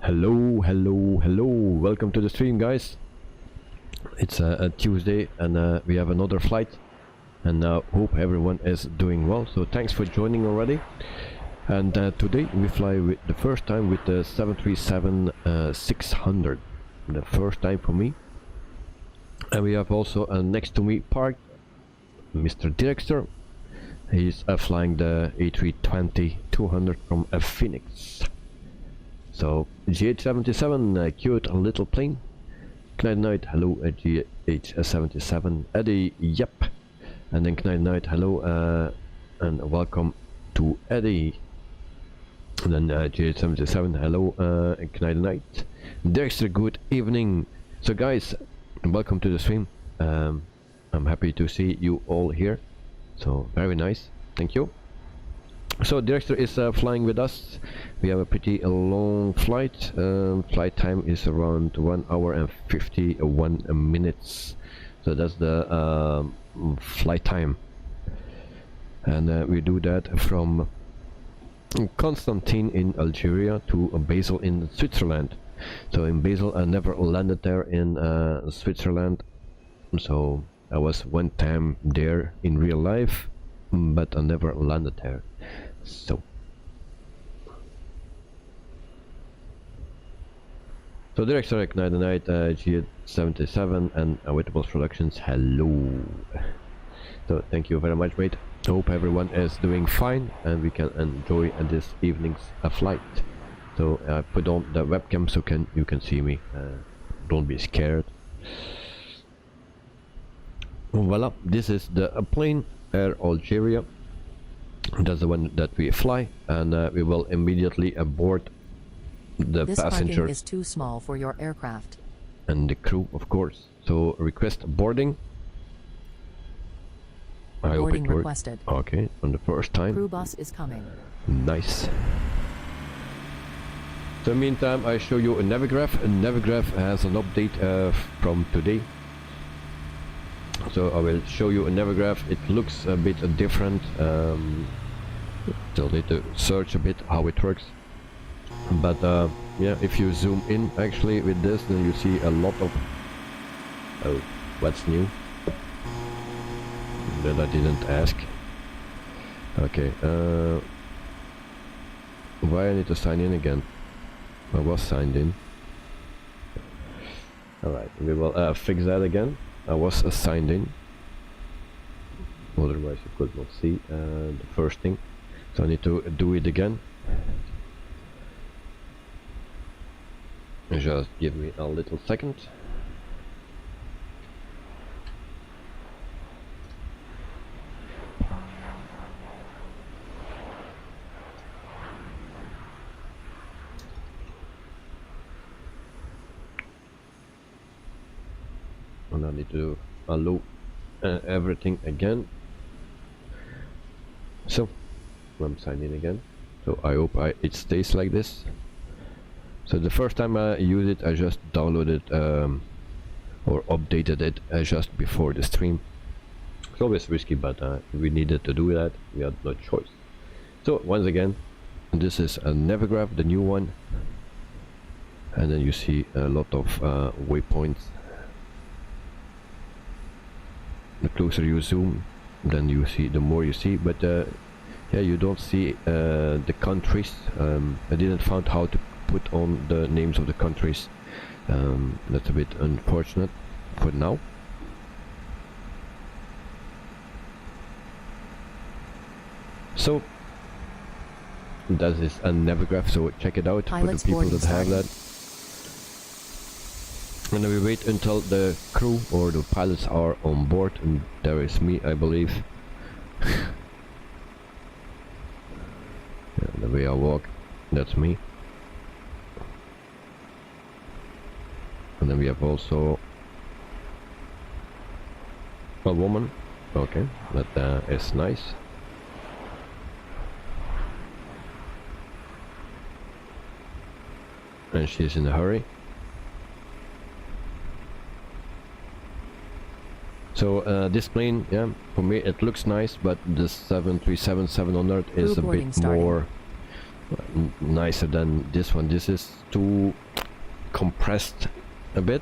Hello, welcome to the stream, guys. It's a Tuesday and we have another flight, and hope everyone is doing well. So thanks for joining already. And today we fly with the first time with the 737-600, the first time for me. And we have also next to me parked Mr. Director. He's flying the A320-200 from Phoenix. So GH77, cute little plane. Knight Night, hello, GH77, Eddie, yep. And then Knight Night, hello, and welcome to Eddie. And then GH77, hello, Knight Night. Dexter, good evening. So guys, welcome to the stream. I'm happy to see you all here. So very nice, thank you. So Director is flying with us. We have a pretty long flight. Flight time is around 1 hour and 51 minutes. So that's the flight time. And we do that from Constantine in Algeria to Basel in Switzerland. So in Basel, I never landed there in Switzerland. So I was one time there in real life, but I never landed there. So Director Ignite the Night, G77 and Awaitables Productions, hello. So thank you very much, mate. I hope everyone is doing fine and we can enjoy this evening's flight. So I put on the webcam so you can see me. Don't be scared. Voila, this is the plane, Air Algeria. That's the one that we fly, and we will immediately board the this passengers. This parking is too small for your aircraft. And the crew, of course. So request boarding. Boarding requested. Okay, on the first time. Crew bus is coming. Nice. So meantime, I show you a Navigraph. A Navigraph has an update from today. So I will show you a Navigraph. It looks a bit different. Still need to search a bit how it works. But yeah, if you zoom in actually with this, then you see a lot of... Oh, what's new? That I didn't ask. Okay, why I need to sign in again? I was signed in. Alright, we will fix that again. I was signed in, otherwise you could not see the first thing, so I need to do it again. Just give me a little second. And I need to allow everything again. So I'm signing again. So I hope it stays like this. So the first time I used it, I just downloaded or updated it just before the stream. It's always risky, but we needed to do that. We had no choice. So once again, this is a Navigraph, the new one, and then you see a lot of waypoints. The closer you zoom, then you see, the more you see, but yeah, you don't see the countries. I didn't find how to put on the names of the countries. That's a bit unfortunate for now. So that is a Navigraph, so check it out for the people that have that. And then we wait until the crew or the pilots are on board, and there is me, I believe. Yeah, the way I walk, that's me. And then we have also a woman. Okay, that is nice. And she's in a hurry. So this plane, yeah, for me it looks nice, but the 737-700 is a bit more, nicer than this one. This is too compressed a bit.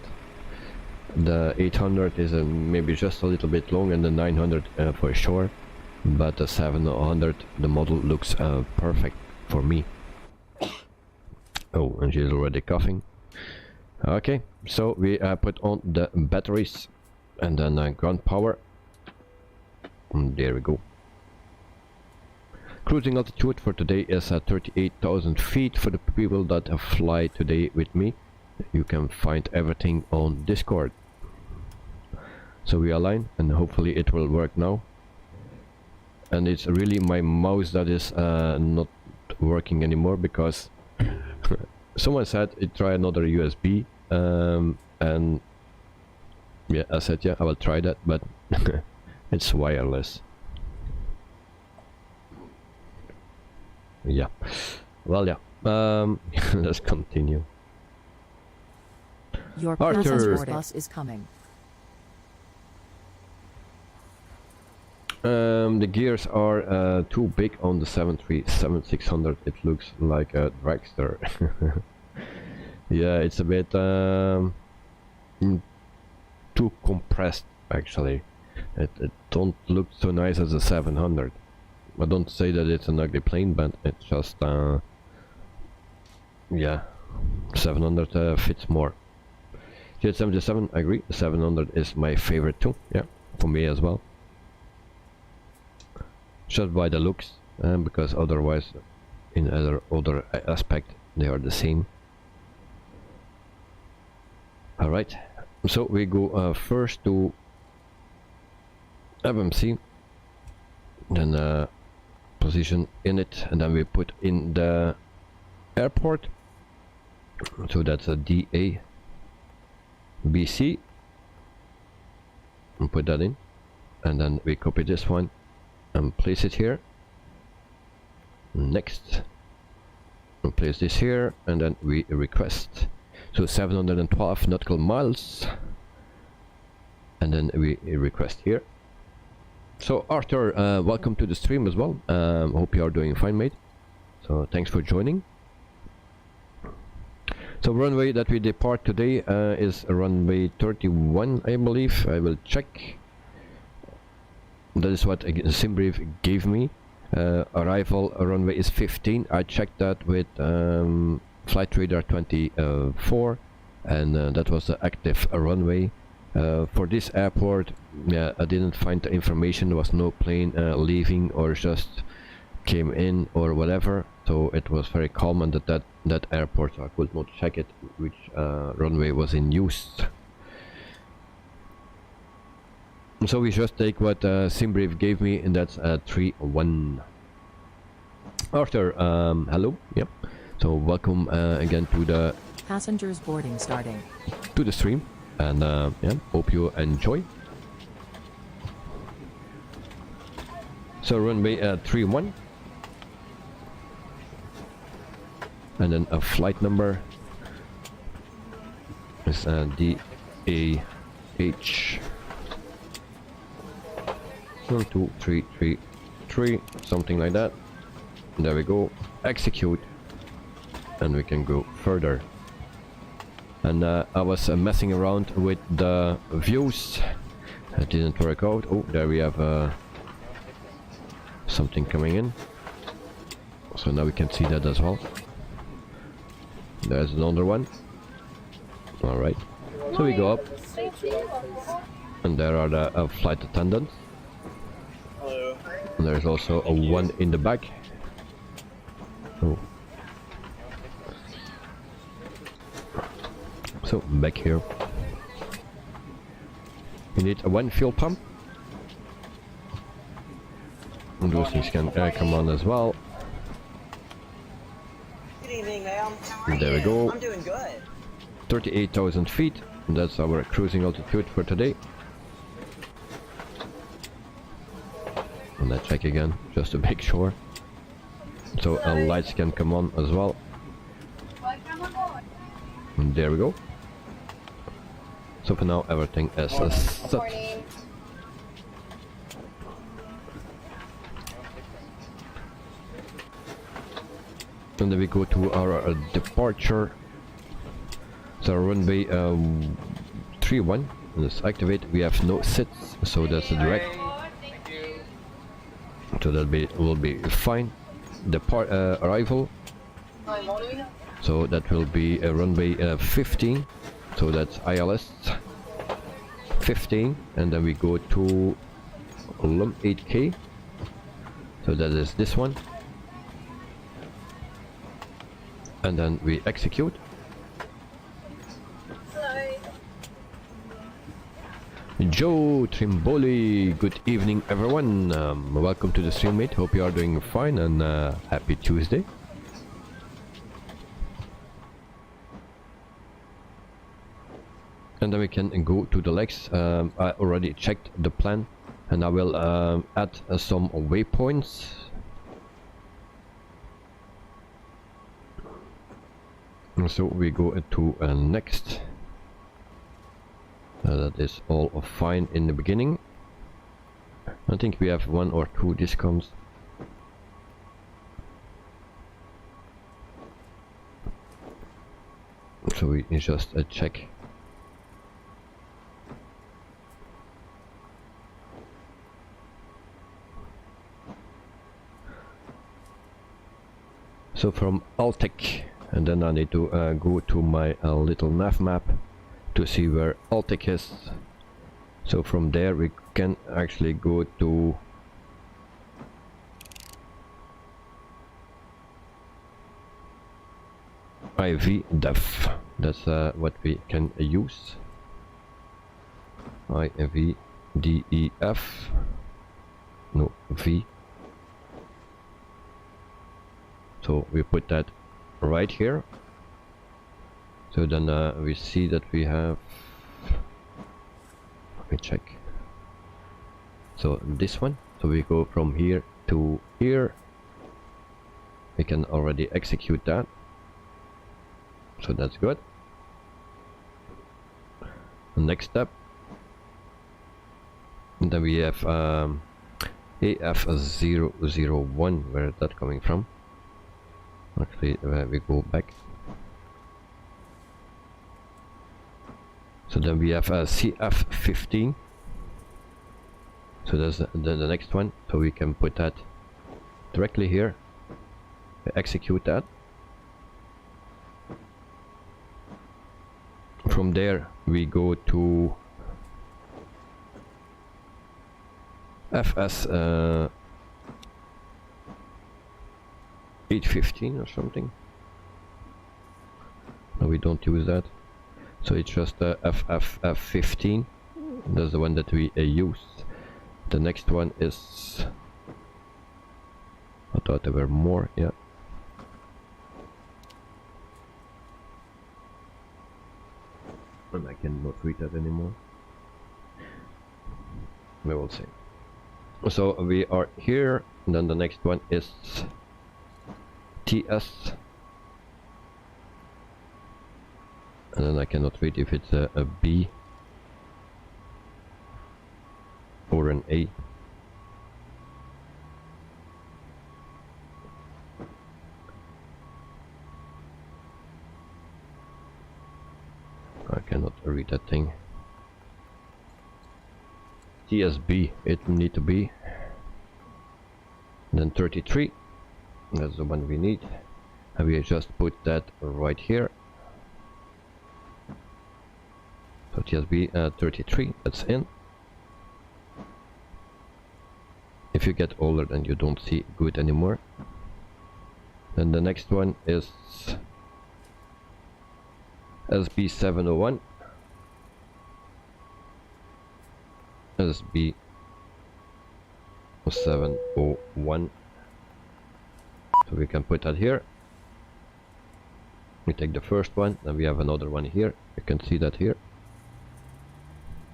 The 800 is maybe just a little bit long, and the 900 for sure, but the 700, the model looks perfect for me. Oh, and she's already coughing. Okay, so we put on the batteries and then ground power, and there we go. Cruising altitude for today is at 38,000 feet. For the people that fly today with me, you can find everything on Discord. So we align, and hopefully it will work now. And it's really my mouse that is not working anymore, because someone said try another USB, and yeah, I said yeah, I will try that, but it's wireless. Yeah, well, yeah, let's continue. Your Arthur. bus is coming. The gears are too big on the 737-600. It looks like a dragster. Yeah, it's a bit too compressed actually. It don't look so nice as a 700. I don't say that it's an ugly plane, but it's just yeah, 700 fits more. Jet77, I agree. The 700 is my favorite too. Yeah, for me as well. Just by the looks, because otherwise, in other aspect, they are the same. All right, so we go first to FMC, then position in it, and then we put in the airport. So that's a DABC, and put that in, and then we copy this one and place it here. Next, and place this here, and then we request. So 712 nautical miles, and then we request here. So Arthur, welcome to the stream as well. Hope you are doing fine, mate. So thanks for joining. So runway that we depart today is runway 31, I believe. I will check. That is what SimBrief gave me. Arrival runway is 15. I checked that with Flight Radar 24, and that was the active runway. For this airport, yeah, I didn't find the information. There was no plane leaving or just came in or whatever. So it was very calm at that airport. So I could not check it which runway was in use. So we just take what SimBrief gave me, and that's 3-1. Arthur, hello. Yep. So welcome again to the Passengers boarding starting. To the stream, and yeah, hope you enjoy. So runway 31, and then a flight number is DAH 12333, something like that. There we go. Execute, and we can go further. And I was messing around with the views. It didn't work out. Oh, there we have something coming in. So now we can see that as well. There's another one. All right. So we go up, and there are the flight attendants. And there's also a one in the back. Oh. So back here, you need a one fuel pump, and those things can come on as well. Good evening, ma'am. And there we go. I'm doing good. 38,000 feet. And that's our cruising altitude for today. And let's check again, just to make sure. So lights can come on as well. And there we go. So for now, everything is set. and then we go to our departure. So runway 31, let's activate. We have no sits, so that's a direct. So that will be fine. Depart arrival. So that will be a runway 15. So that's ILS 15, and then we go to LUM 8K. So that is this one, and then we execute. Joe Trimboli, good evening everyone. Welcome to the stream, mate. Hope you are doing fine, and happy Tuesday. And then we can go to the legs. I already checked the plan, and I will add some waypoints. And so we go to next. That is all fine in the beginning. I think we have 1 or 2 discounts. So we just check. So from Altec, and then I need to go to my little nav map to see where Altec is. So from there we can actually go to IV-DEF. That's what we can use. IV-DEF. No, V. So we put that right here. So then we see that we have, let me check. So this one, so we go from here to here. We can already execute that. So that's good. The next step. And then we have AF001, where is that coming from? Actually, we go back. So then we have CF15. So that's the next one. So we can put that directly here. Execute that. From there we go to FS 815 or something. No, we don't use that. So it's just FF15. That's the one that we used. The next one is, I thought there were more, yeah. And I cannot read that anymore. We will see. So we are here, and then the next one is TS. And then I cannot read if it's a B or an A. I cannot read that thing. TSB, it need to be. And then 33, that's the one we need. And we just put that right here. So TSB 33, that's in. If you get older and you don't see good anymore. Then the next one is SB701. SB701. So we can put that here. We take the first one, and we have another one here. You can see that here.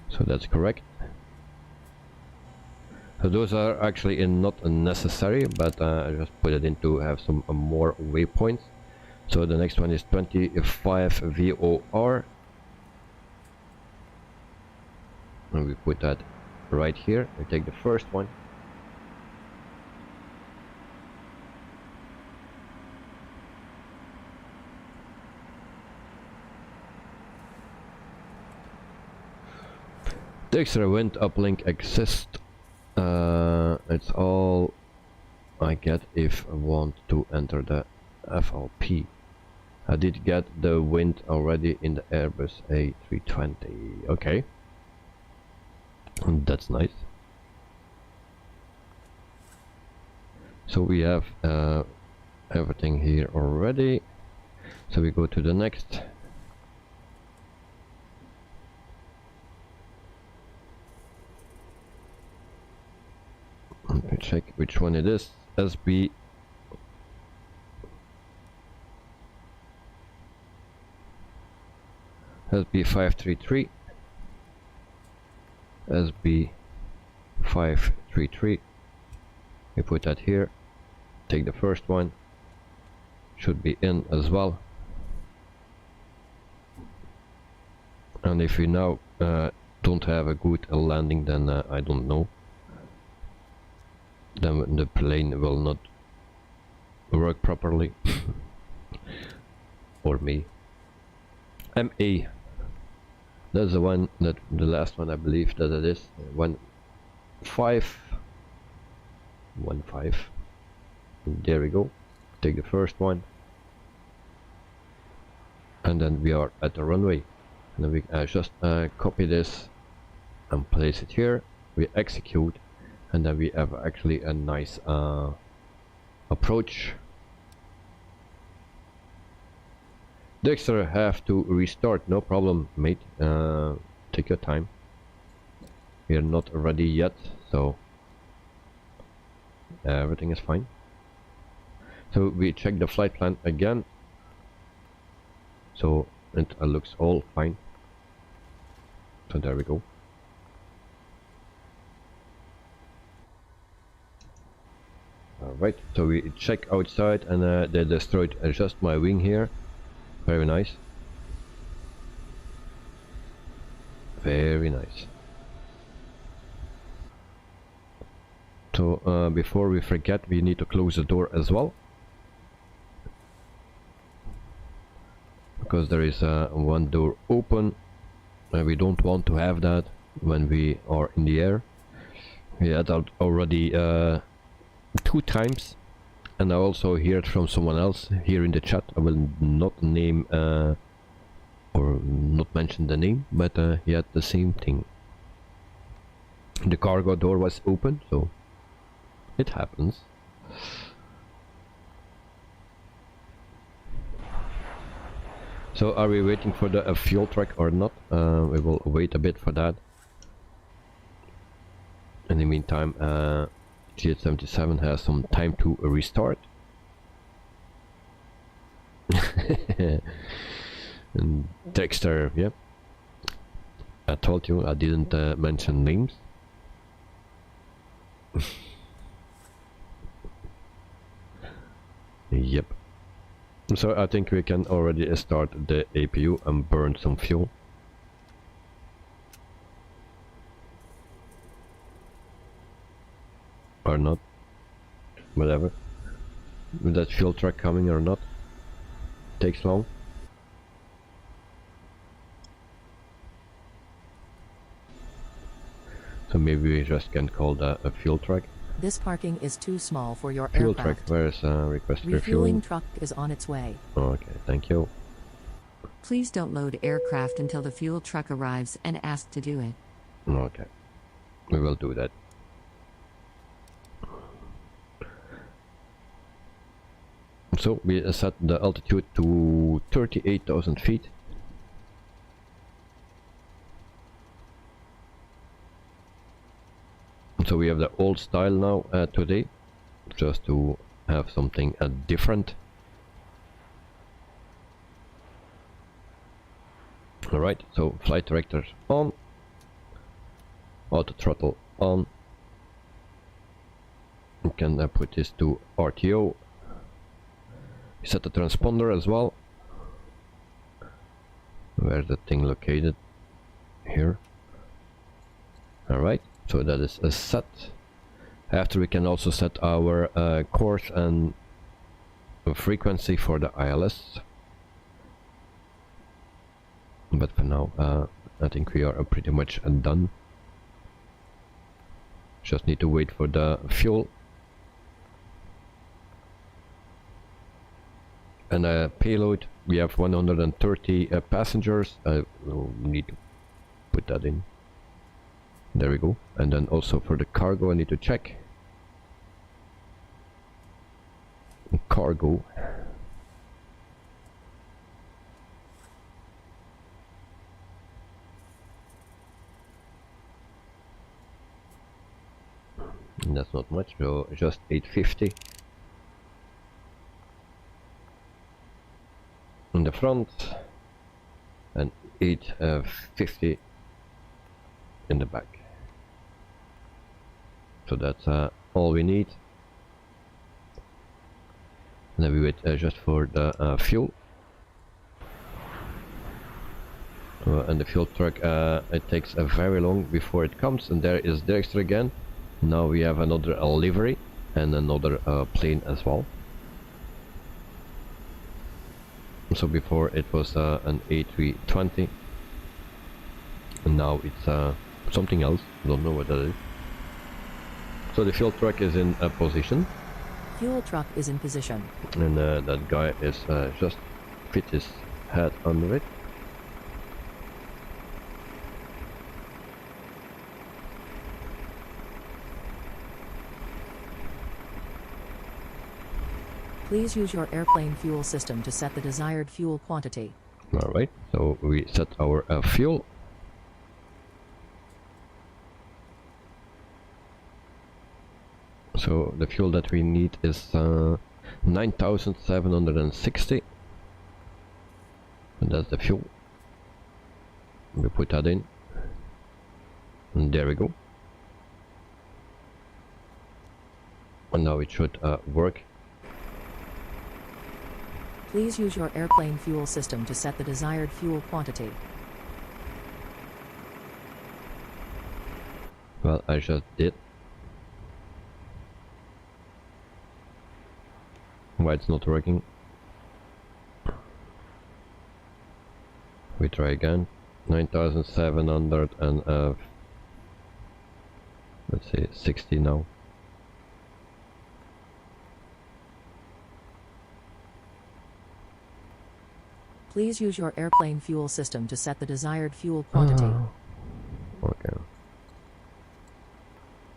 So that's correct. So those are actually not necessary, but I just put it in to have some more waypoints. So the next one is 25 VOR. And we put that right here. We take the first one. The extra wind uplink exists. It's all I get if I want to enter the FLP. I did get the wind already in the Airbus A320. Okay, that's nice. So we have everything here already. So we go to the next. Let me check which one it is. SB SB533 SB533. We put that here. Take the first one. Should be in as well. And if we now don't have a good landing, then I don't know. Then the plane will not work properly. Or me. MA. That's the one, that the last one I believe that it is. 15. There we go. Take the first one. And then we are at the runway. And then we just copy this and place it here. We execute. And then we have actually a nice approach. Dexter have to restart, no problem, mate. Take your time. We are not ready yet, so everything is fine. So we check the flight plan again. So it looks all fine. So there we go. Alright, so we check outside and they destroyed just my wing here. Very nice. Very nice. So before we forget, we need to close the door as well. Because there is one door open. And we don't want to have that when we are in the air. We had that already 2 times. And I also heard from someone else here in the chat. I will not name or not mention the name, but he had the same thing. The cargo door was open, so it happens. So are we waiting for the fuel truck or not? We will wait a bit for that. In the meantime, GH77 has some time to restart. And Dexter, yeah. I told you I didn't mention names. Yep. So I think we can already start the APU and burn some fuel. Or not. Whatever. With that fuel truck coming or not. Takes long. So maybe we just can call that a fuel truck. This parking is too small for your Fuel aircraft. truck, where is request Refueling refueling? truck is on its way. Okay, thank you. Please don't load aircraft until the fuel truck arrives and ask to do it. Okay, we will do that. So we set the altitude to 38,000 feet. So we have the old style now today, just to have something different. Alright, so flight directors on, auto throttle on. We can put this to RTO. Set the transponder as well. Where's the thing located? Here. Alright, so that is a set. After we can also set our course and frequency for the ILS. But for now, I think we are pretty much done. Just need to wait for the fuel. And payload, we have 130 passengers. I need to put that in. There we go. And then also for the cargo, I need to check. Cargo. And that's not much, so just 850. In the front and 850 in the back. So that's all we need. And then we wait just for the fuel. And the fuel truck, it takes very long before it comes, and there is Dexter again. Now we have another livery and another plane as well. So before it was an A320, and now it's something else. Don't know what that is. So the fuel truck is in position. Fuel truck is in position. And that guy is just fit his head under it. Please use your airplane fuel system to set the desired fuel quantity. Alright, so we set our fuel. So the fuel that we need is 9,760. And that's the fuel. We put that in. And there we go. And now it should work. Please use your airplane fuel system to set the desired fuel quantity. Well, I just did. Why it's not working? We try again. 9,700 and let's say 60 now. Please use your airplane fuel system to set the desired fuel quantity. Okay.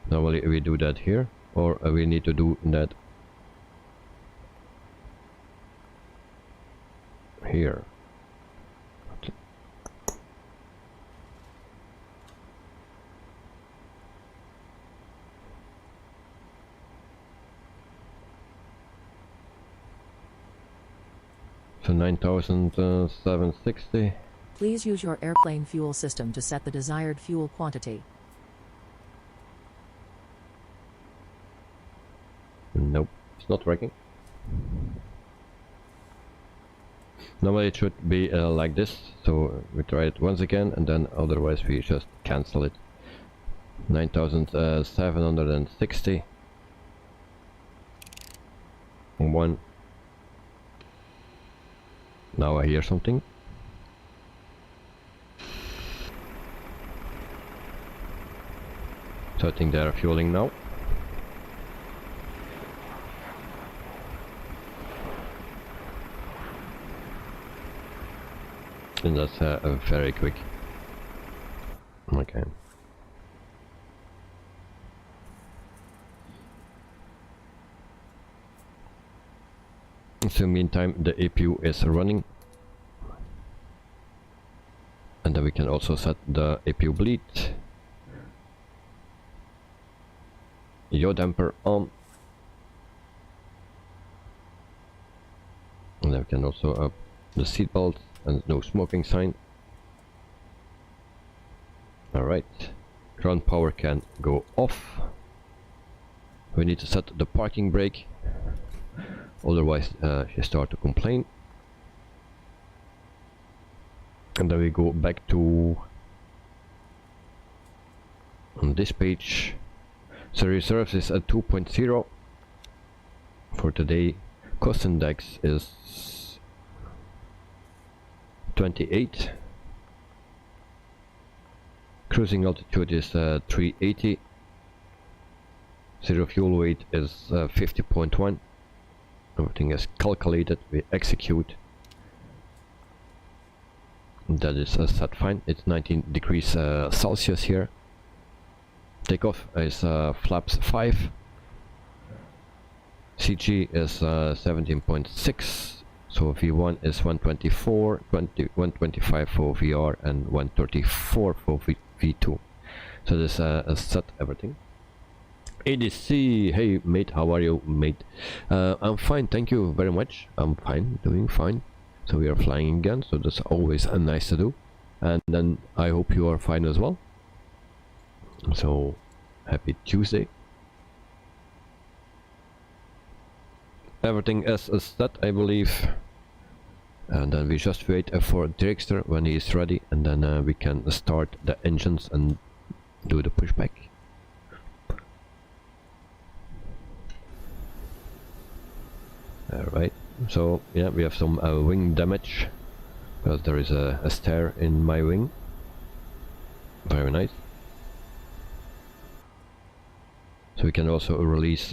Normally we do that here, or we need to do that here. So 9,760. Please use your airplane fuel system to set the desired fuel quantity. Nope, it's not working. Normally it should be like this, so we try it once again, and then otherwise we just cancel it. 9,760. One. Now I hear something. So I think they are fueling now. And that's very quick. Okay. So meantime the APU is running, and then we can also set the APU bleed, yaw damper on, and then we can also up the seatbelt and no smoking sign. Alright, ground power can go off. We need to set the parking brake, otherwise she start to complain. And then we go back to on this page. So reserves is at 2.0 for today. Cost index is 28. Cruising altitude is 380. Zero fuel weight is 50.1. Everything is calculated. We execute. That is set fine. It's 19 degrees Celsius here. Takeoff is flaps 5. CG is 17.6. So V1 is 124, 125 for VR and 134 for V2. So this set everything. ADC, hey mate, how are you, mate? I'm fine, thank you very much. I'm fine, doing fine. So we are flying again, so that's always nice to do. And then I hope you are fine as well. So happy Tuesday. Everything is set, I believe. And then we just wait for Director when he is ready, and then we can start the engines and do the pushback. Alright, so yeah, we have some wing damage because there is a star in my wing. Very nice. So we can also release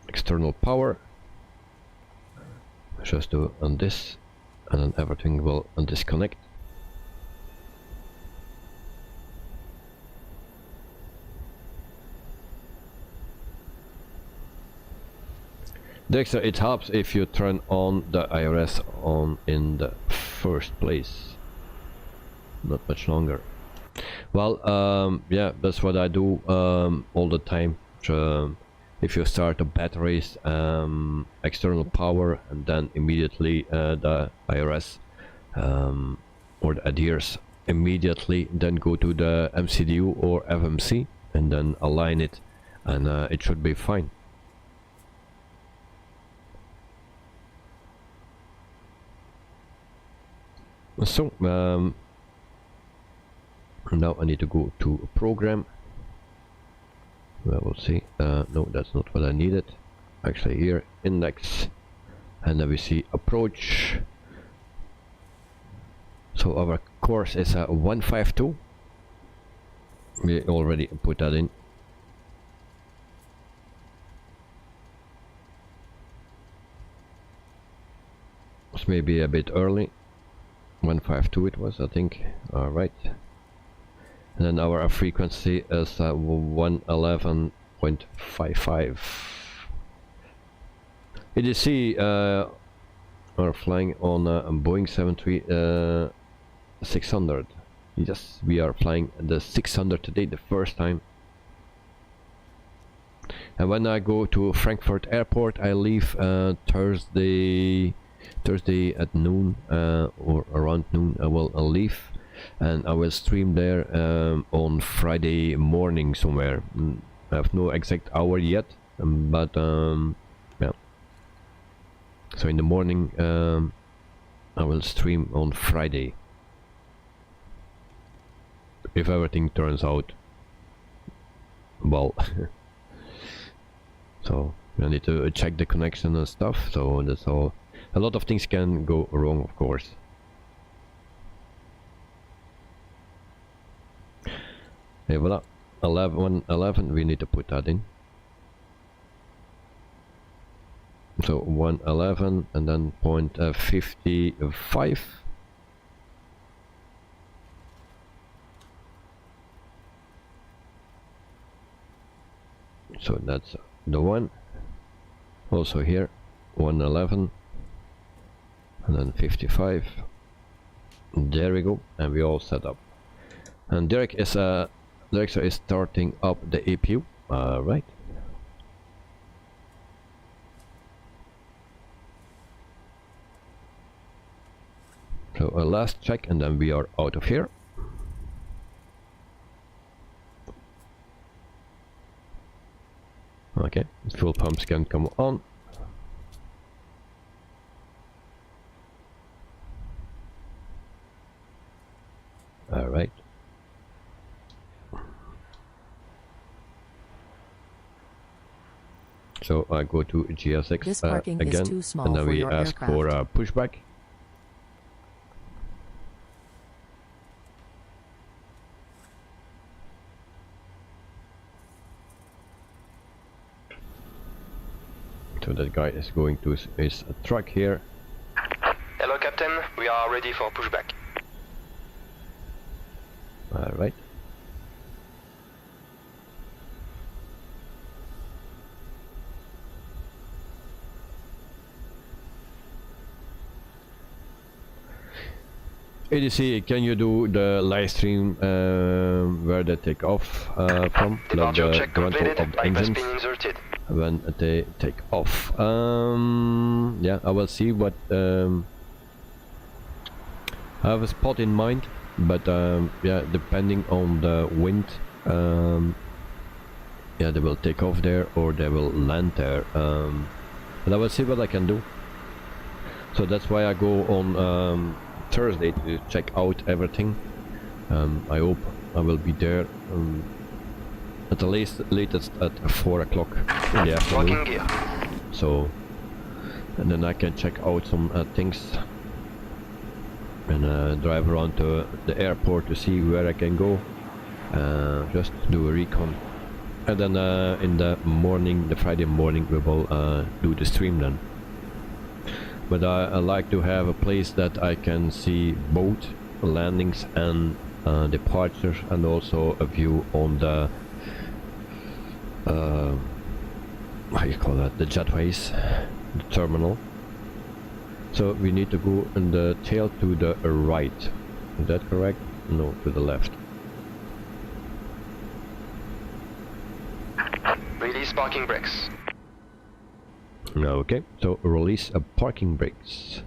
external power. Just do on this, and then everything will disconnect. Dexter, it helps if you turn on the IRS on in the first place. Not much longer. Well, yeah, that's what I do all the time. If you start the batteries, external power, and then immediately the IRS or the adheres immediately, then go to the MCDU or FMC and then align it, and it should be fine. So now I need to go to a program. Well, we'll see. No, that's not what I needed. Actually, here index, and then we see approach. So our course is 152. We already put that in. It's maybe a bit early. 152 it was, I think. All right. And then our frequency is 111.55. ADC are flying on Boeing 737-600. Yes, we are flying the 600 today, the first time. And when I go to Frankfurt Airport, I leave Thursday at noon or around noon. I'll leave. And I will stream there on Friday morning somewhere. I have no exact hour yet, but yeah. So in the morning I will stream on Friday. If everything turns out well. So I need to check the connection and stuff, so that's all. A lot of things can go wrong, of course. Okay, voila. 111, we need to put that in. So 111 and then 0.55. So that's the one. Also here 111 and then 55. There we go, and we all set up. And Derek is starting up the APU. Right. So a last check, and then we are out of here. Okay, fuel pumps can come on. All right. So I go to GSX This parking again, is too small and then for we your ask aircraft. for pushback. guy is going to his truck here. Hello, Captain. We are ready for pushback. Alright. ADC, can you do the live stream where they take off from? Departure the check rental completed. of the Pipe has engines been inserted. when they take off. Yeah, I will see what I have a spot in mind, but yeah, depending on the wind, yeah, they will take off there or they will land there. But I will see what I can do. So that's why I go on Thursday to check out everything. I hope I will be there at the latest at 4 o'clock in the afternoon. Locking gear. So, and then I can check out some things and drive around to the airport to see where I can go. Just do a recon, and then in the morning, the Friday morning, we will do the stream then. But I like to have a place that I can see both landings and departures, and also a view on the how you call that, the jetways, the terminal. So we need to go in the tail to the right. Is that correct? No, to the left. Release parking brakes. Okay, so release a parking brakes.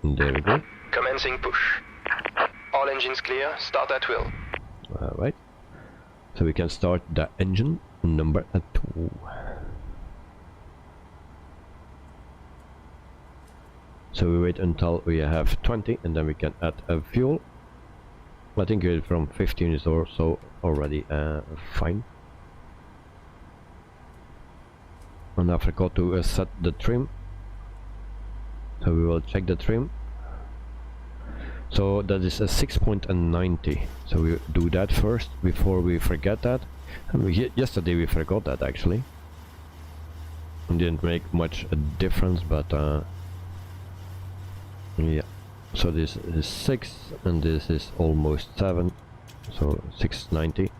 There we go. Commencing push. All engines clear. Start at will. Alright. So we can start the engine number 2. So we wait until we have 20 and then we can add a fuel. I think from 15 is or so already fine. And I forgot to set the trim, so we will check the trim. So that is a 6.90, so we do that first before we forget that. And yesterday we forgot that actually. It didn't make much a difference, but yeah. So this is 6 and this is almost 7, so 690.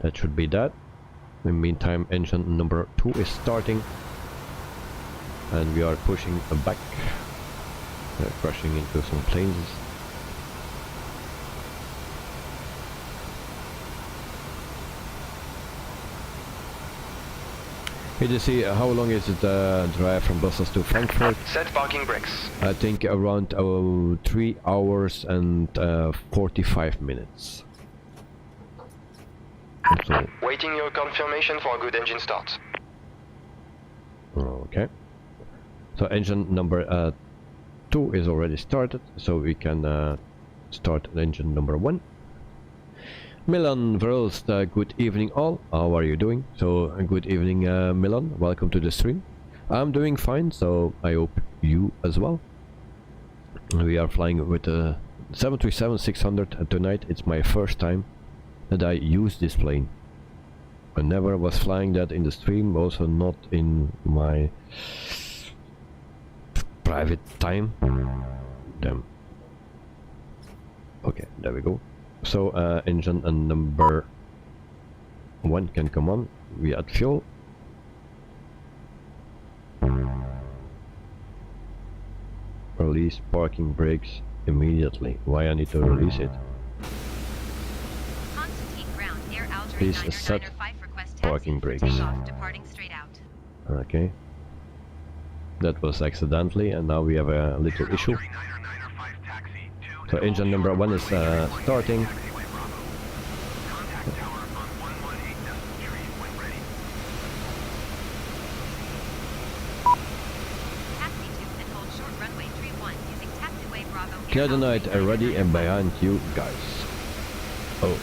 That should be that. In the meantime, engine number 2 is starting, and we are pushing back, crashing into some planes. Here to see how long is it drive from Brussels to Frankfurt. Set parking brakes. I think around 3 hours and 45 minutes. So, Waiting your confirmation for a good engine start. okay. So engine number 2 is already started, so we can start engine number 1. Milan Verls, good evening all. How are you doing? So good evening Milan, welcome to the stream. I'm doing fine, so I hope you as well. We are flying with a 737-600 tonight. It's my first time that I use this plane. I never was flying that in the stream, also not in my private time. Damn. Okay, there we go. So engine number 1 can come on. We add fuel. Release parking brakes immediately. Why I need to release it? Constantine ground near Algeria. Please set parking brakes. Departing straight out. Okay. That was accidentally, and now we have a little issue. So engine number 1 is starting. QUADRANT ready and behind you guys. Oh,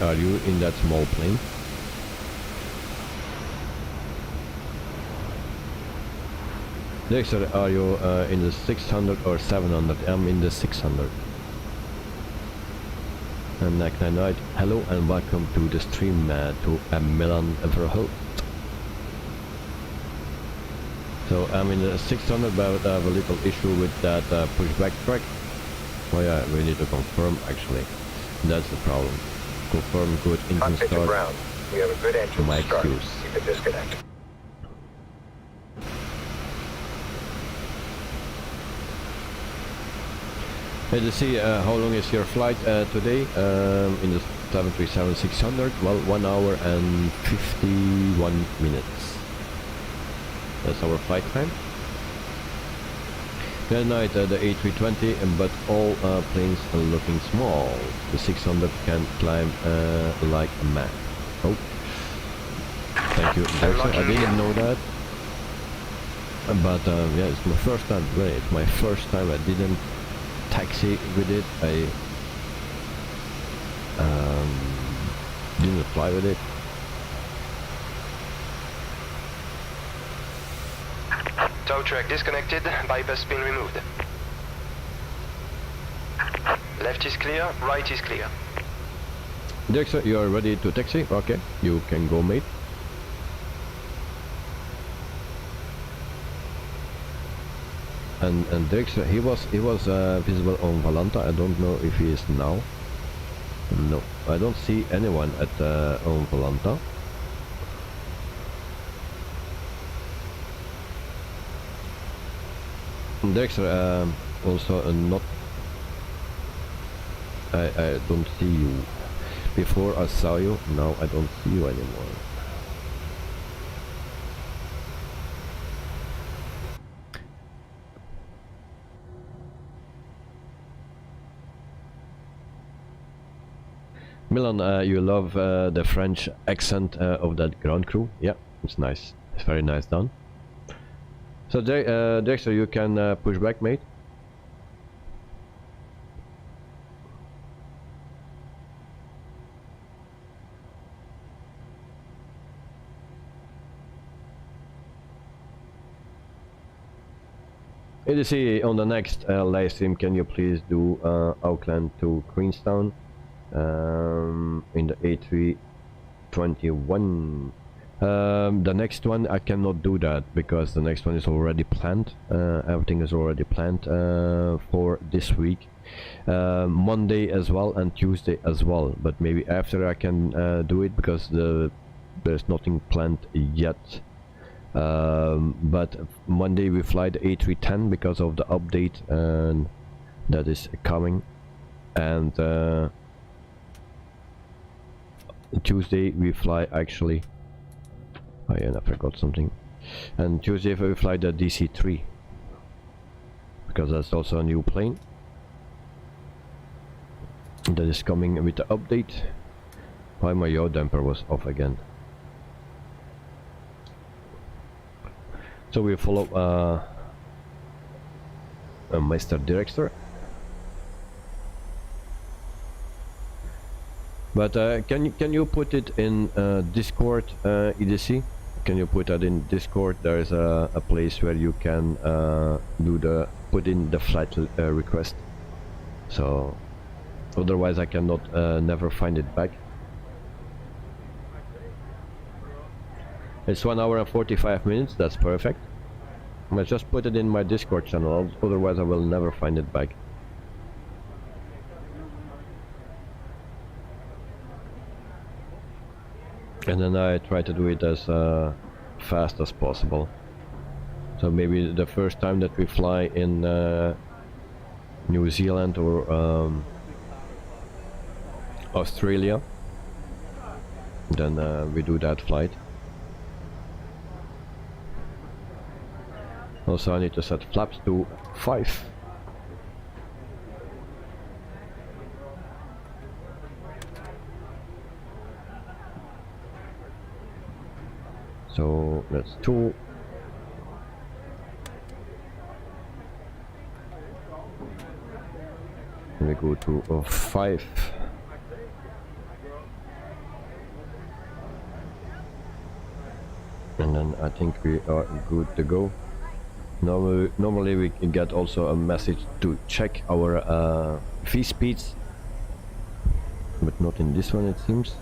are you in that small plane? Dexter, are you in the 600 or 700? I'm in the 600. And Knight, hello and welcome to the stream to Milan Verholt. So I'm in the 600, but I have a little issue with that pushback track. Oh yeah, we need to confirm actually. That's the problem. Confirm good engine Cockpit to start. ground. We have a good engine My start. excuse. You can disconnect. Hey, to see how long is your flight today in the 737-600? Well, 1 hour and 51 minutes. That's our flight time. That night the A320, but all planes are looking small. The 600 can climb like a man. Oh, thank you, Jackson. I didn't know that. But yeah, it's my first time. Really, it's my first time. I didn't taxi with it. I didn't fly with it. Tow track disconnected, bypass pin removed. Left is clear, right is clear. Dexter, you are ready to taxi? Okay, you can go, mate. And Dexter, he was visible on Valanta. I don't know if he is now. No, I don't see anyone at on Valanta. Dexter, also not. I don't see you. Before I saw you, now I don't see you anymore. Milan, you love the French accent of that ground crew? Yeah, it's nice. It's very nice done. So Dexter, you can push back, mate. ADC, on the next live stream, can you please do Auckland to Queenstown in the A321? The next one I cannot do that because the next one is already planned. Everything is already planned for this week, Monday as well and Tuesday as well. But maybe after I can do it because there's nothing planned yet. But Monday we fly the A310 because of the update that is coming, and Tuesday we fly actually. Oh yeah, I forgot something. And Tuesday we fly the DC-3 because that's also a new plane that is coming with the update. Why my yaw damper was off again. So we follow Mr. Director. But can you put it in Discord, EDC? Can you put that in Discord? There is a place where you can put in the flight request. So otherwise I cannot never find it back. It's 1 hour and 45 minutes. That's perfect. I just put it in my Discord channel. Otherwise I will never find it back. And then I try to do it as fast as possible. So maybe the first time that we fly in New Zealand or Australia, then we do that flight. Also I need to set flaps to 5. So that's 2. We go to 5. And then I think we are good to go. Normally we can get also a message to check our V speeds, but not in this one it seems.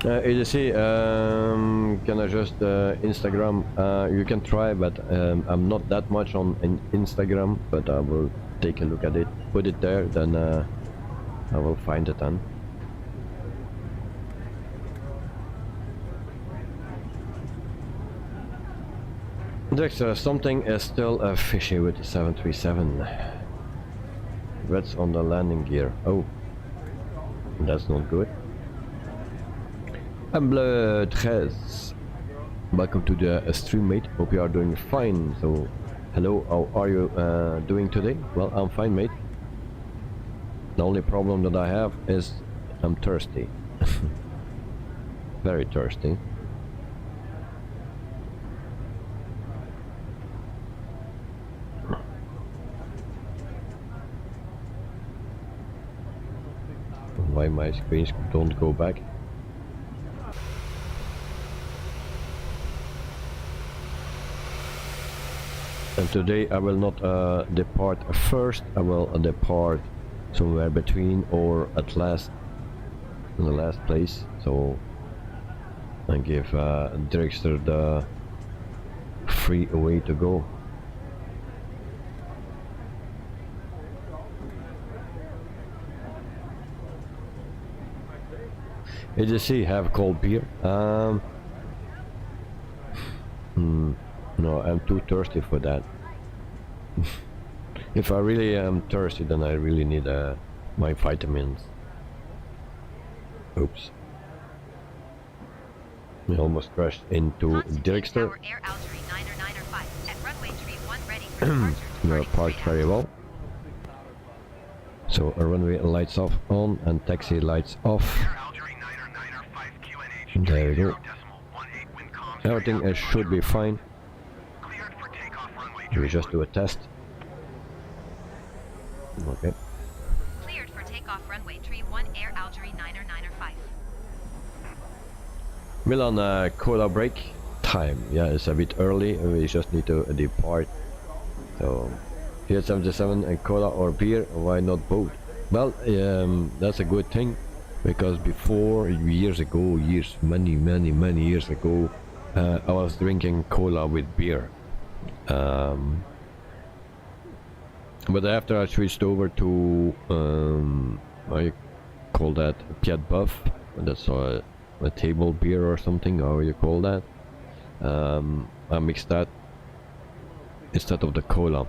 ADC, can I just Instagram? You can try, but I'm not that much on Instagram, but I will take a look at it, put it there, then I will find it then. Dexter, something is still fishy with the 737. That's on the landing gear. Oh, that's not good. Bleu 13. Welcome to the stream, mate. Hope you are doing fine. So, hello, how are you doing today? Well, I'm fine, mate. The only problem that I have is I'm thirsty. Very thirsty. Why my screens don't go back? And today I will not depart first, I will depart somewhere between or at last, in the last place, so I give Drixter the free way to go. ADC, have cold beer? No, I'm too thirsty for that. If I really am thirsty, then I really need my vitamins. Oops. We almost crashed into Dirkster. We are parked very well. So a runway lights off on and taxi lights off. There we go. Everything should be fine. We just do a test. Okay. Cleared for takeoff runway tree 1 Air Algeria 995. Milan, cola break time. Yeah, it's a bit early. We just need to depart. So, here 77 and cola or beer. Why not both? Well, that's a good thing, because before, many years ago, I was drinking cola with beer. But after I switched over to I call that Pied Buff, that's a table beer or something, how you call that. I mixed that instead of the cola,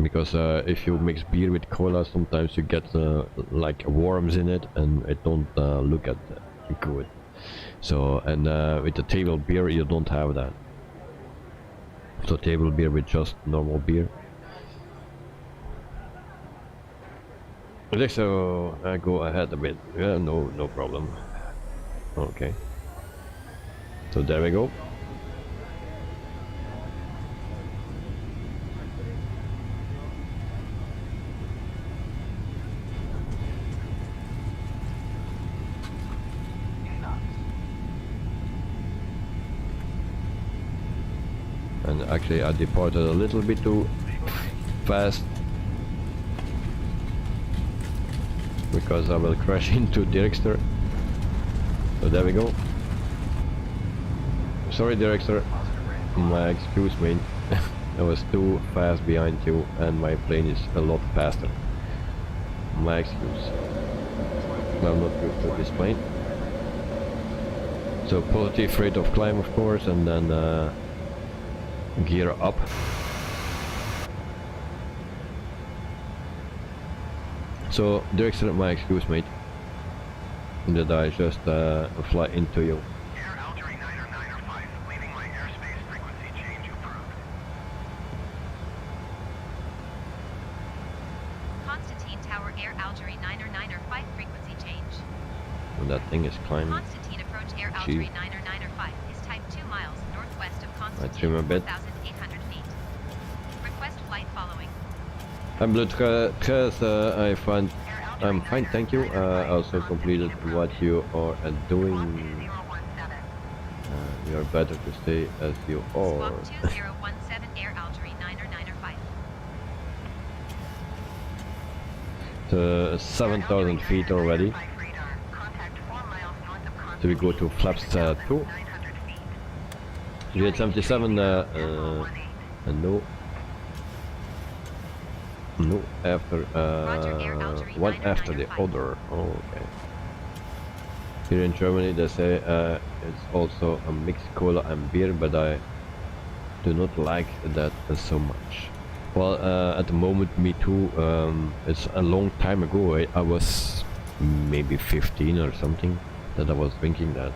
because if you mix beer with cola, sometimes you get like worms in it, and it don't look at good. So, and with the table beer you don't have that. So table beer with just normal beer. So I go ahead a bit. Yeah, no problem. Okay. So there we go. And actually I departed a little bit too fast, because I will crash into Dirkster. So there we go. Sorry Dirkster, my excuse mate. I was too fast behind you and my plane is a lot faster. My excuse. I'm not good for this plane. So positive rate of climb of course, and then gear up. So Dirkster, my excuse mate, that I just fly into you. Air Algeria 995, leaving my airspace frequency change approved. Constantine Tower Air Algeria 995 frequency change. And that thing is climbing. Constantine approach Air Algeria 995 is type 2 miles northwest of Constantine. I trim a bit. 1,800 feet. Request flight following. I'm Bleu 13, I'm fine, thank you. Also completed what you are doing. You are better to stay as you are. Squawk 2017 Air Algeria 995. 7,000 feet already. Contact 4 miles north of So we go to flaps 2. 900 feet. We had 77, no. No, after, one after the other. Oh, okay. Here in Germany they say it's also a mixed cola and beer, but I do not like that so much. Well, at the moment, me too. It's a long time ago. I was maybe 15 or something that I was drinking that.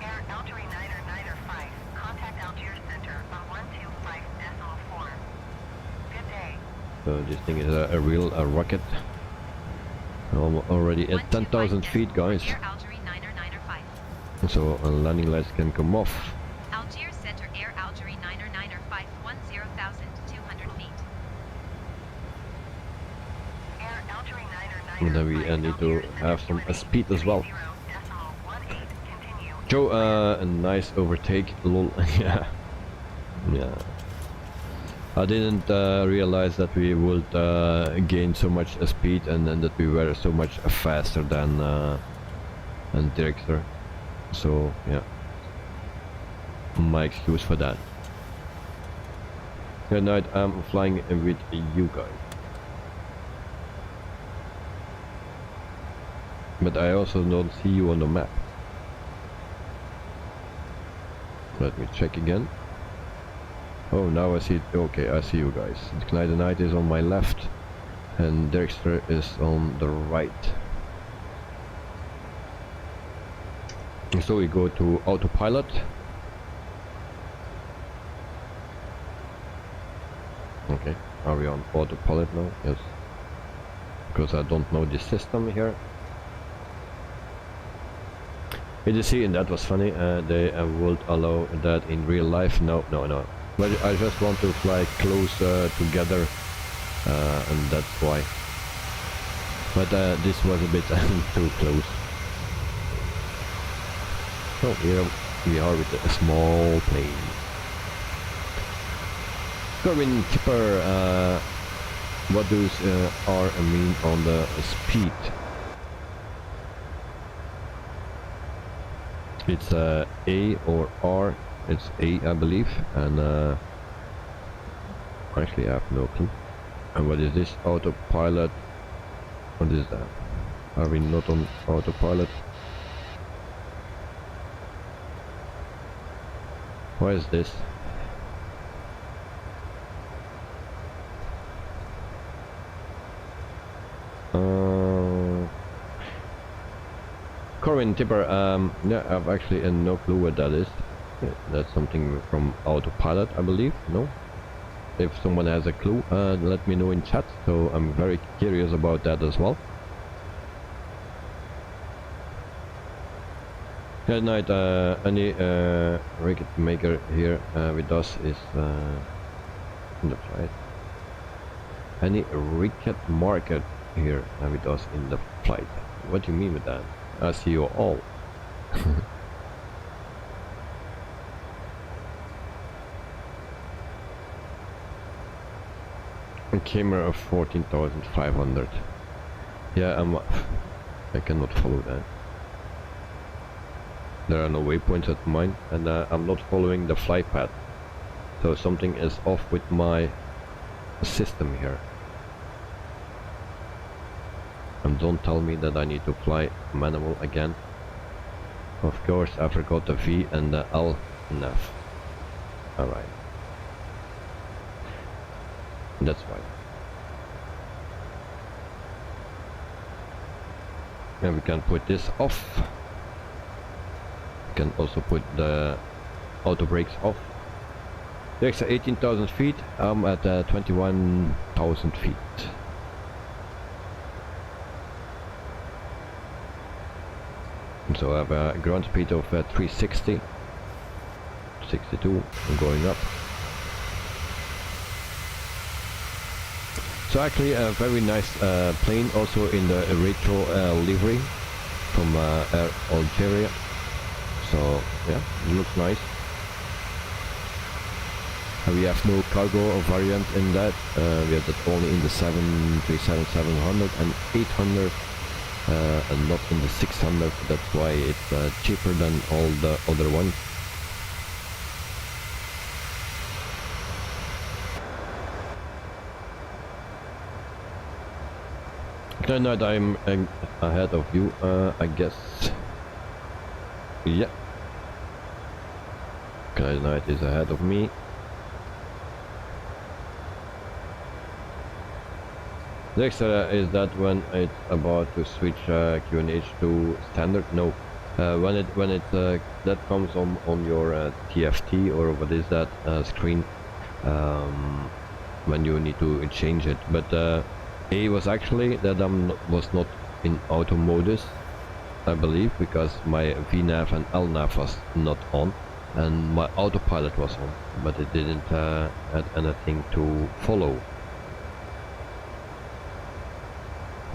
Air Algeria 905. Contact Algiers Center on 125.4. Good day. So this thing is a real rocket. I'm already at 10,000 feet, guys. Air Algeria 905. So landing lights can come off. Algiers Center Air Algeria 905 10,200 feet. Air Algeria And then we need to have some speed as well. Joe, a nice overtake, lol. Yeah. Yeah. I didn't realize that we would gain so much speed and then that we were so much faster than Director. So yeah, my excuse for that. Good night. I'm flying with you guys, but I also don't see you on the map. Let me check again. Oh, now I see it. Okay, I see you guys. The Knight is on my left and Dexter is on the right. So we go to autopilot. Okay, are we on autopilot now? Yes. Because I don't know the system here. You see, and that was funny, they would allow that in real life. No. But I just want to fly close together, and that's why. But this was a bit too close. So here we are with a small plane. Corbin Tipper, what does R mean on the speed? It's A or R. It's A, I believe, and actually I have no clue. And what is this? Autopilot. What is that? Are we not on autopilot? Why is this? Corbin Tipper, yeah, I've actually no clue what that is. Yeah, that's something from autopilot, I believe. No? If someone has a clue, let me know in chat. So I'm very curious about that as well. Good night. Any record maker here with us is in the flight. Any record market here with us in the flight. What do you mean with that? I see you all. A camera of 14,500. Yeah, I cannot follow that. There are no waypoints at mine, and I'm not following the flight path. So something is off with my system here. And don't tell me that I need to fly manual again. Of course, I forgot the V and the L nav. Alright. That's fine. And we can put this off. We can also put the auto brakes off. The extra 18,000 feet. I'm at 21,000 feet. So I have a ground speed of 360, 62, and going up. So actually a very nice plane, also in the retro livery from Air Algeria. So yeah, it looks nice. We have no cargo variant in that. We have that only in the 737-700 and 800 and not in the 600. That's why it's cheaper than all the other ones. Tonight I'm ahead of you, I guess. Yeah. Knight is ahead of me. Next is that when it's about to switch QNH to standard. No, when it that comes on your TFT or what is that screen, when you need to change it. But A was actually that was not in auto modus, I believe, because my VNAV and LNAV was not on, and my autopilot was on, but it didn't add anything to follow.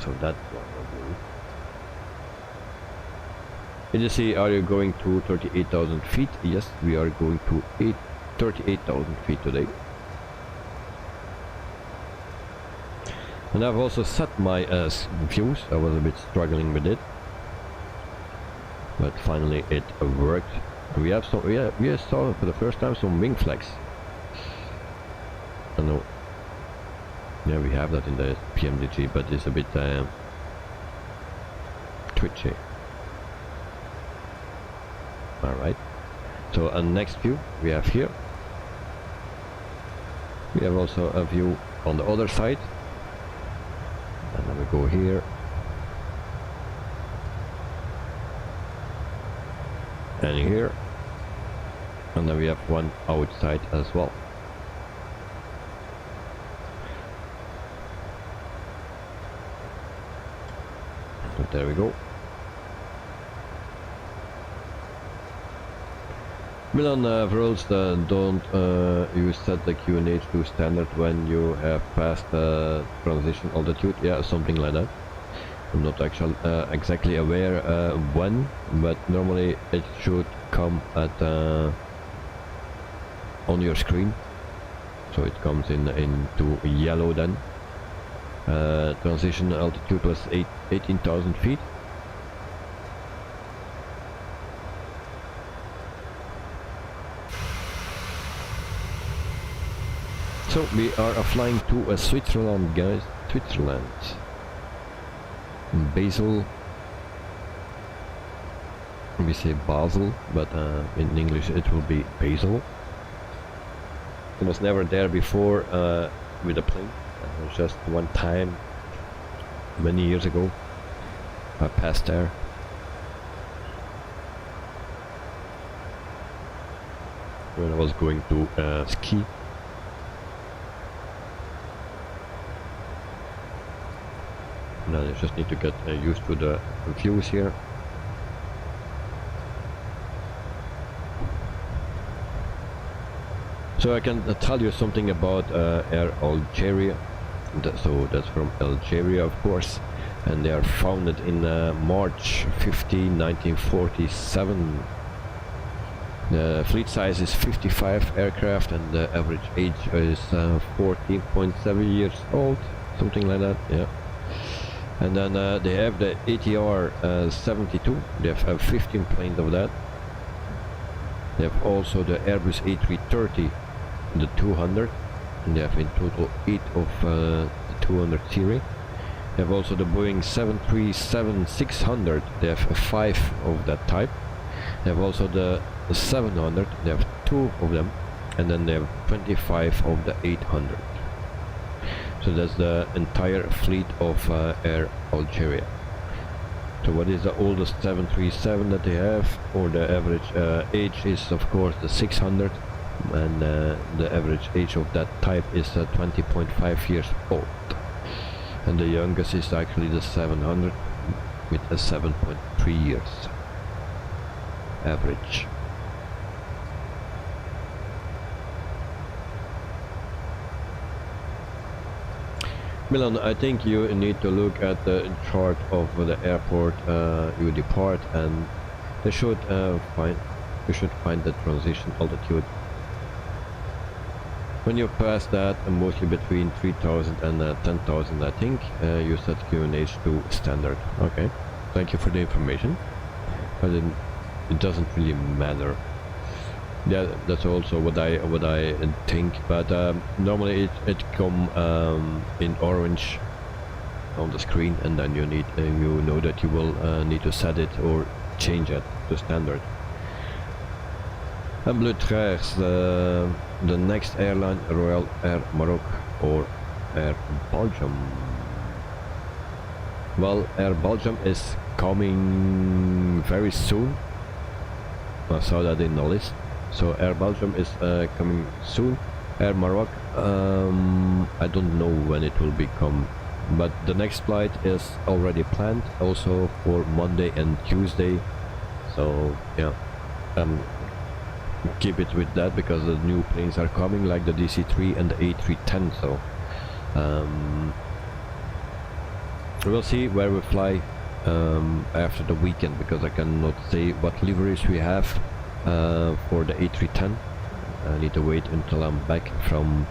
So that's what I believe. Did you see, are you going to 38,000 feet? Yes, we are going to 38,000 feet today. And I've also set my views. I was a bit struggling with it, but finally it worked. We have some, we saw for the first time some wing flags. I know. Yeah, we have that in the Pmdg, but it's a bit twitchy. Alright. So next view we have here. We have also a view on the other side. And then we go here. And here. And then we have one outside as well. So there we go. Milan rules don't you set the QNH to standard when you have passed transition altitude. Yeah, something like that. I'm not actually exactly aware when, but normally it should come at on your screen. So it comes into yellow then. Transition altitude was 18,000 feet. So we are flying to Switzerland, guys. Switzerland. Basel. We say Basel, but in English it will be Basel. I was never there before with a plane. It was just one time, many years ago. I passed there. When I was going to ski. Now I just need to get used to the views here. So I can tell you something about Air Algeria. So that's from Algeria, of course, and they are founded in March 15, 1947. The fleet size is 55 aircraft, and the average age is 14.7 years old, something like that. Yeah. And then they have the ATR 72. They have 15 planes of that. They have also the Airbus A330, the 200, and they have in total 8 of the 200 series. They have also the Boeing 737-600. They have 5 of that type. They have also the 700. They have 2 of them, and then they have 25 of the 800. So that's the entire fleet of Air Algeria. So what is the oldest 737 that they have? Or the average age is of course the 600, and the average age of that type is 20.5 years old. And the youngest is actually the 700 with a 7.3 years average. Milan, I think you need to look at the chart of the airport you depart, and they should find the transition altitude. When you pass that, mostly between 3000 and 10,000, I think, you set QNH to standard. Okay, thank you for the information. But it doesn't really matter. Yeah, that's also what I think. But normally it come in orange on the screen, and then you need you know that you will need to set it or change it to standard. And Bleu Traers, the next airline, Royal Air Maroc or Air Belgium. Well, Air Belgium is coming very soon. I saw that in the list. So Air Belgium is coming soon. Air Maroc, I don't know when it will become, but the next flight is already planned also for Monday and Tuesday. So yeah, keep it with that, because the new planes are coming, like the DC-3 and the A310. So we'll see where we fly after the weekend, because I cannot say what liveries we have for the A310. I need to wait until I'm back from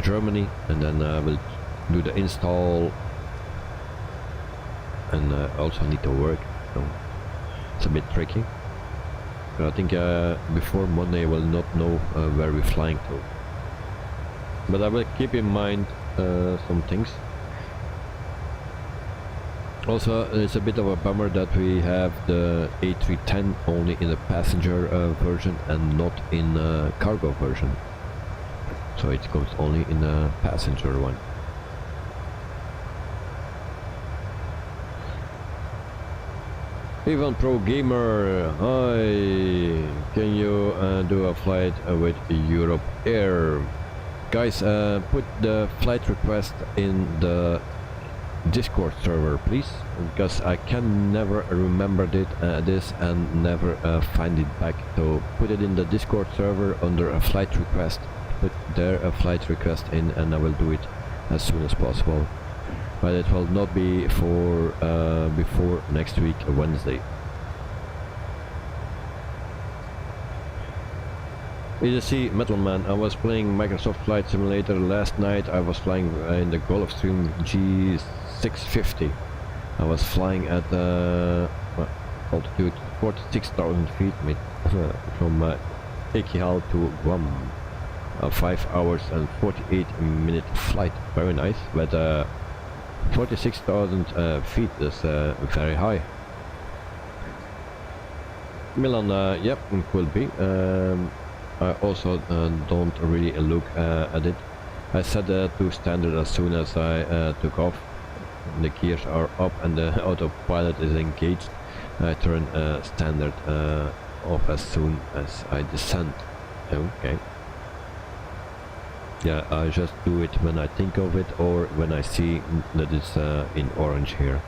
Germany, and then I will do the install, and also need to work, so it's a bit tricky. But I think before Monday I will not know where we're flying to, but I will keep in mind some things. Also, it's a bit of a bummer that we have the A310 only in a passenger version and not in a cargo version. So it comes only in a passenger one. Ivan Pro Gamer, hi! Can you do a flight with Europe Air? Guys, put the flight request in the Discord server, please, because I can never remember this and never find it back. So put it in the Discord server under a flight request. Put there a flight request in, and I will do it as soon as possible. But it will not be for before next week, Wednesday. EDC Metalman, I was playing Microsoft Flight Simulator last night. I was flying in the Gulfstream G650. I was flying at altitude 46,000 feet from Ekihal to Guam. 5 hours and 48-minute flight. Very nice, but 46,000 feet is very high. Milan, yep, will be. I also don't really look at it. I set to standard as soon as I took off. The gears are up and the autopilot is engaged. I turn standard off as soon as I descend. Okay. Yeah, I just do it when I think of it, or when I see that it's in orange here.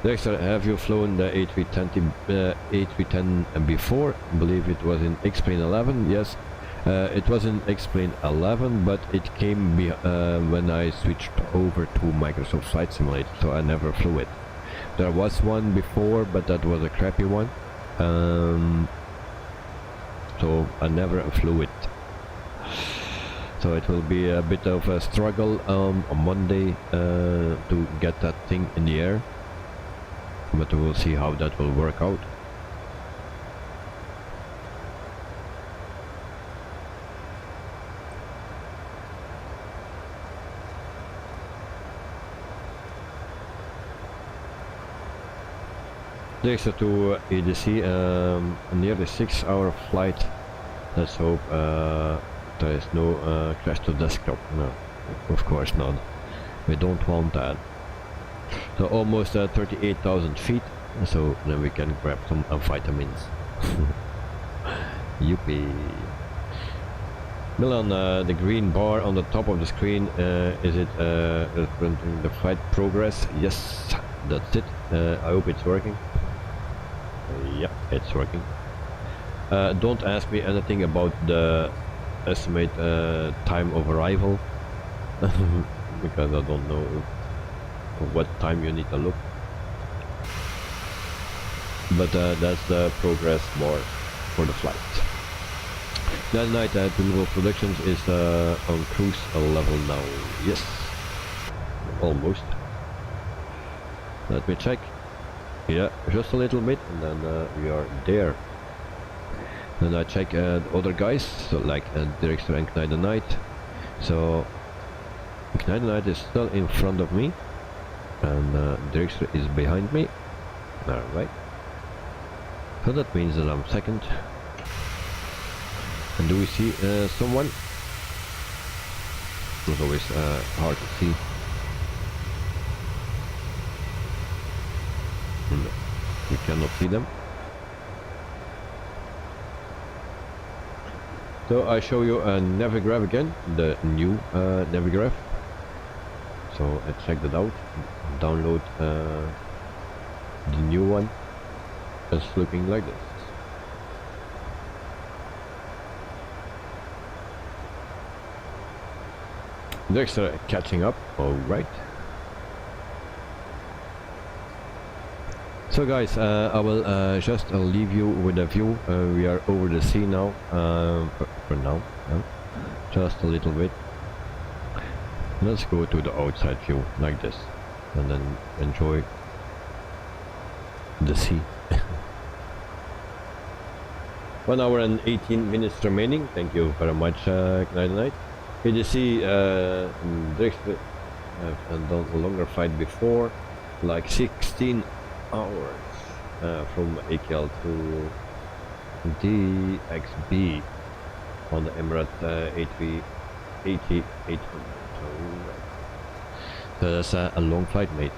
Dexter, have you flown the A310 before? I believe it was in X-Plane 11. Yes, it was in X-Plane 11, but it came when I switched over to Microsoft Flight Simulator, so I never flew it. There was one before, but that was a crappy one, so I never flew it. So it will be a bit of a struggle on Monday to get that thing in the air, but we'll see how that will work out. Next to EDC, nearly 6-hour flight. Let's hope there is no crash to desktop. No, of course not. We don't want that. So almost 38,000 feet. So then we can grab some vitamins. Yippee! Milan, the green bar on the top of the screen, is it representing the flight progress? Yes, that's it. I hope it's working. Yeah, it's working. Don't ask me anything about the estimate time of arrival because I don't know what time you need to look, but that's the progress bar for the flight. That night Billable Productions is on cruise level now. Yes. Almost. Let me check. Yeah, just a little bit and then we are there. Then I check other guys, so like Director and Ignite the Night. So Ignite the Night is still in front of me and Director is behind me. Alright. So that means that I'm second. And do we see someone? It's always hard to see. No, we cannot see them. So I show you a Navigraph again, the new Navigraph. So I check that out, download the new one. It's looking like this. Dexter catching up, alright. So guys, I will just leave you with a view. We are over the sea now, for now, just a little bit. Let's go to the outside view, like this, and then enjoy the sea. 1 hour and 18 minutes remaining. Thank you very much, Night. Here you see Dexter have done a longer flight before, like 16 hours from AKL to DXB on the Emirates A380-800. So that's a long flight, mate.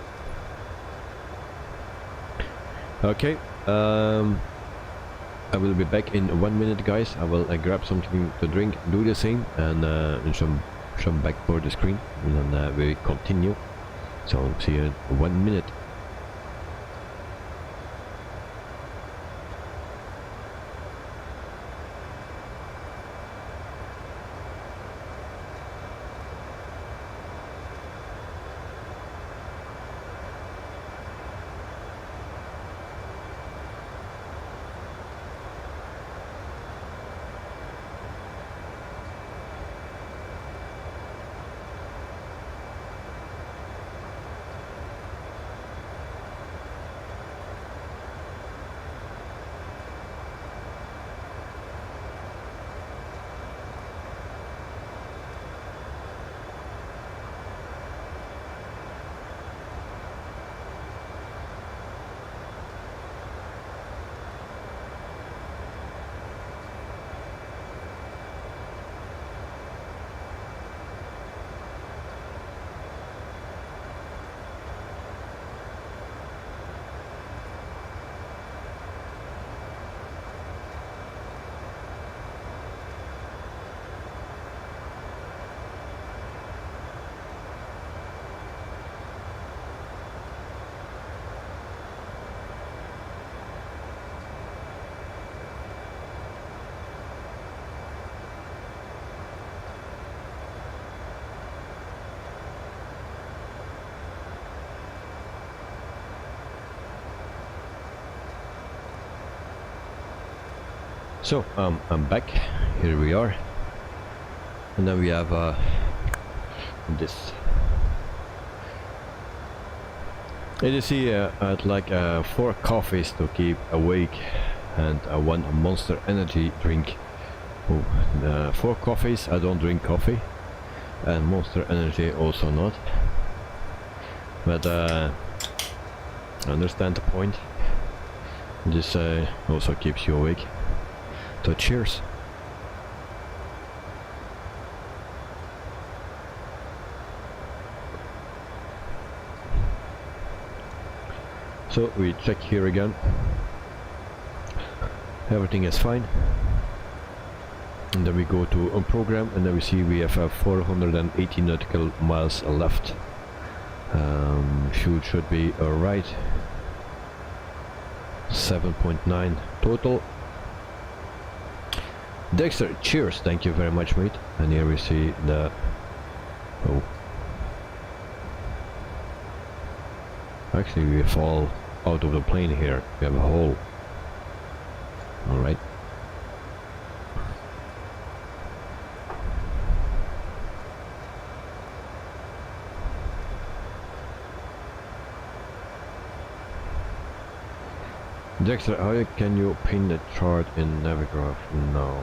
Okay, I will be back in 1 minute, guys. I will grab something to drink, do the same, and jump back for the screen, and then we continue. So see you in 1 minute. So I'm back. Here we are, and then we have this. As you see, I had like 4 coffees to keep awake, and 1 Monster Energy drink. Oh, 4 coffees. I don't drink coffee, and Monster Energy also not. But I understand the point. This also keeps you awake. So cheers. So we check here again. Everything is fine. And then we go to a program, and then we see we have 480 nautical miles left. Fuel should be alright. 7.9 total. Dexter, cheers, thank you very much, mate. And here we see the... oh. Actually, we fall out of the plane here. We have a hole. Alright. Dexter, how can you pin the chart in Navigraph? No.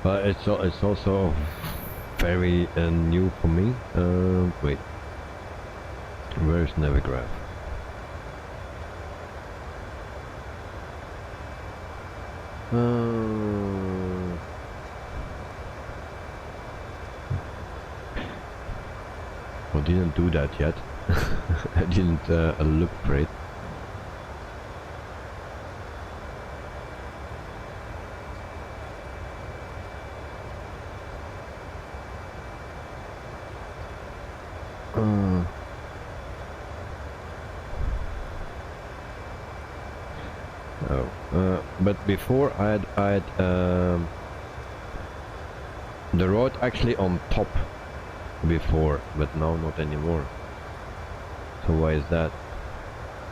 But it's also very new for me. Wait. Where's Navigraph? I didn't do that yet. I didn't look for it. But before I had the road actually on top before, but now not anymore. So why is that?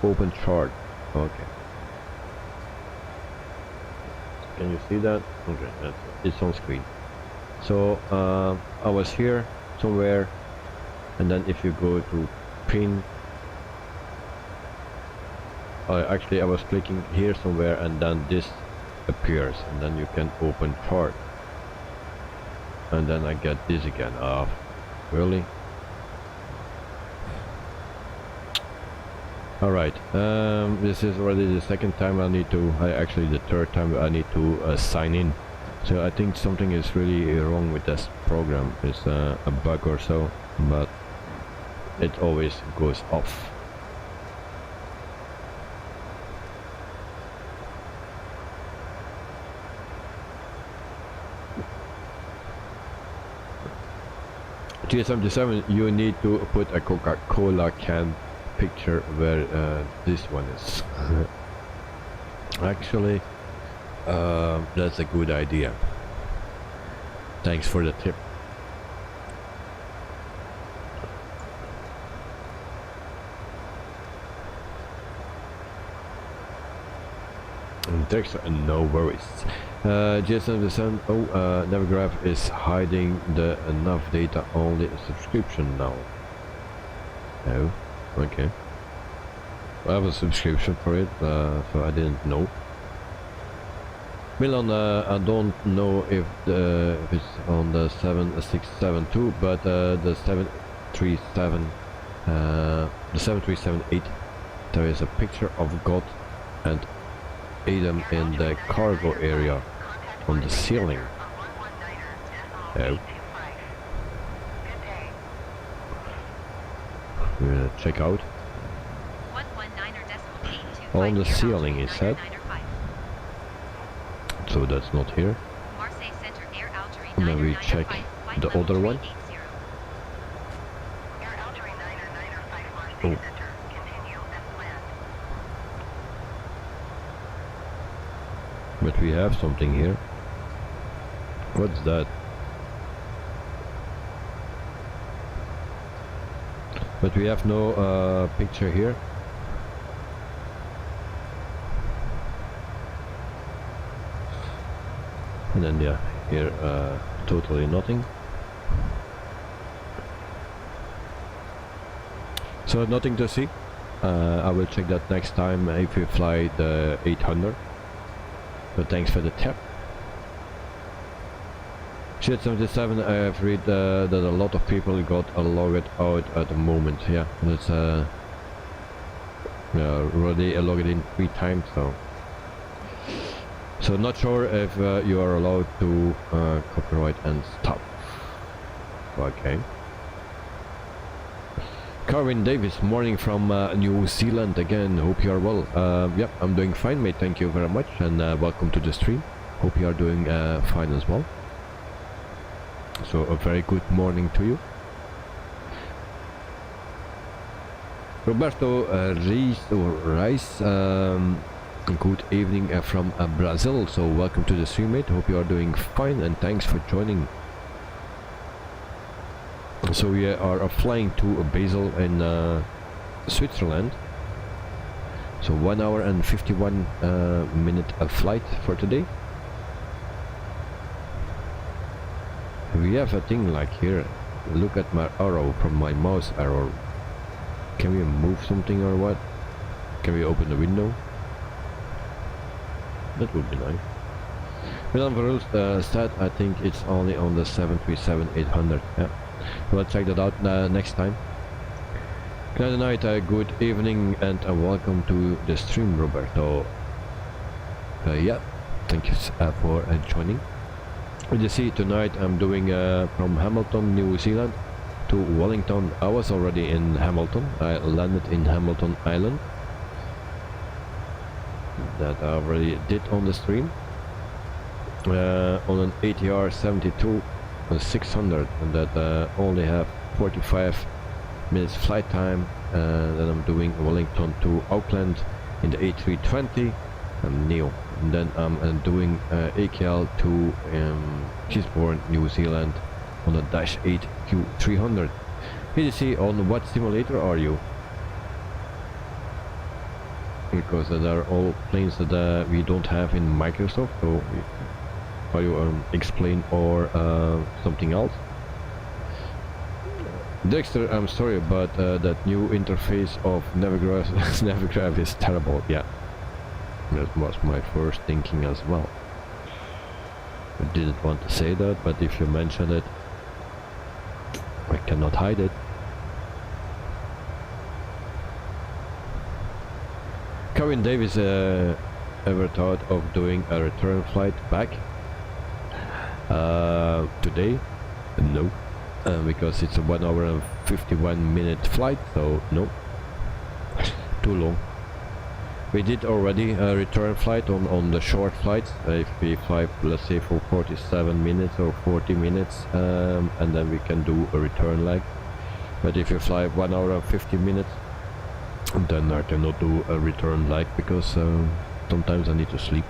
Open chart. Okay. Can you see that? Okay, it's on screen. So I was here somewhere, and then if you go to pin, actually I was clicking here somewhere, and then this appears, and then you can open chart, and then I get this again. Really? Alright, this is already the second time actually the third time I need to sign in. So I think something is really wrong with this program. It's a bug or so, but it always goes off. G77, you need to put a Coca-Cola can picture where this one is. Actually, that's a good idea. Thanks for the tip. Text, no worries. G77, Navigraph is hiding the enough data only subscription now. Oh, okay. I have a subscription for it, so I didn't know. Milan, I don't know if it's on the 7672, but the 737, the 7378, there is a picture of God and Adam in the cargo area on the ceiling. Oh. We're gonna check out. On the ceiling, it said. So that's not here. And then we check the other one. Oh. But we have something here. What's that? But we have no picture here. And then yeah, here totally nothing. So nothing to see. I will check that next time if we fly the 800. So thanks for the tip. Shit 77, I have read that a lot of people got logged out at the moment. Yeah, that's already logged in 3 times, so not sure if you are allowed to copyright and stuff. Okay. Carvin Davis, morning from New Zealand again. Hope you are well. Yep, I'm doing fine, mate. Thank you very much, and welcome to the stream. Hope you are doing fine as well. So a very good morning to you. Roberto Rice, good evening from Brazil. So welcome to the stream, mate. Hope you are doing fine, and thanks for joining. So we are flying to Basel in Switzerland. So 1 hour and 51 minute flight for today. We have a thing like here. Look at my arrow from my mouse arrow. Can we move something or what? Can we open the window? that would be nice. But on the rules stat, I think it's only on the 737-800. Yeah, we'll check that out next time. Good night, good evening, and welcome to the stream, Roberto. Yeah, thank you for joining. As you see, tonight I'm doing from Hamilton, New Zealand to Wellington. I was already in Hamilton. I landed in Hamilton Island. That I already did on the stream. On an ATR 72-600, and that only have 45 minutes flight time. Then I'm doing Wellington to Auckland in the A320 Neo, and then I'm doing AKL to Gisborne, New Zealand on a -8 Q300. PDC, on what simulator are you? Because there are all planes that we don't have in Microsoft, so are you explain or something else? Dexter, I'm sorry, but that new interface of Navigraph is terrible. Yeah, that was my first thinking as well. I didn't want to say that, but if you mention it, I cannot hide it. Kevin Davis, ever thought of doing a return flight back? Today? No. Because it's a 1 hour and 51 minute flight, so no. Too long. We did already a return flight on the short flights. If we fly, let's say, for 47 minutes or 40 minutes, and then we can do a return leg. But if you fly 1 hour and 50 minutes, then I cannot do a return leg, because sometimes I need to sleep.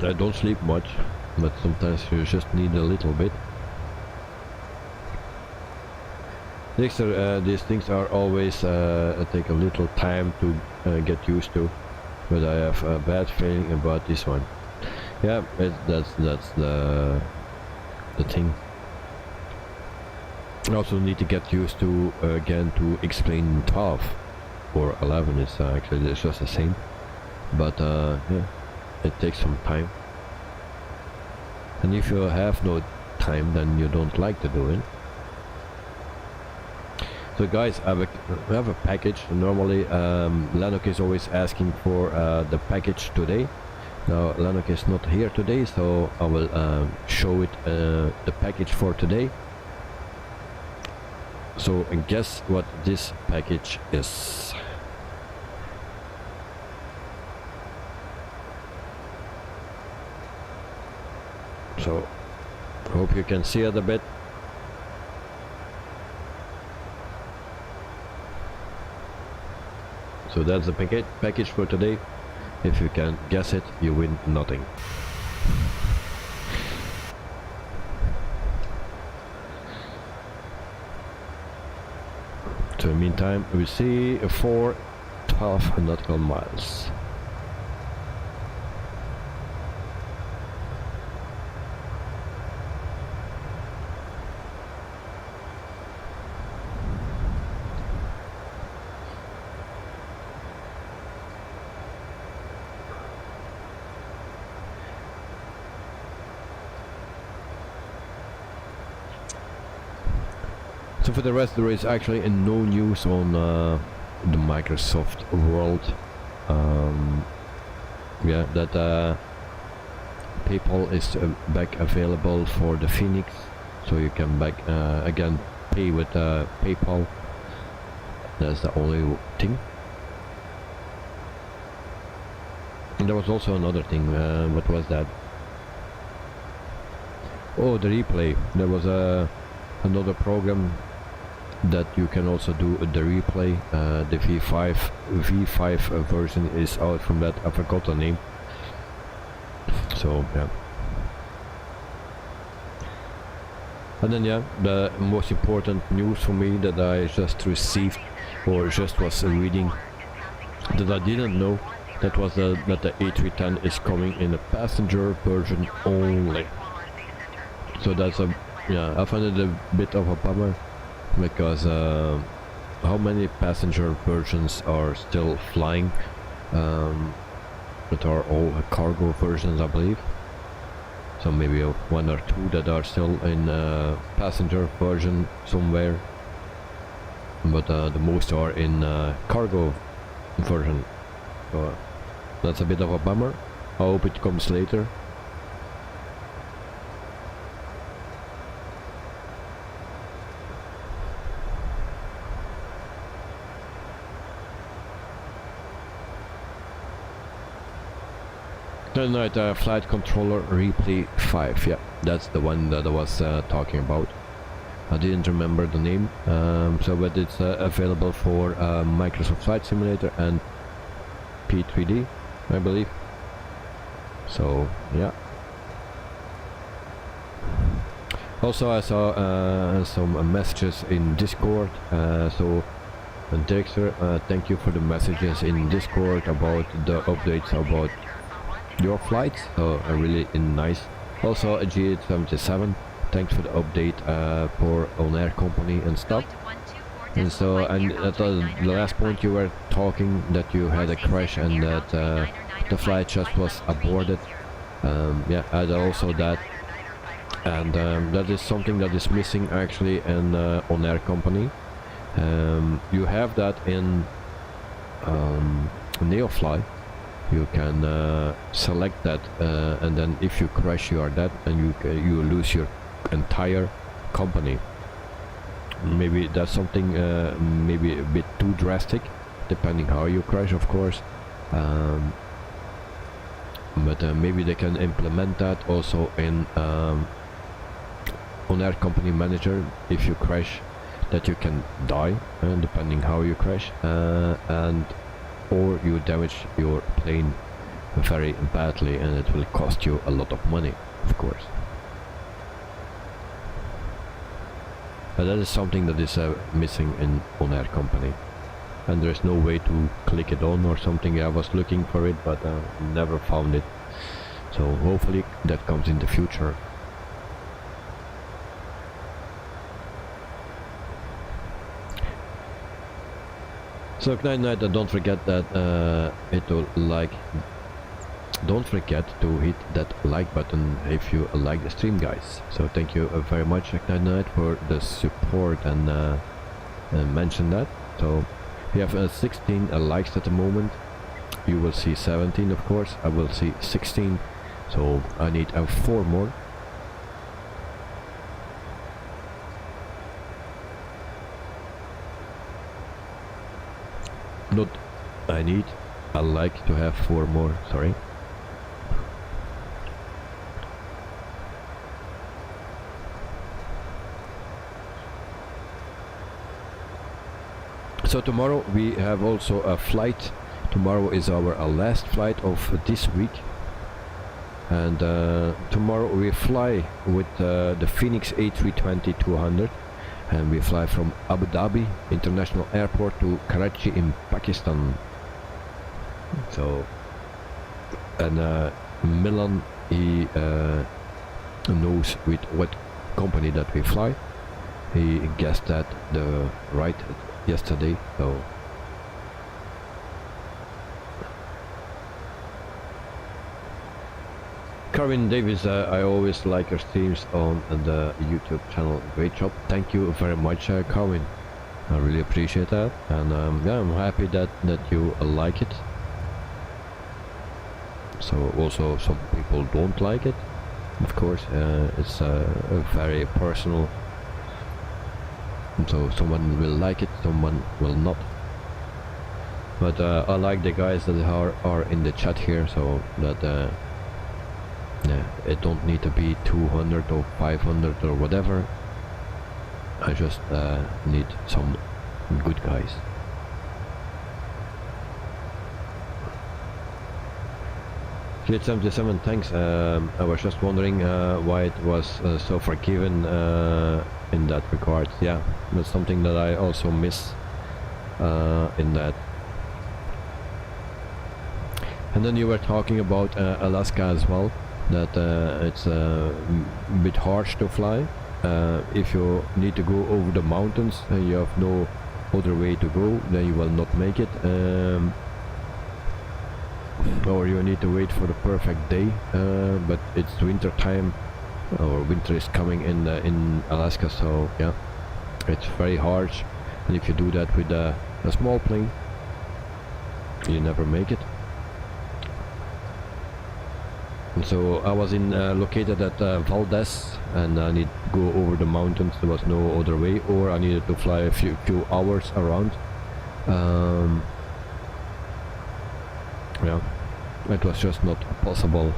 I don't sleep much, but sometimes you just need a little bit. Dexter, these things are always take a little time to get used to, but I have a bad feeling about this one. Yeah, that's the thing. I also need to get used to again to explain 12 or 11 is actually it's just the same, but yeah, it takes some time. And if you have no time, then you don't like to do it. So guys, I have a package. Normally Lennox is always asking for the package today. Now Lennox is not here today, so I will show it the package for today. So guess what this package is. So hope you can see it a bit. So that's the package for today. If you can guess it, you win nothing. So in the meantime, we see 412 nautical miles. So for the rest, there is actually no news on the Microsoft world. Yeah, that PayPal is back available for the Phoenix, so you can back again pay with PayPal. That's the only thing. And there was also another thing. What was that? Oh, the replay. There was another program that you can also do the replay. The V5 version is out from that. I forgot the name. So yeah. And then yeah, the most important news for me that I just received or just was reading that I didn't know, that was that the A310 is coming in a passenger version only. So that's a, yeah, I find it a bit of a bummer, because how many passenger versions are still flying, that are all cargo versions, I believe. So maybe one or two that are still in passenger version somewhere, but the most are in cargo version. So that's a bit of a bummer. I hope it comes later. Tonight, flight controller replay 5. Yeah, that's the one that I was talking about. I didn't remember the name, but it's available for Microsoft Flight Simulator and P3D, I believe. So yeah. Also, I saw some messages in Discord. So Dexter, thank you for the messages in Discord about the updates about your flights. So really nice. Also a G877, thanks for the update for on-air company and stuff. And so, and at the last point you were talking that you had a crash and that the flight just was aborted. Yeah, and also that, and that is something that is missing actually in on-air company. You have that in Neofly. You can select that, and then if you crash, you are dead, and you lose your entire company. Maybe that's something maybe a bit too drastic, depending how you crash, of course. But maybe they can implement that also in on-air company manager. If you crash, that you can die, depending how you crash, and or you damage your plane very badly, and it will cost you a lot of money, of course. But that is something that is missing in on-air company, and there is no way to click it on or something. I was looking for it, but never found it. So hopefully that comes in the future. So night, don't forget that don't forget to hit that like button if you like the stream, guys. So thank you very much, Night, for the support and mention that. So we have 16 likes at the moment. You will see 17, of course. I will see 16. So I need 4 more. Not I need, I like to have 4 more, sorry. So tomorrow we have also a flight. Tomorrow is our last flight of this week, and tomorrow we fly with the Phoenix A320-200, and we fly from Abu Dhabi International Airport to Karachi in Pakistan. So, and Milan, he knows with what company that we fly. He guessed that the right yesterday. So Carvin Davis, I always like your streams on the YouTube channel. Great job. Thank you very much, Carvin. I really appreciate that, and yeah, I'm happy that you like it. So also some people don't like it, of course. It's very personal. So someone will like it, someone will not. But I like the guys that are in the chat here, so that yeah, it don't need to be 200 or 500 or whatever. I just need some good guys. G877, thanks. I was just wondering why it was so forgiven in that regard. Yeah, that's something that I also miss in that. And then you were talking about Alaska as well, that it's a bit harsh to fly. If you need to go over the mountains, you have no other way to go, then you will not make it, or you need to wait for the perfect day, but it's winter time, or winter is coming in Alaska, so yeah, it's very harsh, and if you do that with a small plane, you never make it. And so I was located at Valdez, and I need to go over the mountains. There was no other way, or I needed to fly a few hours around. Yeah, it was just not possible.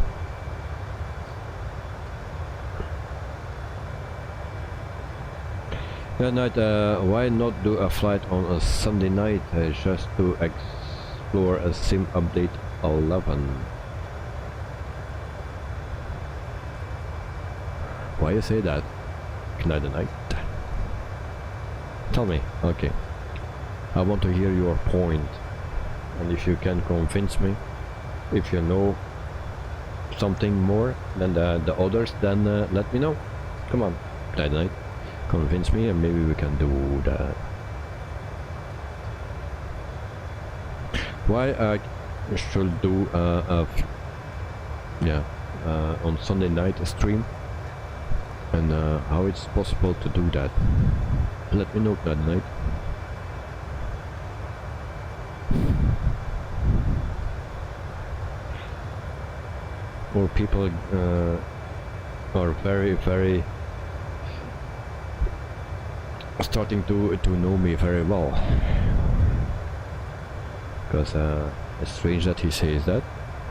Yeah, night. Why not do a flight on a Sunday night, just to explore a sim update 11? Why you say that? Night and night. Tell me. Okay. I want to hear your point, and if you can convince me, if you know something more than the others, then let me know. Come on, night and night. Convince me, and maybe we can do that. Why I should do on Sunday night a stream, and how it's possible to do that. Let me know that night. Or people are very starting to know me very well, because it's strange that he says that,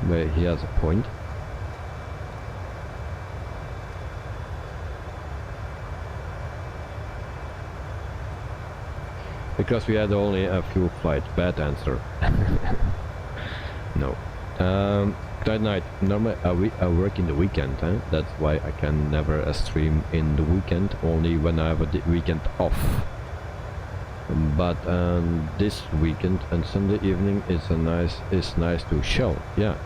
but he has a point. Because we had only a few flights. Bad answer. No. That night, normally I work in the weekend, huh? That's why I can never stream in the weekend, only when I have a weekend off. But this weekend and Sunday evening is nice to show, yeah.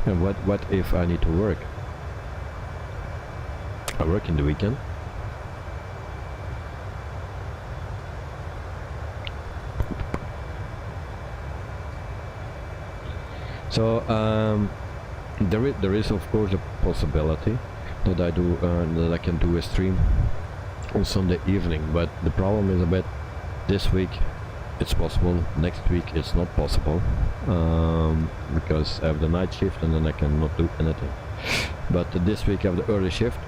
And what if I need to work? I work in the weekend. So there is of course a possibility that that I can do a stream on Sunday evening, but the problem is a bit, this week it's possible, next week it's not possible, because I have the night shift and then I cannot do anything. But this week I have the early shift,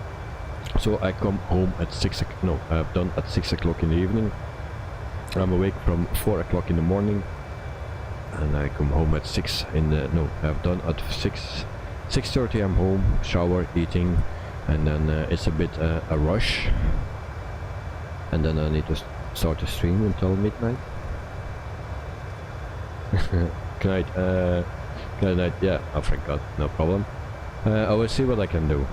so I come home at 6 o'clock. No, I have done at 6 o'clock in the evening. I'm awake from 4 o'clock in the morning, and I come home at 6 in the, no, I've done at 6:30 I'm home, shower, eating, and then it's a bit a rush, and then I need to start the stream until midnight. Good night, yeah, I forgot, no problem. I will see what I can do,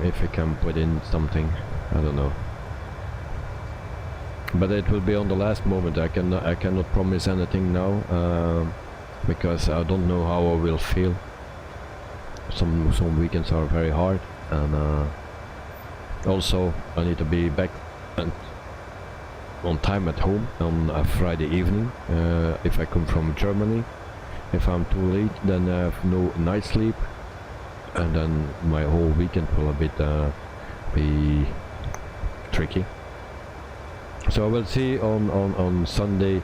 if I can put in something, I don't know. But it will be on the last moment. I cannot promise anything now, because I don't know how I will feel. Some weekends are very hard, and also I need to be back and on time at home on a Friday evening. If I come from Germany, if I'm too late, then I have no night sleep, and then my whole weekend will a bit be tricky. So I will see on Sunday,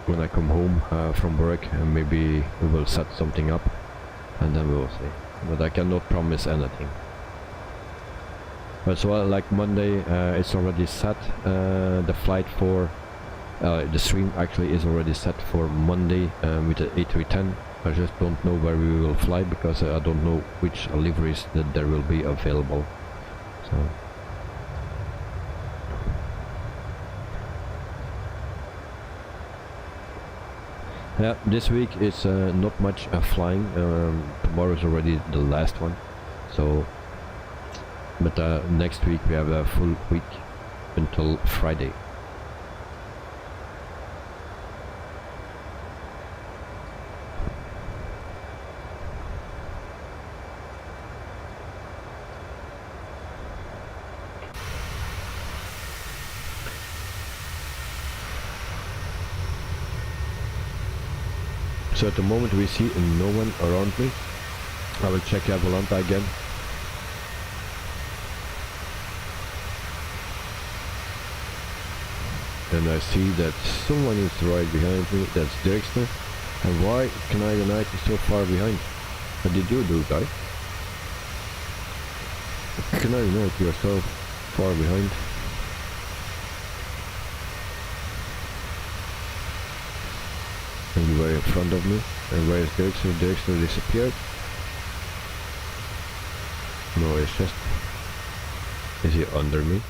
when I come home from work, and maybe we will set something up, and then we will see. But I cannot promise anything. But so like Monday, it's already set. The flight for the stream actually is already set for Monday with the A310. I just don't know where we will fly, because I don't know which liveries that there will be available. So. Yeah, this week is not much flying. Tomorrow is already the last one, so. But next week we have a full week until Friday. So at the moment we see no one around me. I will check Volanta again. And I see that someone is right behind me. That's Dirkster. And why can I unite so far behind? What did you do, guys? Can I unite yourself far behind? And you were in front of me. And where is Dirkster? Dirkster disappeared. No, it's just... Is he under me?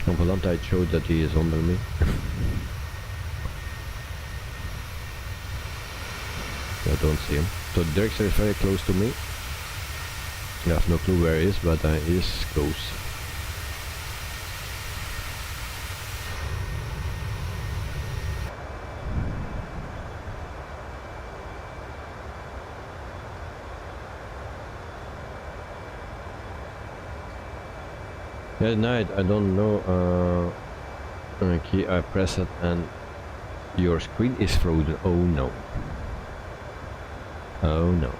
On Volanta it showed that he is under me. I don't see him. So Dirkster is very close to me. I have no clue where he is, but he is close. At night, I don't know. Okay, I press it and your screen is frozen. Oh no. Oh no.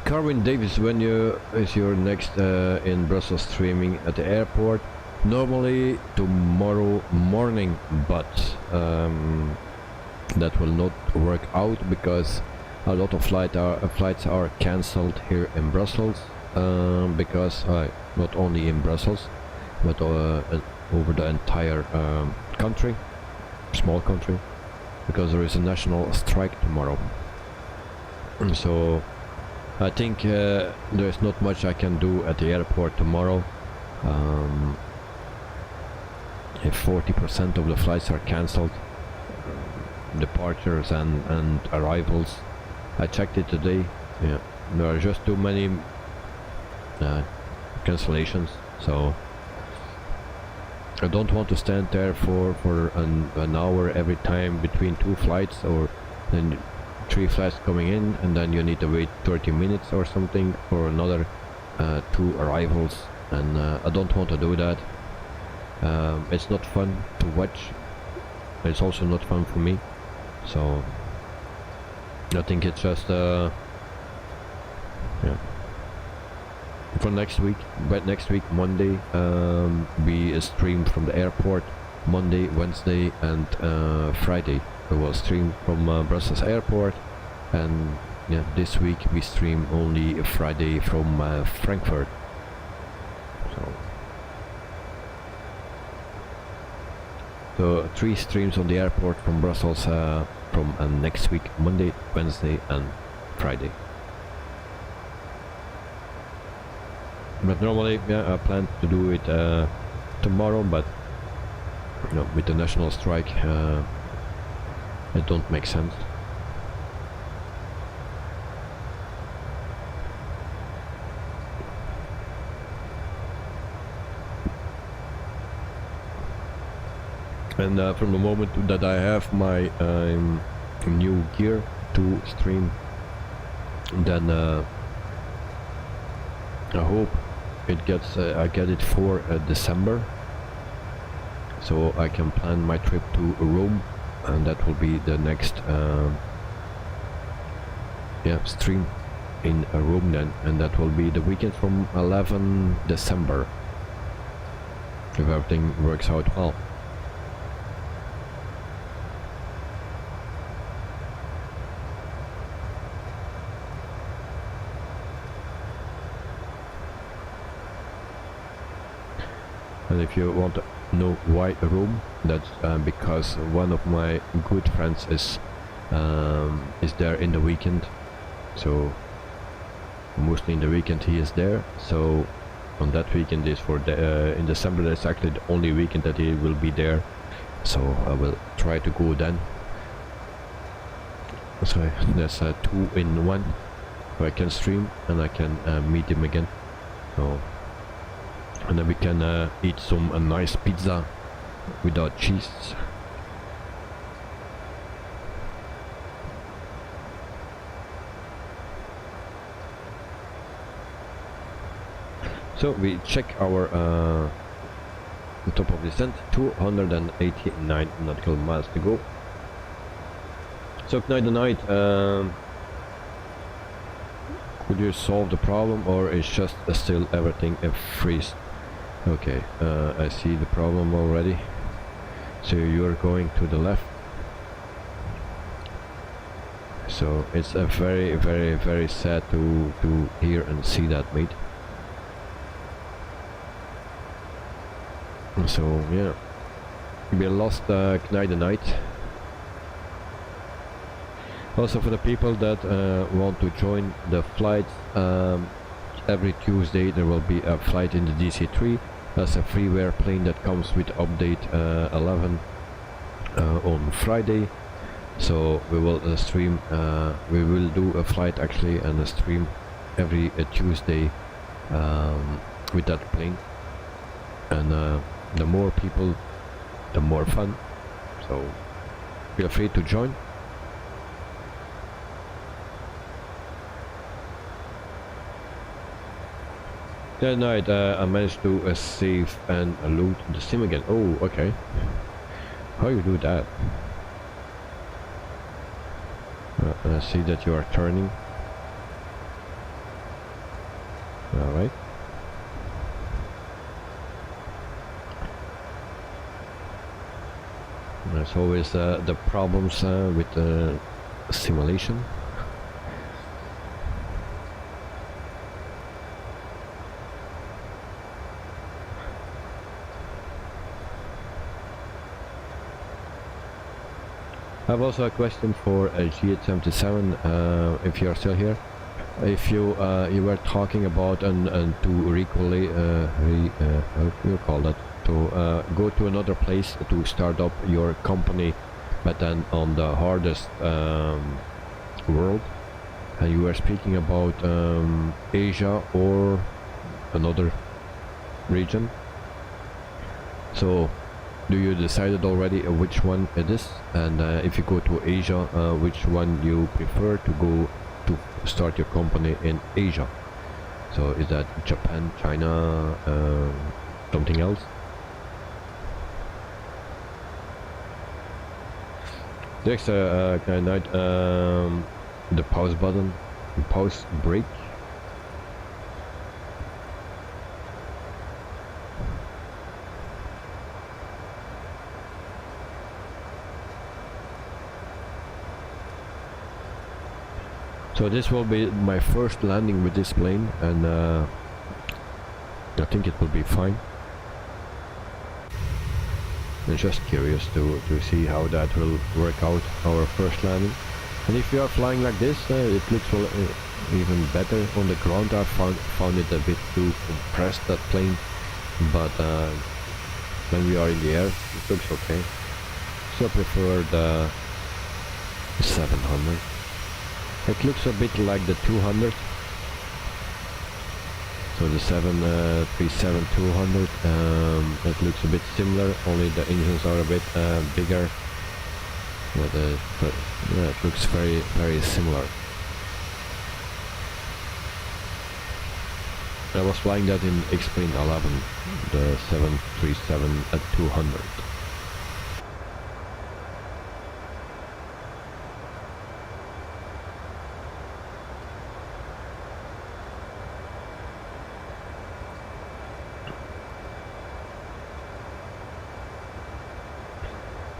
Carwin Davis, when is your next in Brussels streaming at the airport? Normally tomorrow morning, but that will not work out because a lot of flights are cancelled here in Brussels, because not only in Brussels but over the entire country, small country, because there is a national strike tomorrow. So I think there's not much I can do at the airport tomorrow. If 40% of the flights are cancelled, departures and arrivals. I checked it today. Yeah, there are just too many cancellations, so I don't want to stand there for an hour every time between two flights, or then 3 flights coming in and then you need to wait 30 minutes or something for another 2 arrivals, and I don't want to do that. It's not fun to watch. It's also not fun for me, so I think it's just yeah, for next week. But next week Monday we stream from the airport. Monday, Wednesday and Friday I will stream from Brussels airport, and yeah, this week we stream only Friday from Frankfurt. So 3 streams on the airport from Brussels from next week, Monday, Wednesday and Friday. But normally, yeah, I plan to do it tomorrow, but you know, with the national strike, it don't make sense. And from the moment that I have my new gear to stream, then I hope it gets I get it for December, so I can plan my trip to Rome, and that will be the next yeah, stream in Rome then, and that will be the weekend from 11 December if everything works out well. And if you want to know why Rome, that's because one of my good friends is there in the weekend, so mostly in the weekend he is there. So on that weekend is for the in December, that's actually the only weekend that he will be there, so I will try to go then. So that's 2 in 1, so I can stream and I can meet him again. So, and then we can eat some nice pizza without cheese. So we check our the top of descent, 289 nautical miles to go. So Knight, could you solve the problem, or is just still everything a freeze? Okay, I see the problem already. So you're going to the left. So it's a very sad to hear and see that, mate. So yeah, we lost Knight. Also, for the people that want to join the flights, every Tuesday there will be a flight in the DC-3. That's a freeware plane that comes with update 11 on Friday. So we will stream, we will do a flight actually and a stream every Tuesday with that plane. And the more people, the more fun. So feel free to join. That night I managed to save and loot the sim again. Oh, okay. How you do that? I see that you are turning. Alright. There's always the problems with the simulation. I have also a question for G877, if you are still here. If you you were talking about and to recall how do you call that? To go to another place to start up your company, but then on the hardest world. And you were speaking about Asia or another region. So do you decided already which one it is? And if you go to Asia, which one you prefer to go to start your company in Asia? So is that Japan, China, something else? Next, can I the pause button, pause break. So this will be my first landing with this plane, and I think it will be fine. I'm just curious to see how that will work out, our first landing. And if you are flying like this, it looks even better on the ground. I found it a bit too compressed, that plane, but when we are in the air, it looks okay. So I prefer the 700. It looks a bit like the 200. So the 737-200, it looks a bit similar, only the engines are a bit bigger. But yeah, it looks very similar. I was flying that in X-Plane 11, the 737-200.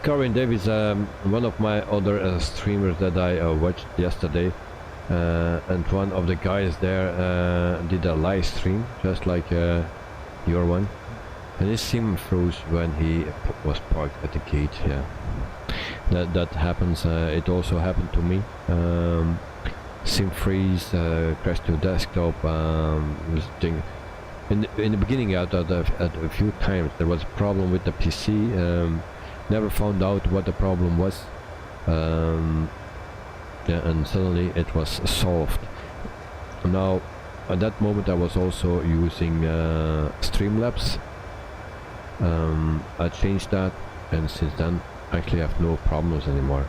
Corin Davis, one of my other streamers that I watched yesterday, and one of the guys there did a live stream, just like your one, and his sim froze when he was parked at the gate. Yeah, that happens. It also happened to me. Sim freeze, crash to desktop. In the beginning, at a few times there was a problem with the PC. Never found out what the problem was, yeah, and suddenly it was solved. Now at that moment I was also using Streamlabs. I changed that, and since then actually I have no problems anymore.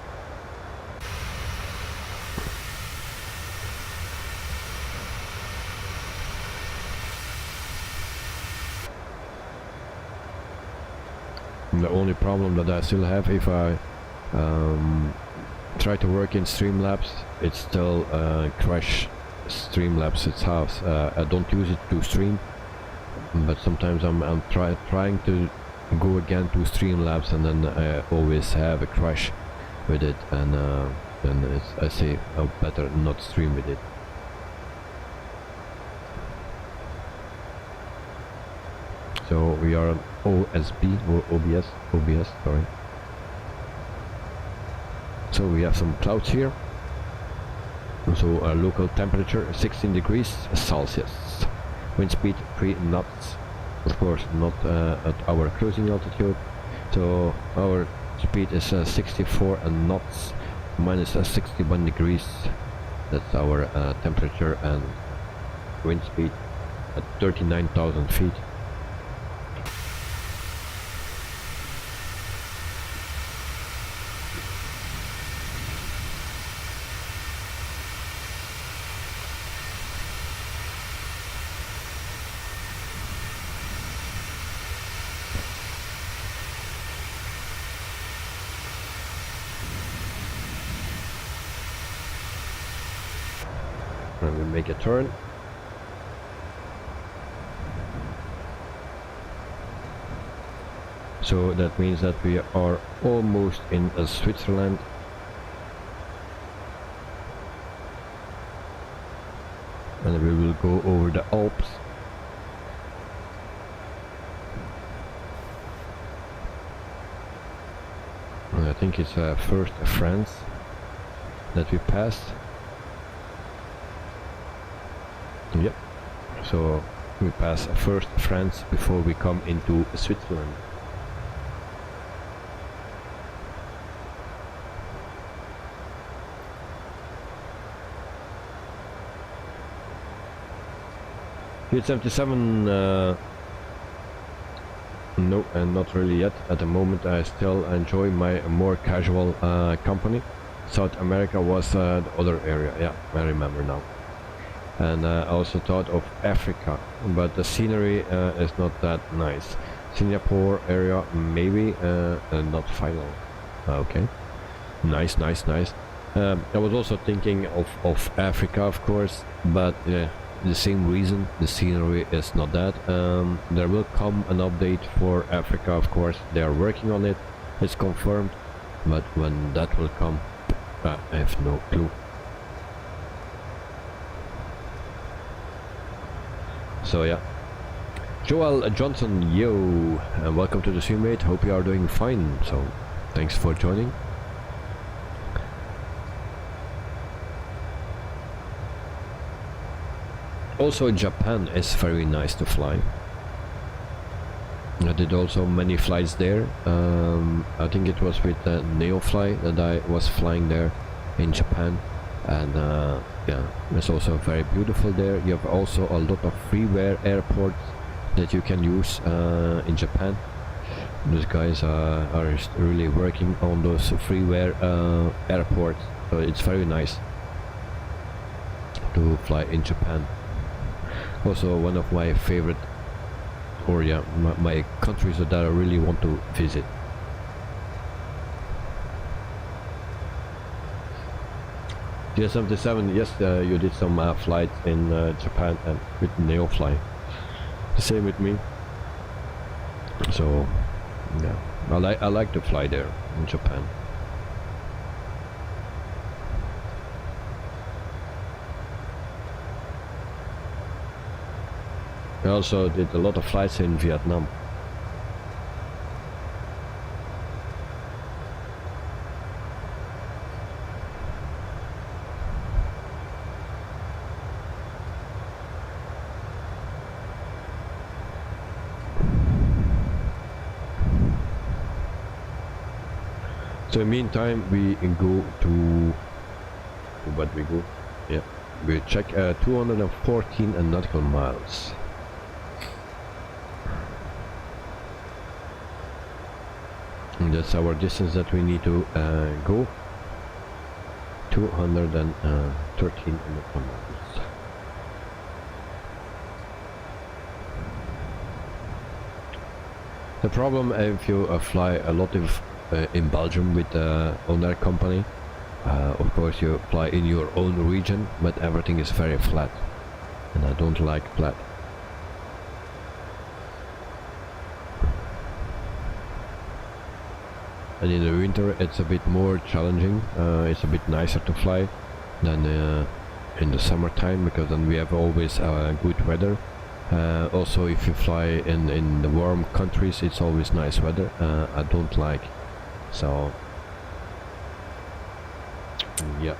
The only problem that I still have, if I try to work in Streamlabs, it still crash Streamlabs itself. I don't use it to stream, but sometimes I'm trying to go again to Streamlabs, and then I always have a crash with it, and then I say I better not stream with it. So we are on OSB or OBS, sorry. So we have some clouds here. So our local temperature 16 degrees Celsius. Wind speed 3 knots. Of course not at our cruising altitude. So our speed is 64 knots, minus 61 degrees. That's our temperature, and wind speed at 39,000 feet. And we make a turn. So that means that we are almost in Switzerland. And we will go over the Alps. And I think it's first France that we passed. Yep, so we pass first France before we come into Switzerland. Here 77, no, and not really yet. At the moment I still enjoy my more casual company. South America was the other area, yeah, I remember now. And I also thought of Africa, but the scenery is not that nice. Singapore area maybe, not final. Okay, nice. I was also thinking of Africa, of course, but the same reason, the scenery is not that. There will come an update for Africa, of course. They are working on it, it's confirmed, but when that will come, I have no clue. So yeah, Joel Johnson, yo, and welcome to the stream, hope you are doing fine. So thanks for joining. Also Japan is very nice to fly. I did also many flights there. I think it was with Neofly that I was flying there in Japan, and yeah, it's also very beautiful there. You have also a lot of freeware airports that you can use in Japan. Those guys are really working on those freeware airports, so it's very nice to fly in Japan. Also one of my favorite, or yeah, my countries that I really want to visit. GS77, yes, you did some flights in Japan and with Neofly. The same with me. So yeah, I like to fly there in Japan. I also did a lot of flights in Vietnam. So in the meantime we go to what we go, yeah, we check 214 nautical miles. And that's our distance that we need to go, 213 nautical miles. The problem if you fly a lot in Belgium with on their company, of course you fly in your own region, but everything is very flat, and I don't like flat. And in the winter it's a bit more challenging, it's a bit nicer to fly than in the summertime, because then we have always good weather. Also if you fly in the warm countries it's always nice weather. I don't like, so yeah.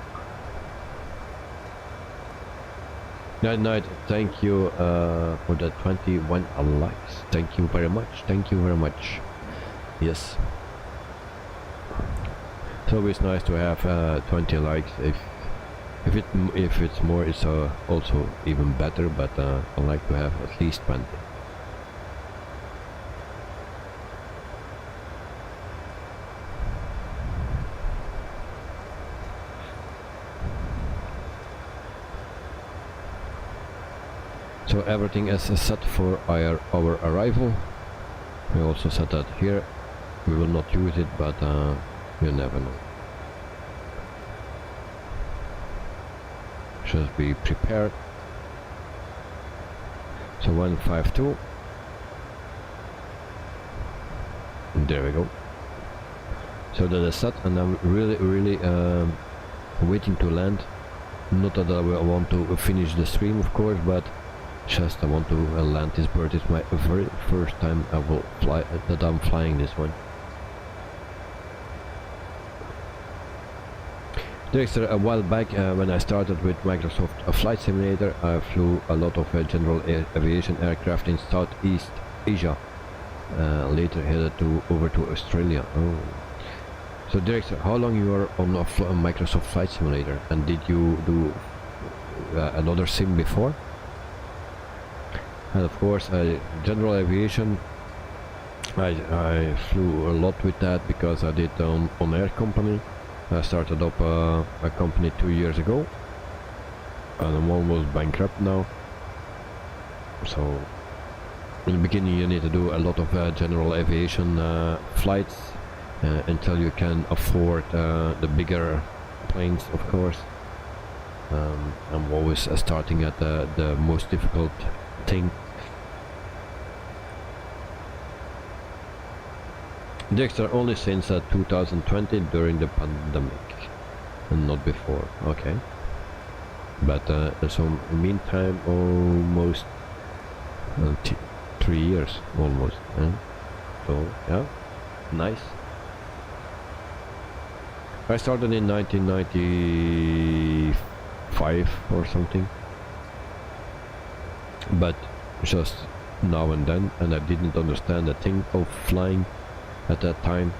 Night, thank you for the 21 likes. Thank you very much, thank you very much. Yes, it's always nice to have 20 likes. If it's more, it's also even better, but I like to have at least 20. So everything is set for our arrival. We also set that here. We will not use it, but you never know. Just be prepared. So 152. There we go. So that is set, and I'm really waiting to land. Not that I want to finish the stream, of course, but just I want to land this bird. It's my very first time I will fly that I'm flying this one. Dexter, a while back when I started with Microsoft Flight Simulator, I flew a lot of general aviation aircraft in Southeast Asia. Later headed over to Australia. Oh. So Dexter, how long you are on Microsoft Flight Simulator, and did you do another sim before? And of course general aviation, I flew a lot with that because I did on air company. I started up a company 2 years ago, and I'm almost bankrupt now. So in the beginning you need to do a lot of general aviation flights until you can afford the bigger planes, of course. I'm always starting at the most difficult thing. Dexter, only since 2020 during the pandemic, and not before. Okay, but so meantime almost 3 years almost. So yeah, nice. I started in 1995 or something, but just now and then, and I didn't understand the thing of flying at that time.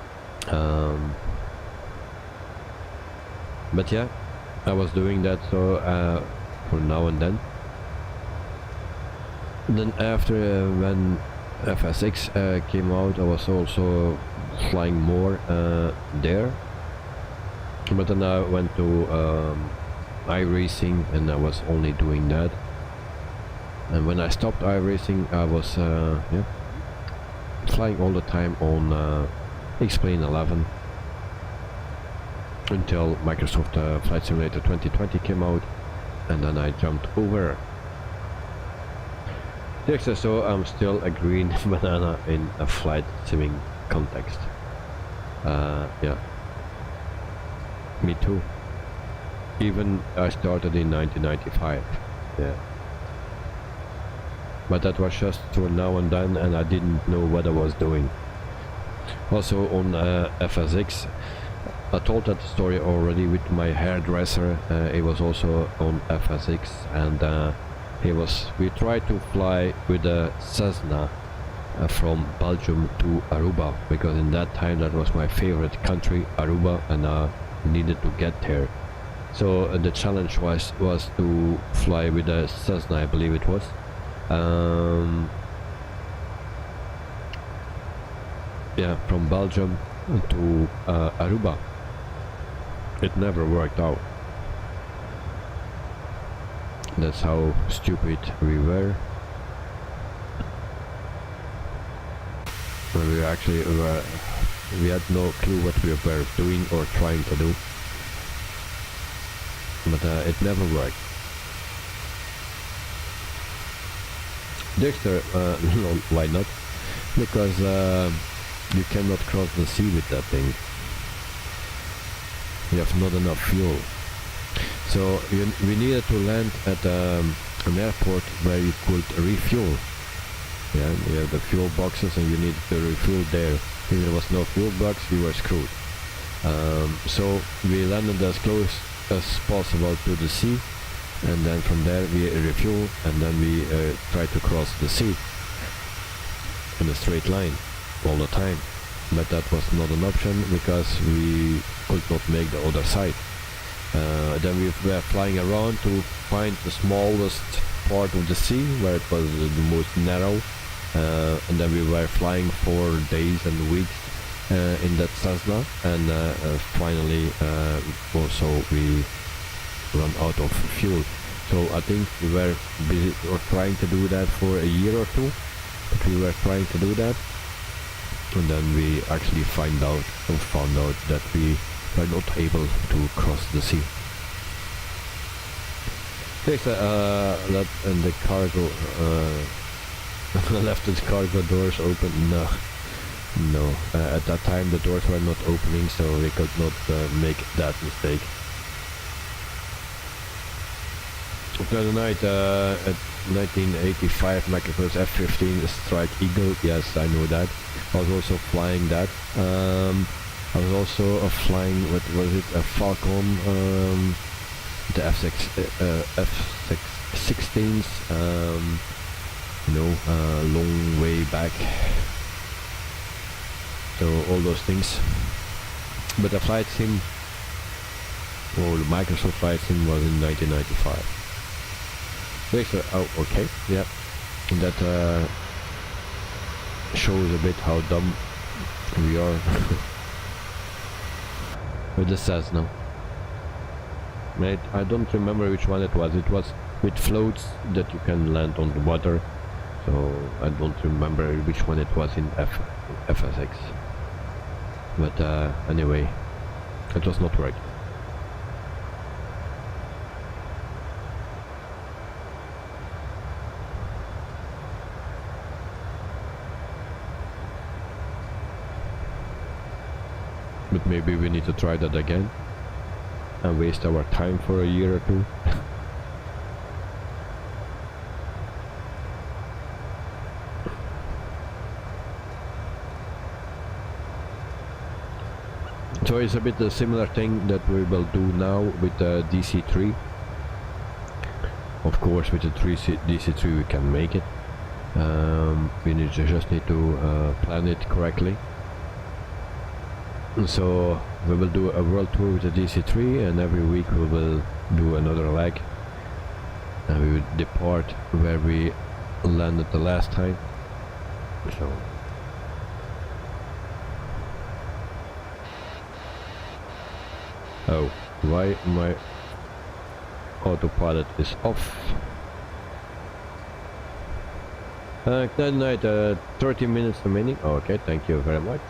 But yeah, I was doing that, so for now and then. Then after when FSX came out, I was also flying more there. But then I went to iRacing, and I was only doing that. And when I stopped iRacing, I was yeah, flying all the time on X-Plane 11 until Microsoft Flight Simulator 2020 came out, and then I jumped over. So I'm still a green banana in a flight simming context. Yeah, me too. Even I started in 1995. Yeah. But that was just for now and then, and I didn't know what I was doing. Also on FSX, I told that story already with my hairdresser. He was also on FSX, and we tried to fly with a Cessna from Belgium to Aruba, because in that time that was my favorite country, Aruba, and I needed to get there. So the challenge was to fly with a Cessna, I believe it was. Yeah, from Belgium to Aruba. It never worked out. That's how stupid we were. We actually we had no clue what we were doing or trying to do, but it never worked. Dexter, no, why not? Because you cannot cross the sea with that thing. You have not enough fuel. So we needed to land at an airport where you could refuel. Yeah, you have the fuel boxes and you needed to refuel there. If there was no fuel box, we were screwed. So we landed as close as possible to the sea, and then from there we refuel, and then we try to cross the sea in a straight line all the time. But that was not an option because we could not make the other side. Then we were flying around to find the smallest part of the sea where it was the most narrow, and then we were flying for days and weeks in that Cessna, and finally also we run out of fuel. So I think we were busy or trying to do that for a year or two, but we were trying to do that, and then we actually found out that we were not able to cross the sea. Okay, so and the cargo left the cargo doors open. No, at that time the doors were not opening, so we could not make that mistake. The other night at 1985 MSFS F-15 Strike Eagle, yes, I know that. I was also flying that. I was also flying, what was it, a Falcon, the F-16s, long way back. So all those things. But the flight sim, or the Microsoft flight sim, was in 1995. Oh, okay, yeah. And that shows a bit how dumb we are with the Cessna. Mate, I don't remember which one it was. It was with floats that you can land on the water. So I don't remember which one it was in FSX. But anyway, it was not working. But maybe we need to try that again and waste our time for a year or two. So it's a bit a similar thing that we will do now with the DC3. Of course, with the DC3 we can make it. We just need to plan it correctly. So we will do a world tour with the DC3, and every week we will do another leg, and we will depart where we landed the last time. So oh, why my autopilot is off? That night, 30 minutes remaining. Okay, thank you very much.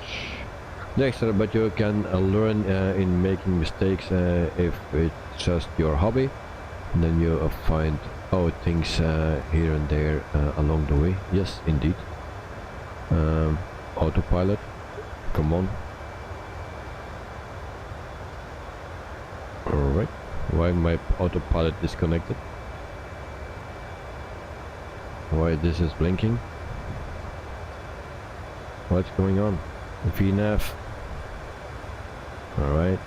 Dexter, but you can learn in making mistakes if it's just your hobby. And then you find out things here and there along the way. Yes, indeed. Autopilot, come on. Alright, why my autopilot disconnected? Why this is blinking? What's going on? VNAV. Alright.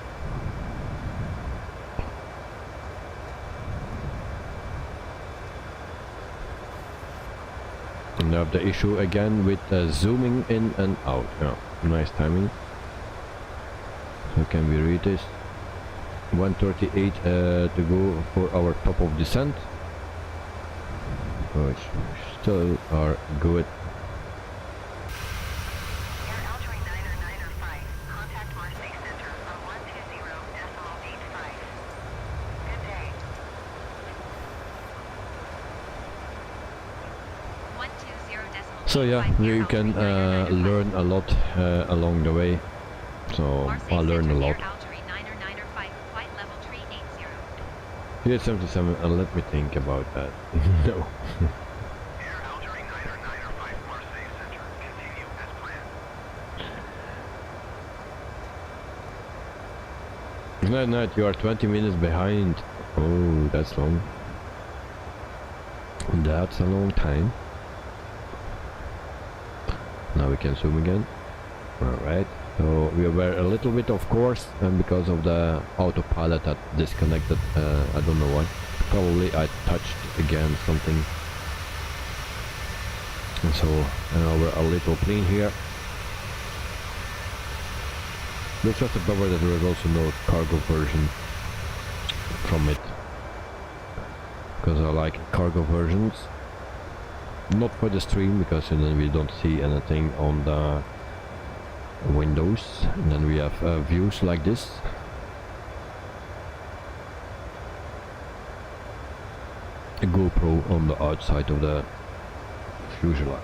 And now the issue again with zooming in and out. Yeah, nice timing. So can we read this? 138 to go for our top of descent. Which still are good. So yeah, you can learn a lot along the way. So I learned a lot. Here 77, let me think about that. No. Air Algeria 995 Marseille Center. Continue as planned. No, you are 20 minutes behind. Oh, that's long. That's a long time. Now we can zoom again. Alright, so we were a little bit off course, and because of the autopilot that disconnected, I don't know why. Probably I touched again something. And so now we're a little clean here. Let's just remember that there is also no cargo version from it. Because I like cargo versions. Not for the stream, because then we don't see anything on the windows. And then we have views like this. A GoPro on the outside of the fuselage.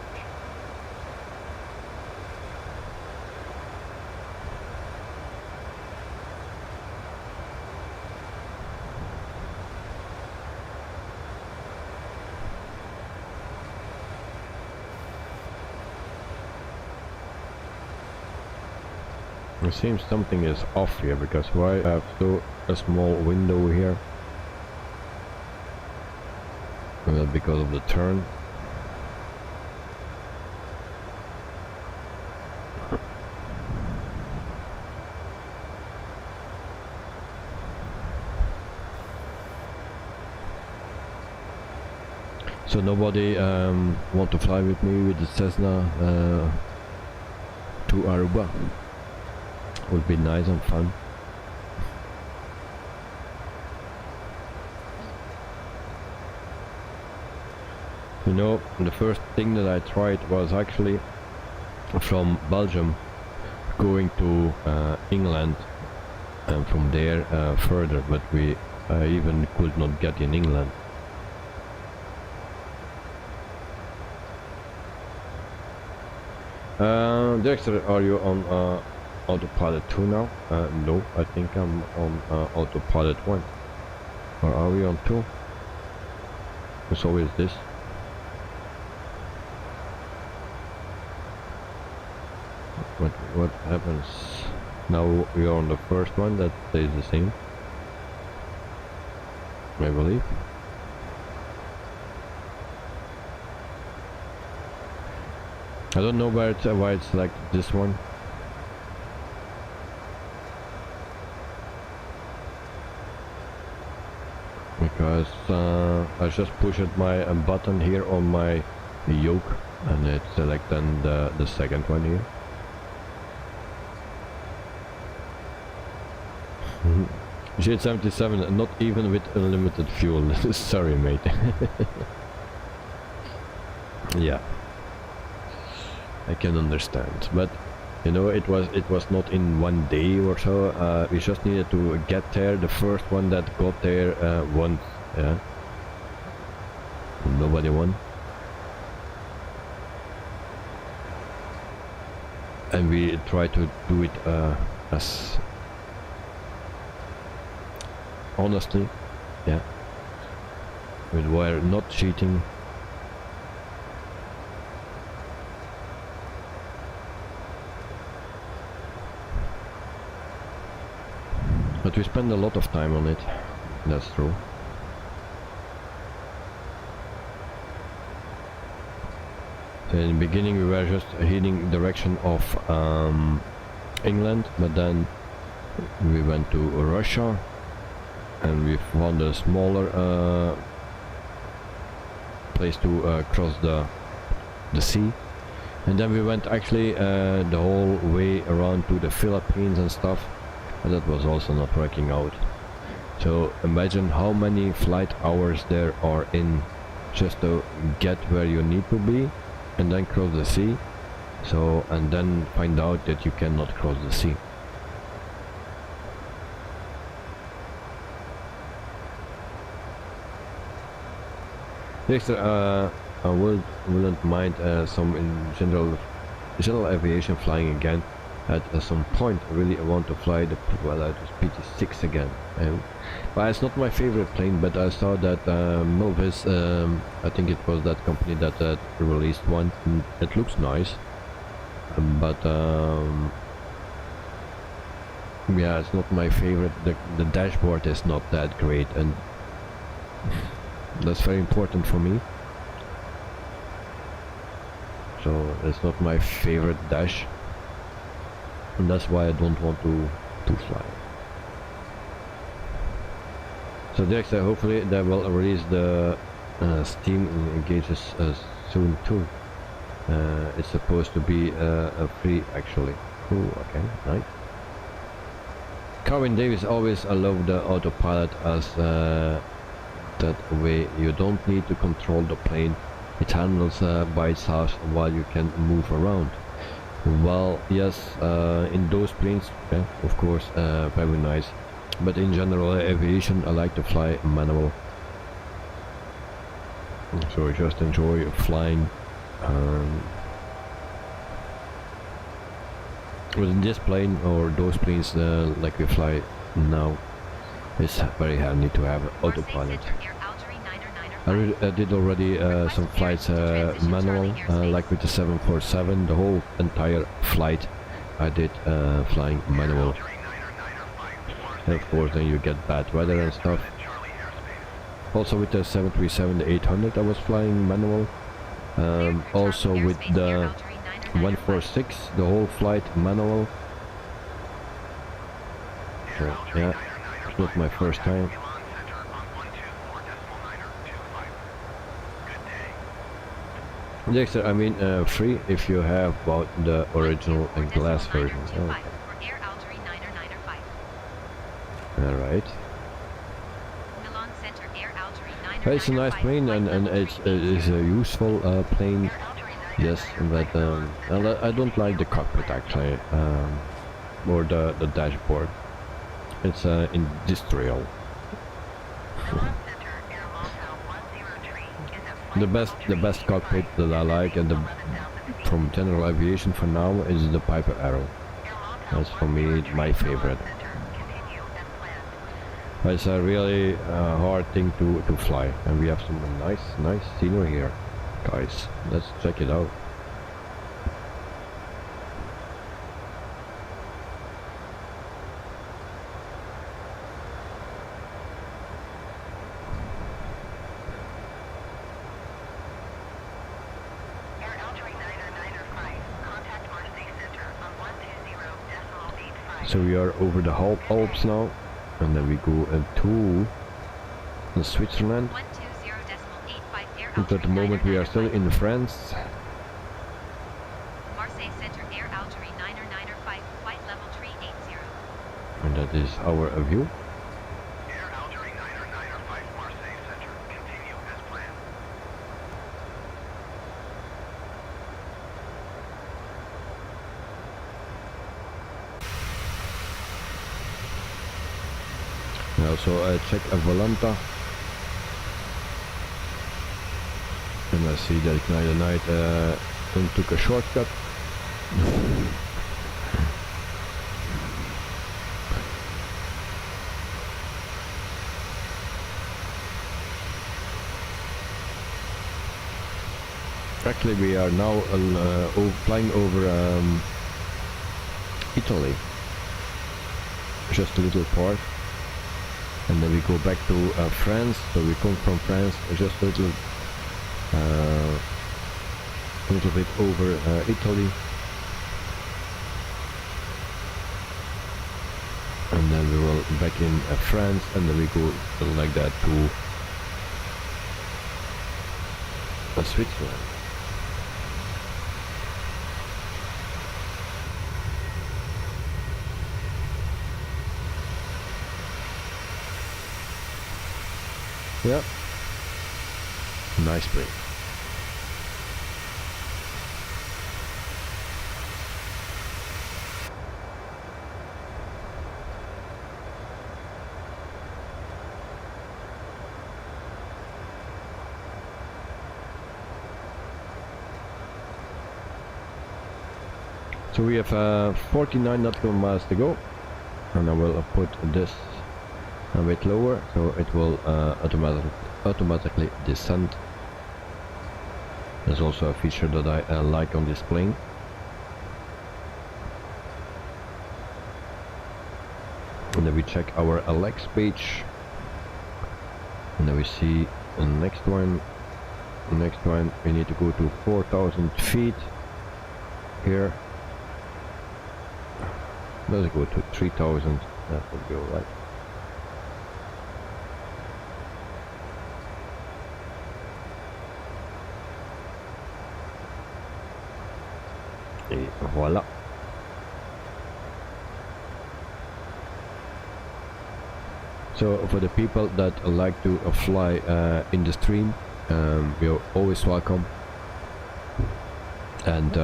It seems something is off here, because why I have a small window here? Well, because of the turn. So nobody want to fly with me with the Cessna to Aruba? Would be nice and fun. You know, the first thing that I tried was actually from Belgium going to England, and from there further, but I even could not get in England. Dexter, are you on autopilot 2 now? No, I think I'm on autopilot 1. Or are we on 2? It's always this. What happens? Now we are on the first one, that stays the same, I believe. I don't know why it's like this one. Because I just pushed my button here on my yoke, and it selected the second one here. J77, not even with unlimited fuel. Sorry, mate. Yeah, I can understand, but you know, it was not in one day or so. We just needed to get there. The first one that got there won. Yeah, nobody won, and we tried to do it as honestly, yeah. We were not cheating. But we spend a lot of time on it, that's true. So in the beginning we were just heading direction of England, but then we went to Russia, and we found a smaller place to cross the sea. And then we went actually the whole way around to the Philippines and stuff. And that was also not working out. So imagine how many flight hours there are in just to get where you need to be and then cross the sea. So, and then find out that you cannot cross the sea. Dexter, I wouldn't mind some in general aviation flying again. At some point, I really want to fly the PT6 again. But it's not my favorite plane. But I saw that Milvis, I think it was that company that released one. It looks nice, but yeah, it's not my favorite. The dashboard is not that great, and that's very important for me. So it's not my favorite dash, and that's why I don't want to fly. So next, hopefully they will release the Steam engages soon too. It's supposed to be free actually. Cool. Okay, nice. Carwin Davis always allowed the autopilot as that way you don't need to control the plane. It handles by itself while you can move around. Well, yes, in those planes, yeah, of course, very nice. But in general, aviation, I like to fly manual. So I just enjoy flying. With this plane or those planes like we fly now, it's very handy to have autopilot. I did already some flights manual, like with the 747. The whole entire flight I did flying manual. And of course then you get bad weather and stuff. Also with the 737-800 I was flying manual. Also with the 146, the whole flight manual. So yeah, it's not my first time. Dexter, I mean free if you have bought the original and glass version. Okay. Alright. It's a nice plane and it's a useful plane. Yes, but I don't like the cockpit actually, or the dashboard. It's industrial. The best cockpit that I like, and from general aviation for now, is the Piper Arrow. That's for me my favorite. It's a really hard thing to fly, and we have some nice scenery here, guys. Let's check it out. So we are over the Alps now, and then we go into Switzerland. And at the moment we are still in France. And that is our view. So I check Volanta, and I see that Ignite Night took a shortcut. Actually, we are now flying over Italy, just a little part. And then we go back to France. So we come from France just a little bit over Italy, and then we will back in France, and then we go like that to Switzerland. Yeah, nice plane. So we have 49 nautical miles to go, and I will put this a bit lower so it will automatically descend. There's also a feature that I like on this plane. And then we check our LX page, and then we see the next one. The next one we need to go to 4,000 feet here. Let's go to 3,000. That would be alright. Et voilà. So for the people that like to fly in the stream, you're always welcome, and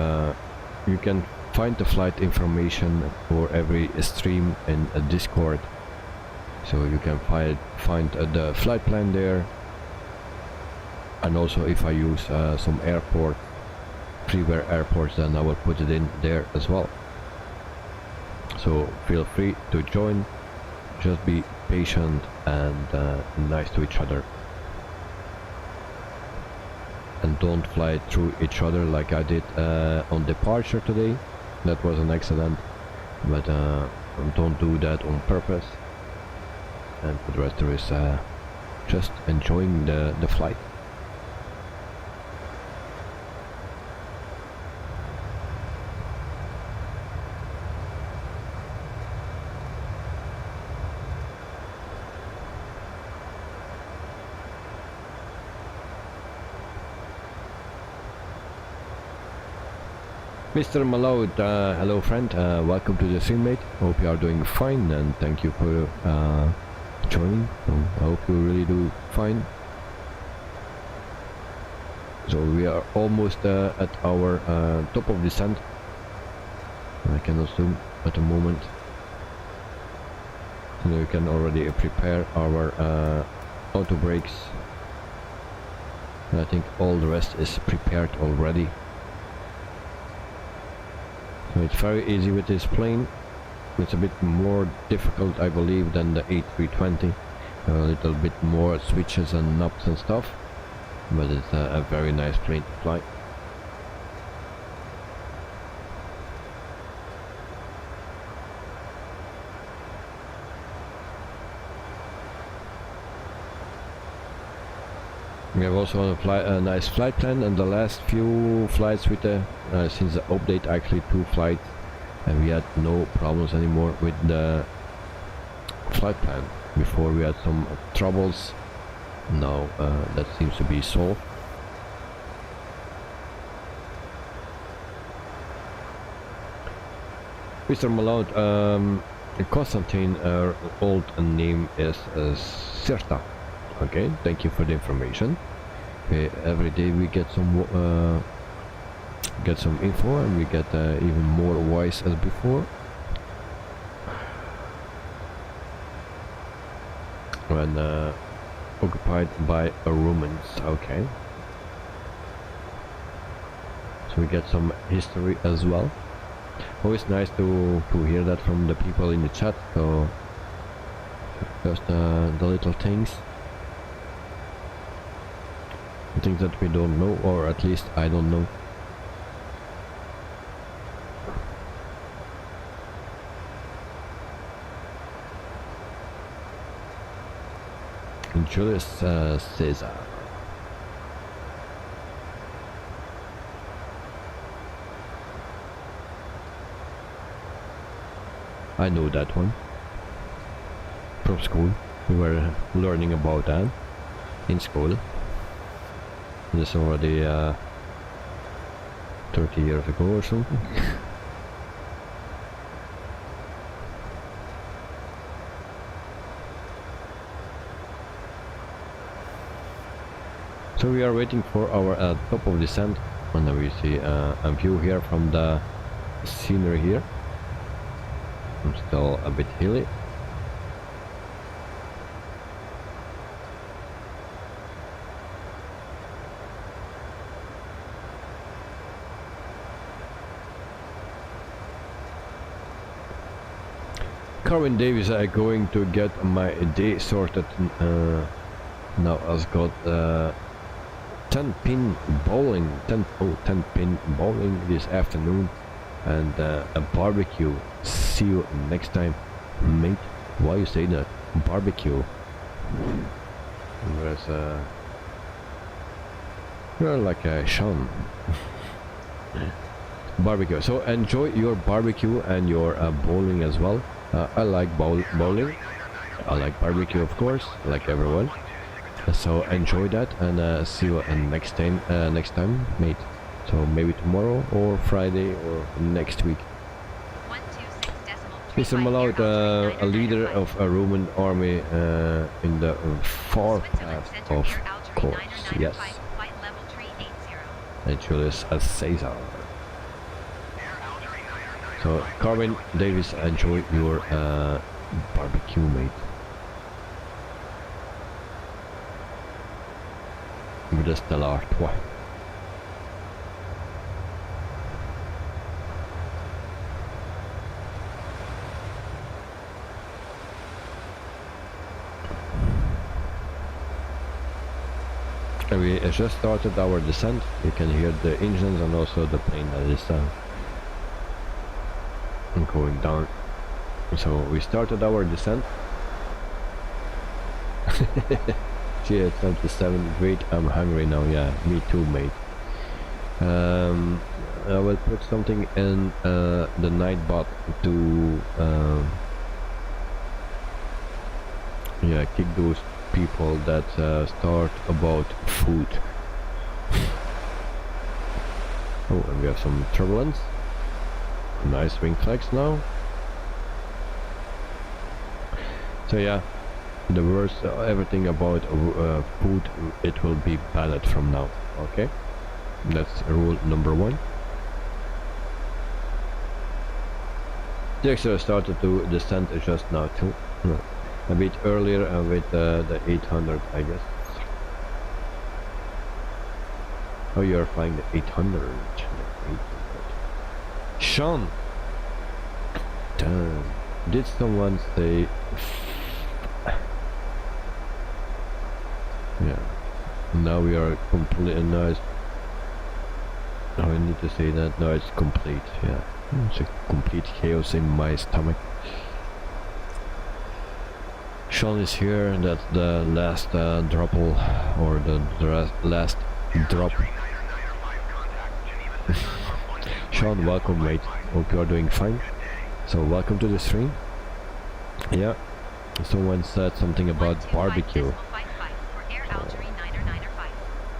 you can find the flight information for every stream in a Discord, so you can find the flight plan there, and also if I use some freeware airports, then I will put it in there as well. So feel free to join, just be patient and nice to each other, and don't fly through each other like I did on departure today. That was an accident, but don't do that on purpose. And for the rest, there is just enjoying the flight. Mr. Malone, hello friend, welcome to the stream, mate. Hope you are doing fine, and thank you for joining. I hope you really do fine. So we are almost at our top of descent. I cannot zoom at the moment. So we can already prepare our auto brakes. And I think all the rest is prepared already. So it's very easy with this plane. It's a bit more difficult, I believe, than the A320. A little bit more switches and knobs and stuff, but it's a very nice plane to fly. We have also a nice flight plan, and the last few flights with the since the update, actually 2 flights, and we had no problems anymore with the flight plan. Before we had some troubles, now that seems to be solved. Mr. Malone, Constantine, old name is Sirta. Okay, thank you for the information. Okay, every day we get some info, and we get even more wise as before. When occupied by Romans. Okay, so we get some history as well. Always nice to hear that from the people in the chat. So just the little things. Things that we don't know, or at least I don't know. Julius Caesar. I know that one from school. We were learning about that in school. This is already 30 years ago or something. So we are waiting for our top of descent, and then we see a view here from the scenery here. I'm still a bit hilly. Carwin Davis, I'm going to get my day sorted. Now I've got 10 pin bowling, 10 pin bowling this afternoon, and a barbecue. See you next time, mate. Why you say that? Barbecue. There's you're like a Sean. Barbecue. So enjoy your barbecue and your bowling as well. I like bowling. I like barbecue, of course, like everyone. So enjoy that, and see you next time, mate. So maybe tomorrow or Friday or next week. 126.35 Mr. Malaut, a leader of a Roman army in the far past, of course, yes. Flight level 380. And Julius Caesar. So, Carvin Davis, enjoy your barbecue, mate. With the Stellar Toy. We just started our descent. You can hear the engines and also the plane that is going down. So we started our descent. Gee, it's 27. Great, I'm hungry now. Yeah, me too, mate. I will put something in the night bot to yeah, kick those people that start about food. Oh, and we have some turbulence. Nice wing flex now. So yeah, the worst everything about food, it will be banned from now. Okay, that's rule number 1. Dexter started to descend just now too. A bit earlier with the 800, I guess. Oh, you're flying the 800. Sean! Damn. Did someone say... Yeah. Now we are complete. Now oh, I need to say that. Now it's complete. Yeah. It's a complete chaos in my stomach. Sean is here, and that's the last dropple, or the last drop. Sean, welcome, mate. Hope you are doing fine. So welcome to the stream. Yeah, someone said something about barbecue.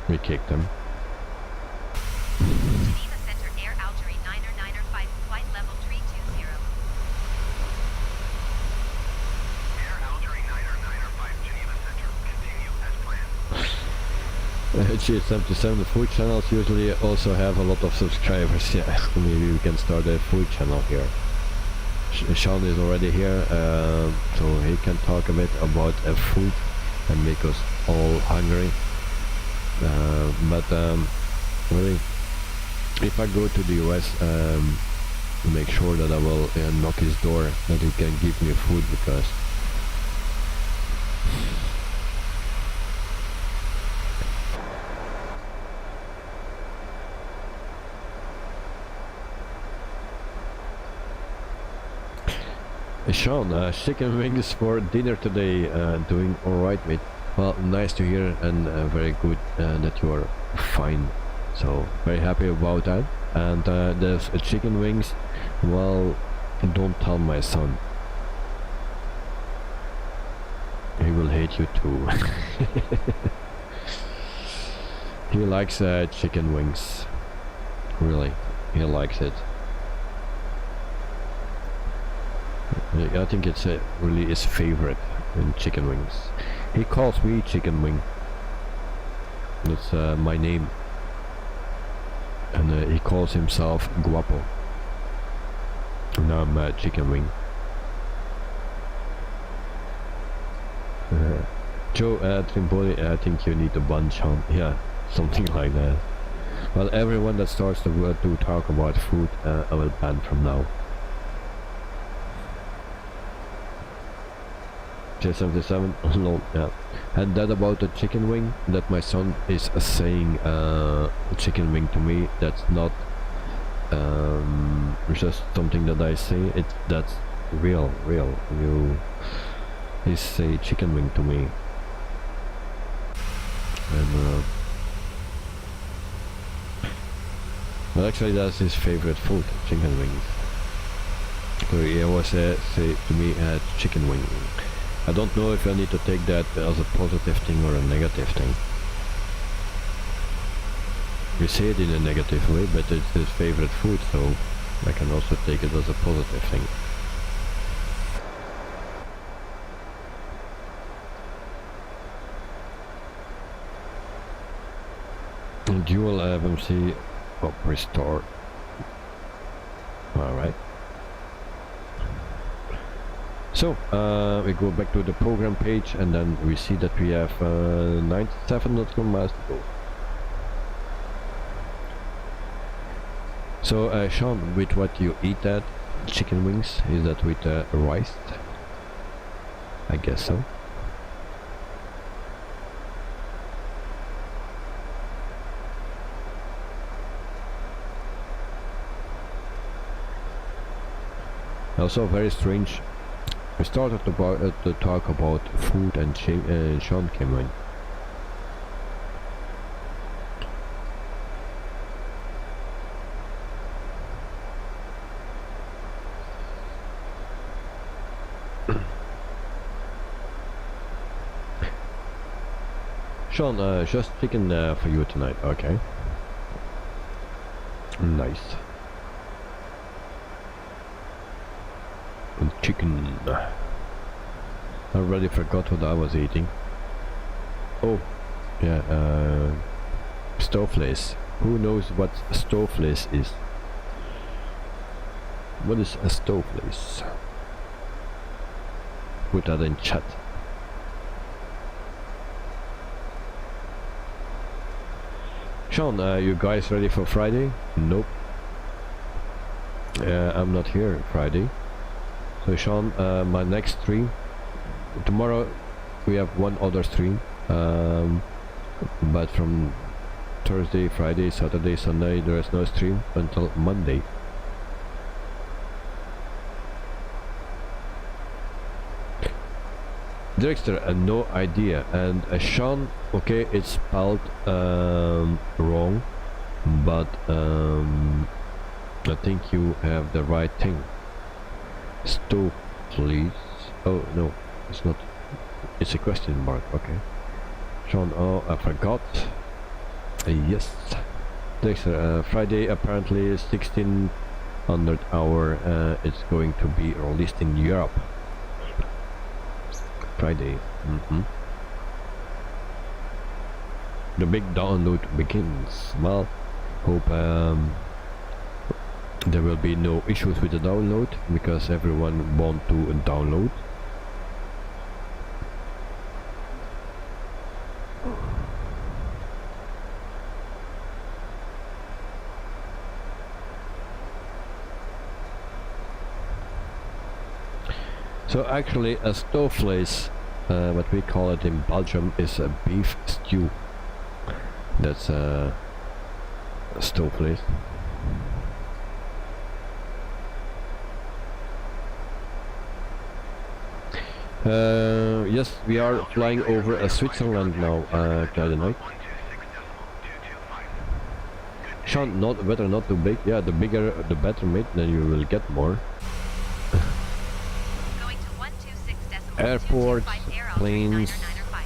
We kicked him. Geneva Center Air Algeria 995, flight level 320. Air Algeria 995, Geneva Center. Continue as planned. G77, the food channels usually also have a lot of subscribers. Yeah, maybe we can start a food channel here. Sean is already here, so he can talk a bit about food and make us all hungry. But really, if I go to the US, make sure that I will knock his door, that he can give me food, because Sean, chicken wings for dinner today. Doing alright, mate. Well, nice to hear, and very good that you are fine. So, very happy about that. And there's chicken wings. Well, don't tell my son. He will hate you too. He likes chicken wings. Really, he likes it. I think it's really his favorite in chicken wings. He calls me Chicken Wing. That's my name. And he calls himself Guapo. And I'm Chicken Wing. Joe Trimpoli, I think you need a bunch on. Yeah, something like that. Well, everyone that starts to talk about food, I will ban from now. J77 no, yeah. And that about the chicken wing, that my son is saying chicken wing to me, that's not just something that I say, that's real. He say chicken wing to me. And well, actually that's his favorite food, chicken wings. So he always say to me, chicken wing. I don't know if I need to take that as a positive thing or a negative thing. We say it in a negative way, but it's his favorite food, so I can also take it as a positive thing. Dual FMC restore. Alright. So we go back to the program page, and then we see that we have 97.com miles to go. So Sean, with what you eat that chicken wings, is that with rice? I guess so. Also very strange. We started to talk about food, and Sean came in. Sean, just chicken for you tonight, okay? Nice. Chicken. I already forgot what I was eating. Oh, yeah, stoveface. Who knows what stoveface is? What is a stoveface? Put that in chat. Sean, you guys ready for Friday? Nope. I'm not here Friday. So Sean, my next stream, tomorrow we have one other stream, but from Thursday, Friday, Saturday, Sunday there is no stream until Monday. Director, no idea. And Sean, okay, it's spelled wrong, but I think you have the right thing. Stove, please. Oh no, it's not. It's a question mark. Okay. Sean, oh, I forgot. Yes. Director, Friday apparently 1600 hour. It's going to be released in Europe. Friday. The big download begins. Well, hope there will be no issues with the download, because everyone wants to download. So actually a stoveface, what we call it in Belgium, is a beef stew. That's a stoveface. Yes, we are flying over Switzerland now, Cloud. Sean, better not too big. Yeah, the bigger the better, mate, then you will get more. Going to 126.225 Airports, planes, 0995.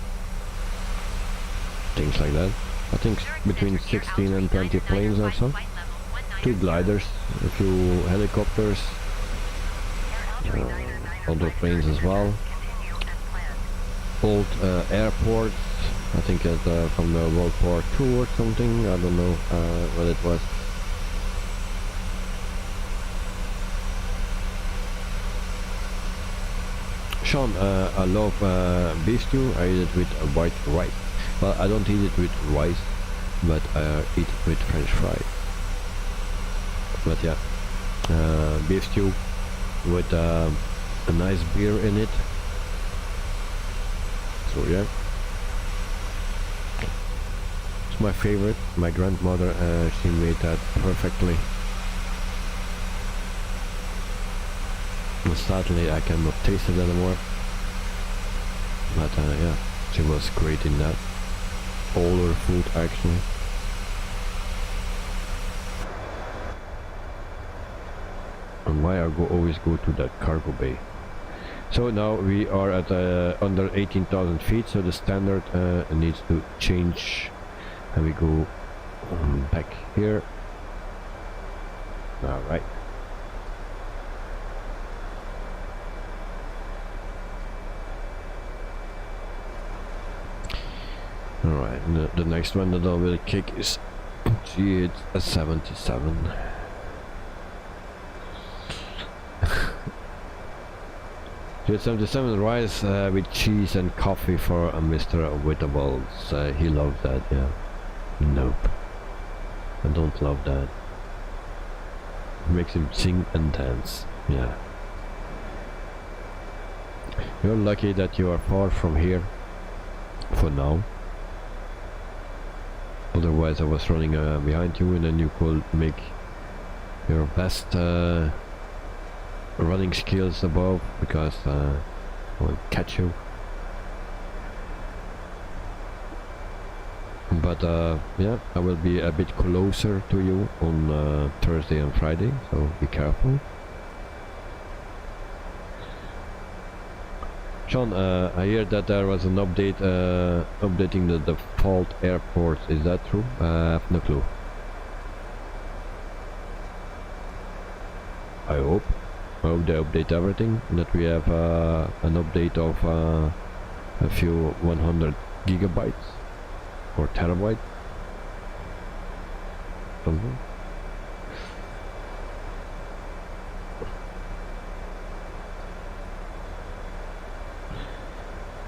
things like that. I think between 16 and 20 planes or so. 2 gliders, a few helicopters, other planes as well. Old airports, I think from the World War II or something, I don't know what it was. Sean, I love beef stew. I eat it with white rice. Well, I don't eat it with rice, but I eat it with French fries. But yeah, beef stew with a nice beer in it. also, yeah. It's my favorite. My grandmother, she made that perfectly. And sadly, I cannot taste it anymore. But yeah, she was great in that. All her food, actually. And why I always go to that cargo bay. So now we are at under 18,000 feet, so the standard needs to change, and we go back here. All right. All right. The next one that I will kick is G77. G77 rice with cheese and coffee for Mr. Wittables. He loves that, yeah. Nope. I don't love that. It makes him sing and dance, yeah. You're lucky that you are far from here. For now. Otherwise I was running behind you, and then you could make your best running skills above, because I will catch you. But yeah, I will be a bit closer to you on Thursday and Friday, so be careful. Sean, I hear that there was an update updating the default airports. Is that true? I have no clue. I hope they update everything, that we have an update of a few 100 gigabytes or terabyte something.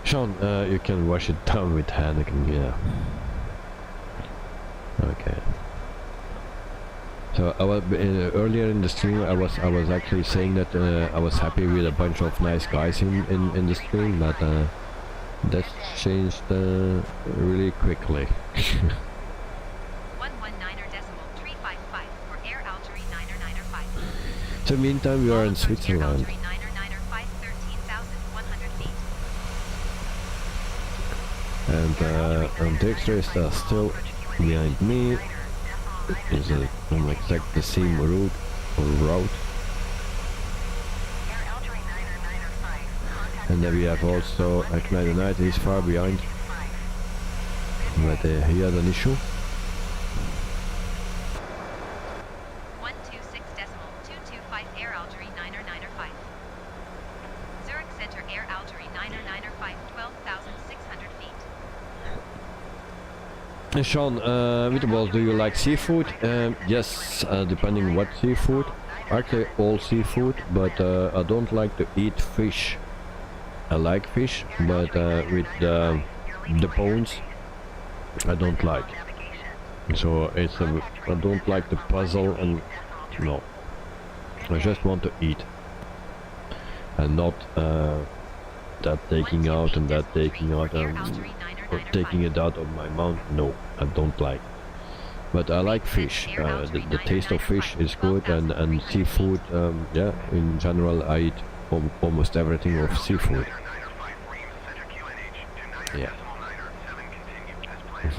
Sean, you can wash it down with Honeycomb, yeah. Okay. So I was earlier in the stream. I was actually saying that I was happy with a bunch of nice guys in the stream, but that changed really quickly. 119.355 for Air Algeria 995. So meantime, we are in Switzerland. Air Algeria 995, 13,100 feet. And Dexter is still behind me. Is on exact the same route. And then we have also Knight, he's far behind, but he had an issue. 126.225 Air Algeria 995. Zurich Center Air Algeria 995, 12,600 feet. Sean, Wittables, do you like seafood? Yes, depending what seafood. Actually all seafood, but I don't like to eat fish. I like fish, but with the bones I don't like. So it's I don't like the puzzle, and no. I just want to eat. And not that taking out and that taking out or taking it out of my mouth. No, I don't like. But I like fish. The taste of fish is good, and seafood. Yeah, in general I eat almost everything of seafood. Yeah.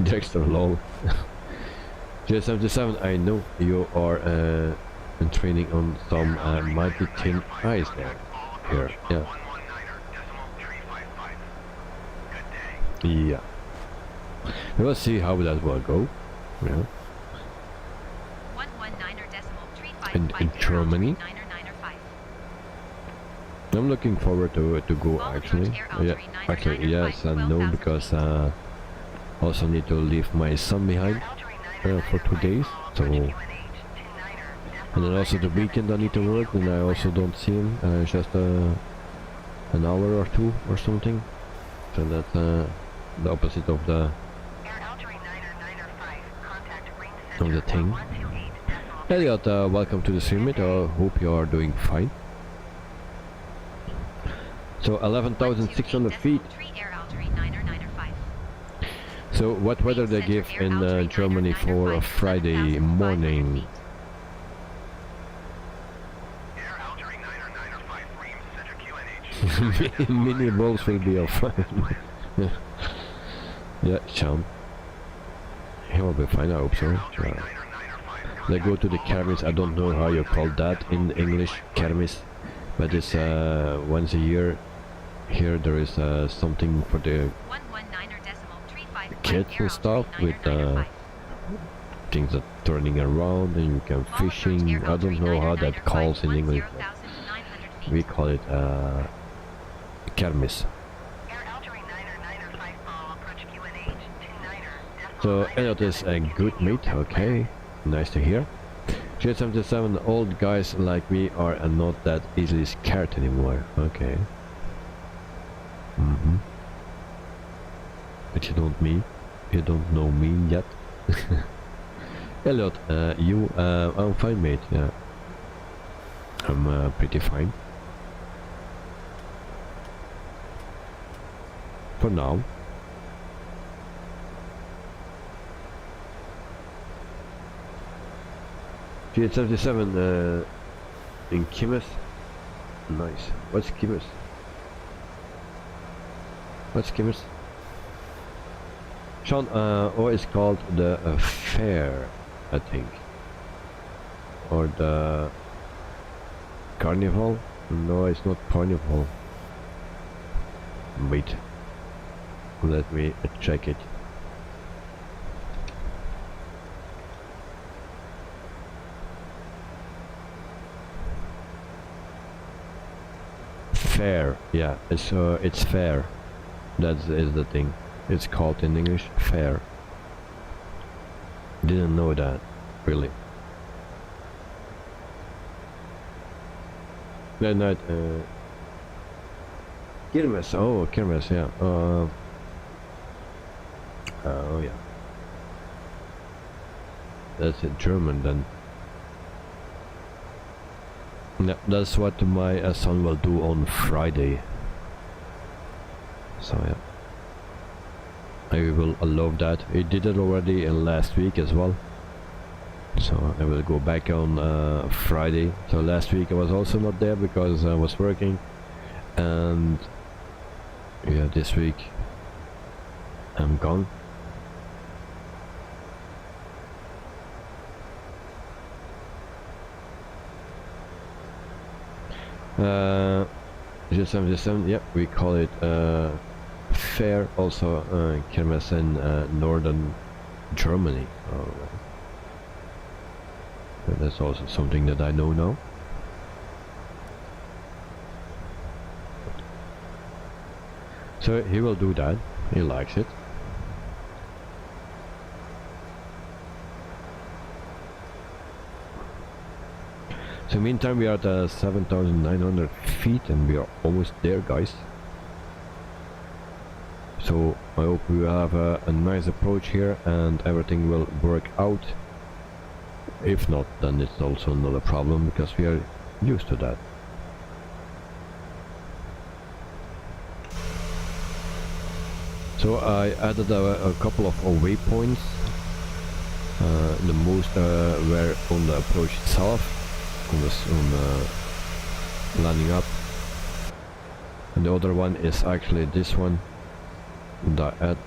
Dexter, lol. J77, I know you are training on some mighty thin ice there. Here, yeah. Yeah. We'll see how that will go. Yeah. In Germany. I'm looking forward to go actually. Yeah, actually yes and no, because I also need to leave my son behind for 2 days. So, and then also the weekend I need to work, and I also don't see him. Just an hour or two or something. So that's the opposite of the thing. Elliot, welcome to the stream, mate. I hope you are doing fine. So 11,600 feet. So what weather they give in Germany for a Friday morning? Air Algeria 995 Bream, Center QNH. Mini balls will be fine. Yeah, Sean. He will be fine, I hope so. They go to the kermis. I don't know how you call that in English, kermis, but it's once a year. Here there is something for the kids and stuff with things that turning around and you can fishing. I don't know how that calls in English. We call it kermis. So Elliot is a good mate, okay, nice to hear. J77, old guys like me are not that easily scared anymore, okay. But you don't know me yet. Elliot, I'm fine mate, yeah. I'm pretty fine. For now. G77 in Kimis. Nice. What's Kimis? What's Kimis? Sean, or it's called the fair, I think. Or the carnival? No, it's not carnival. Wait. Let me check it. Fair, yeah, it's fair. That is the thing. It's called in English fair. Didn't know that, really. That night, Kirmes. Oh, Kirmes, yeah. Oh yeah. That's in German then. Yeah, that's what my son will do on Friday. So yeah, I will love that. He did it already last week as well. So I will go back on Friday. So last week I was also not there because I was working, and yeah, this week I'm gone. G77, yeah, we call it fair, also Kermes in northern Germany. Oh, that's also something that I know now. So he will do that, he likes it. So meantime we are at 7,900 feet and we are almost there, guys. So I hope we have a nice approach here and everything will work out. If not, then it's also not a problem because we are used to that. So I added a couple of waypoints. The most were on the approach itself. On landing up, and the other one is actually this one that add,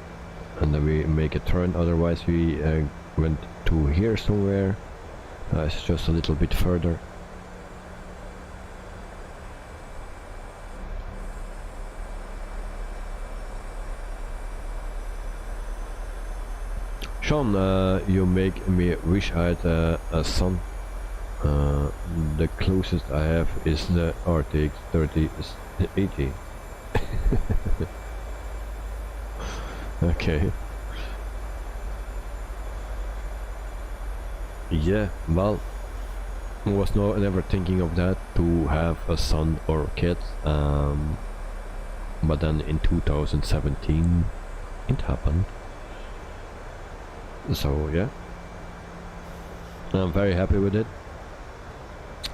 and then we make a turn. Otherwise we went to here somewhere. It's just a little bit further. Sean, you make me wish I had a son. The closest I have is the RTX 3080. Okay. Yeah, well, I was never thinking of that, to have a son or kids, but then in 2017 it happened. So yeah, I'm very happy with it.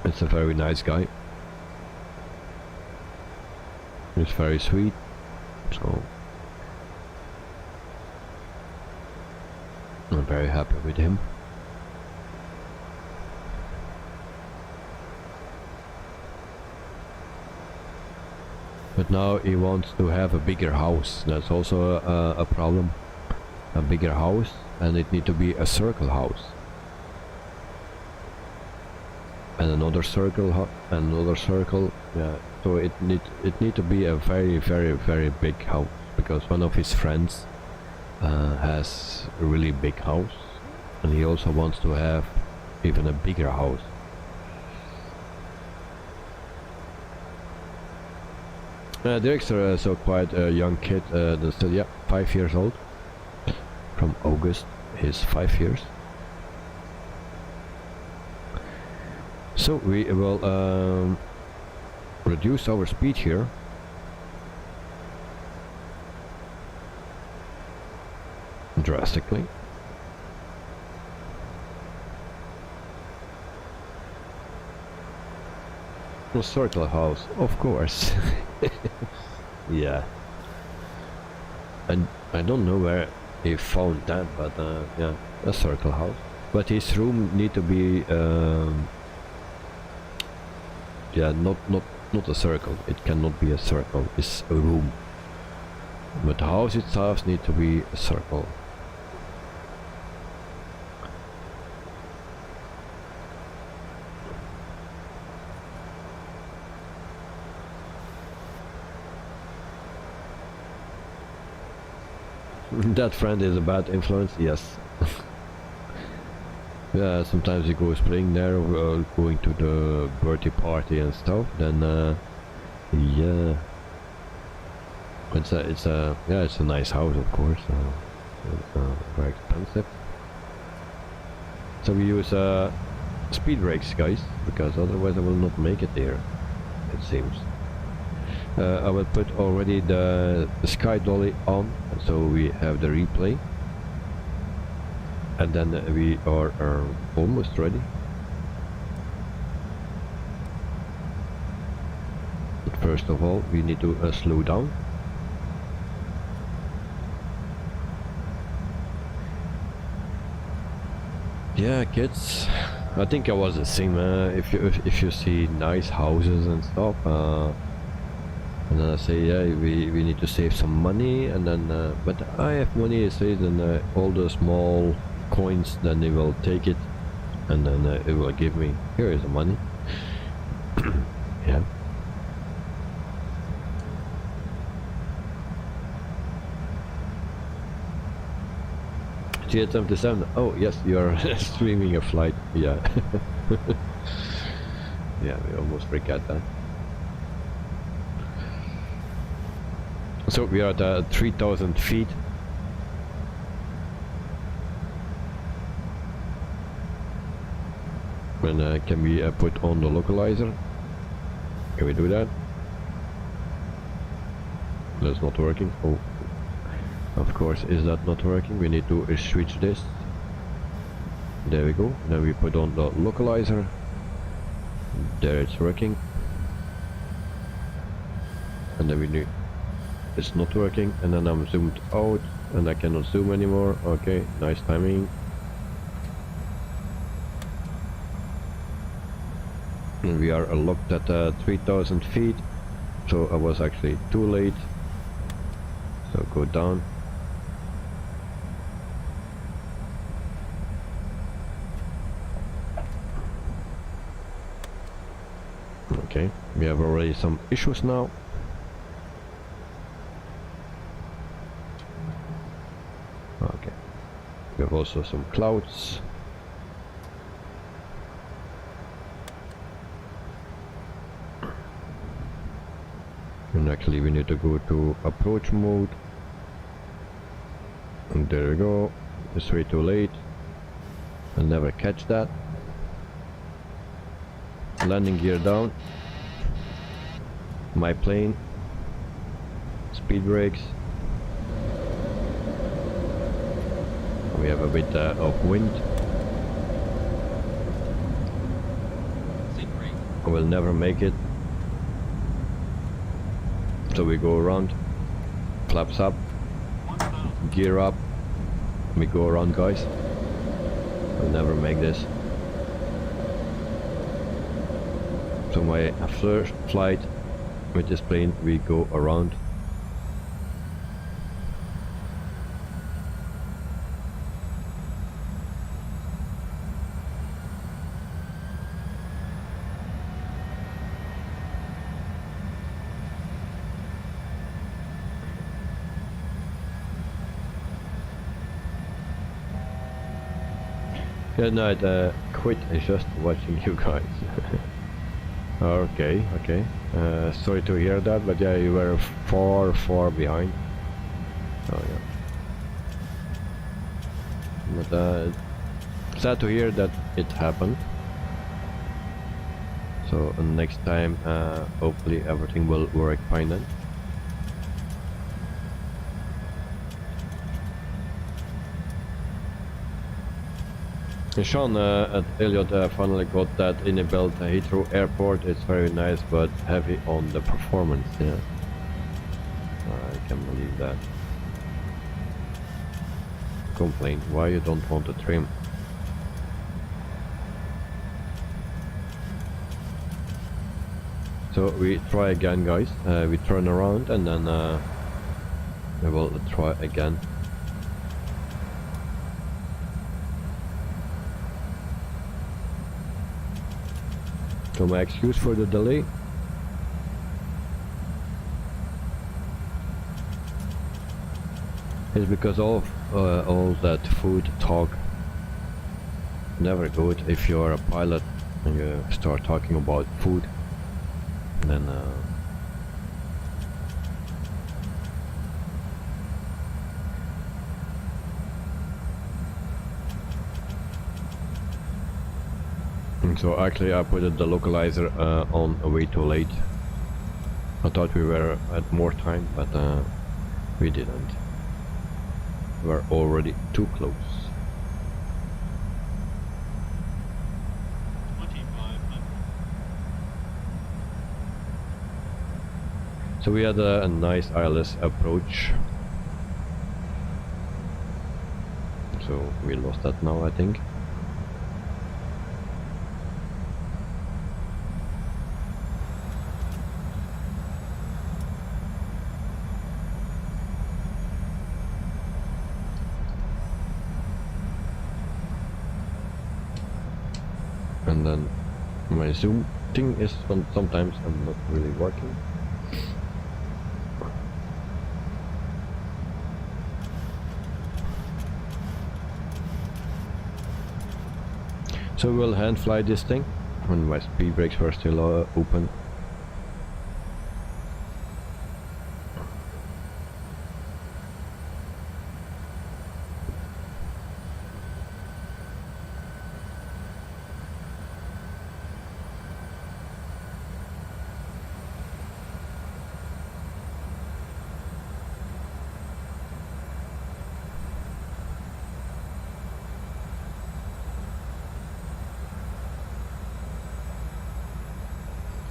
It's a very nice guy. He's very sweet. So I'm very happy with him. But now he wants to have a bigger house. That's also a problem. A bigger house, and it need to be a circle house. And another circle, another circle. Yeah. So it need to be a very big house, because one of his friends has a really big house, and he also wants to have even a bigger house. Dexter is quite a young kid, still, yeah, 5 years old. From August, he's 5 years. So we will reduce our speed here. Drastically. A circle house, of course. Yeah. And I don't know where he found that, but yeah, a circle house. But his room need to be yeah, not a circle. It cannot be a circle. It's a room. But the house itself need to be a circle. That friend is a bad influence, yes. Yeah, sometimes he goes playing there, going to the birthday party and stuff. Then, yeah, it's a nice house, of course. It's very expensive. So we use speed brakes, guys, because otherwise I will not make it there. It seems. I will put already the sky dolly on, so we have the replay, and then we are almost ready. But first of all, we need to slow down. Yeah, kids, I think I was the same. If you see nice houses and stuff. And then I say, yeah, we need to save some money, and then but I have money, I say, then all the small coins, then they will take it, and then it will give me, here is the money. Yeah. G77, oh yes, you are streaming a flight, yeah. Yeah, we almost forget that. So we are at 3,000 feet. And can we put on the localizer? Can we do that? That's not working. Oh, of course, is that not working? We need to switch this. There we go. Then we put on the localizer. There, it's working. And then we need. It's not working, and then I'm zoomed out and I cannot zoom anymore. Okay, nice timing. And we are locked at 3,000 feet, so I was actually too late. So go down. Okay, we have already some issues now. Okay, we have also some clouds. And actually we need to go to approach mode. And there we go. It's way too late. I'll never catch that. Landing gear down. My plane. Speed brakes. We have a bit of wind. I will never make it. So we go around, flaps up, gear up, we go around, guys. We'll never make this. So my first flight with this plane, we go around. Good night, quit just watching you guys. Okay, okay. Sorry to hear that, but yeah, you were far behind. Oh yeah. But sad to hear that it happened. So next time, hopefully everything will work fine then. Sean at Elliot finally got that in-built Heathrow Airport. It's very nice but heavy on the performance. Yeah, I can believe that. Complain why you don't want to trim. So we try again, guys. We turn around and then we will try again. So my excuse for the delay is because of all that food talk. Never good if you're a pilot and you start talking about food. And then so actually I put the localizer on way too late. I thought we were at more time, but we didn't. We're already too close. So we had a nice ILS approach. So we lost that now, I think. And then my zoom thing is sometimes I'm not really working. So we'll hand fly this thing when my speed brakes were still open.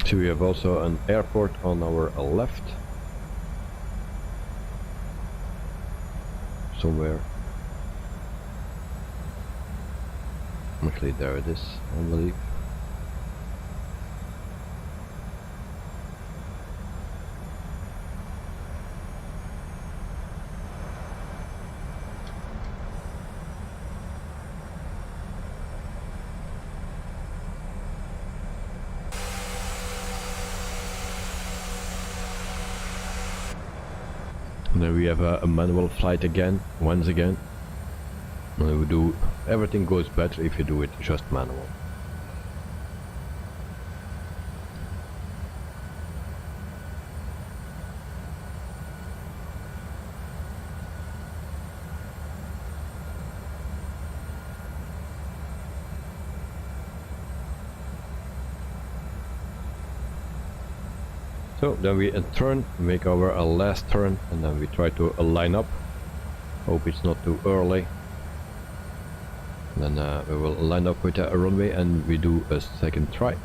So we have also an airport on our left. Somewhere. Actually there it is, I believe. And then we have a manual flight again, once again. And we do, everything goes better if you do it just manual. So then we turn, make our last turn, and then we try to line up. Hope it's not too early. And then we will line up with a runway and we do a second try.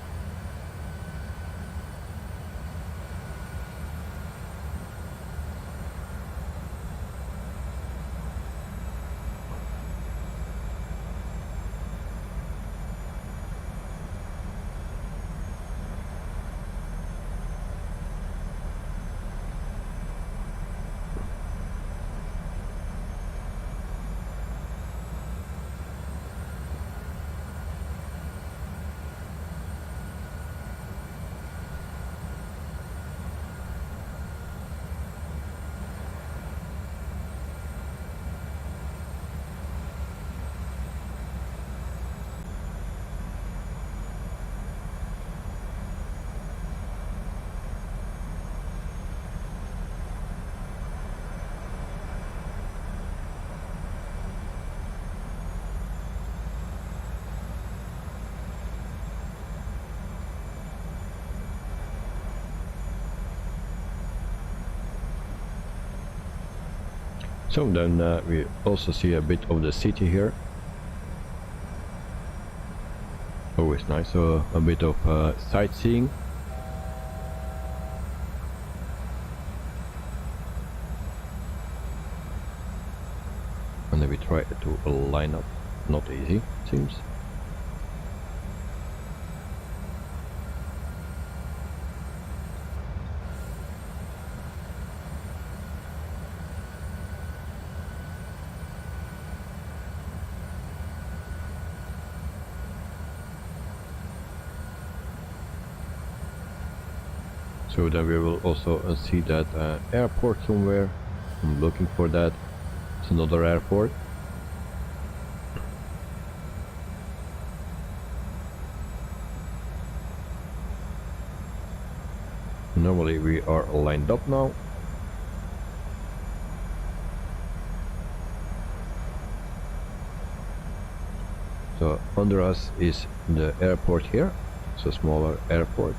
So then we also see a bit of the city here. Always nice, so a bit of sightseeing. And then we try to line up, not easy, seems. So then we will also see that airport somewhere. I'm looking for that. It's another airport. Normally we are lined up now. So under us is the airport here. It's a smaller airport.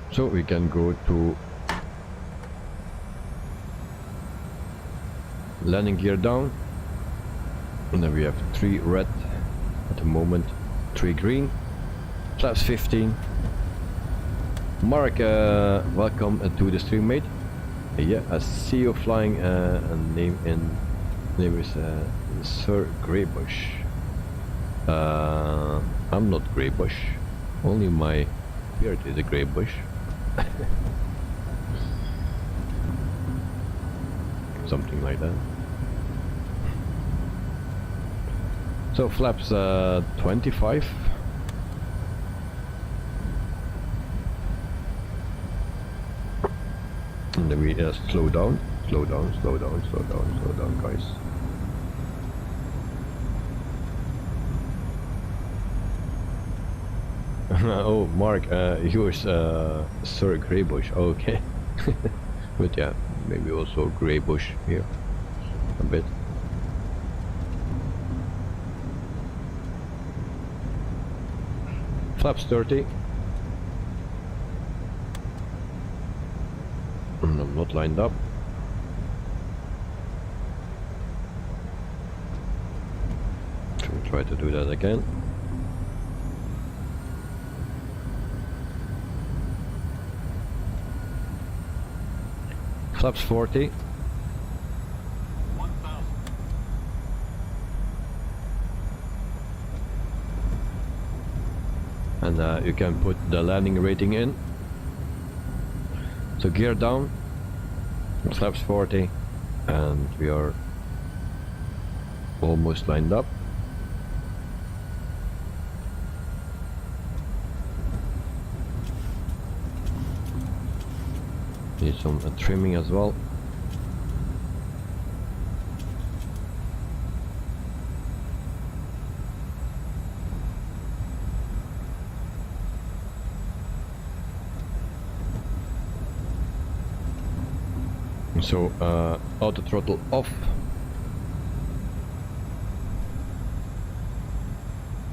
So we can go to landing gear down, and then we have 3 red at the moment, 3 green, flaps 15. Mark, welcome to the stream, mate. Yeah, I see you flying, and name is Sir Greybush. I'm not Greybush, only my beard is a Greybush. Something like that. So flaps 25. And then we slow down, guys. Oh, Mark, yours, Sir Greybush. Okay. But yeah, maybe also Greybush here a bit. Flaps 30. And I'm not lined up. So we'll try to do that again. Flaps 40. 1,000. And you can put the landing rating in. So gear down, flaps 40, and we are almost lined up. Need some trimming as well. So auto throttle off,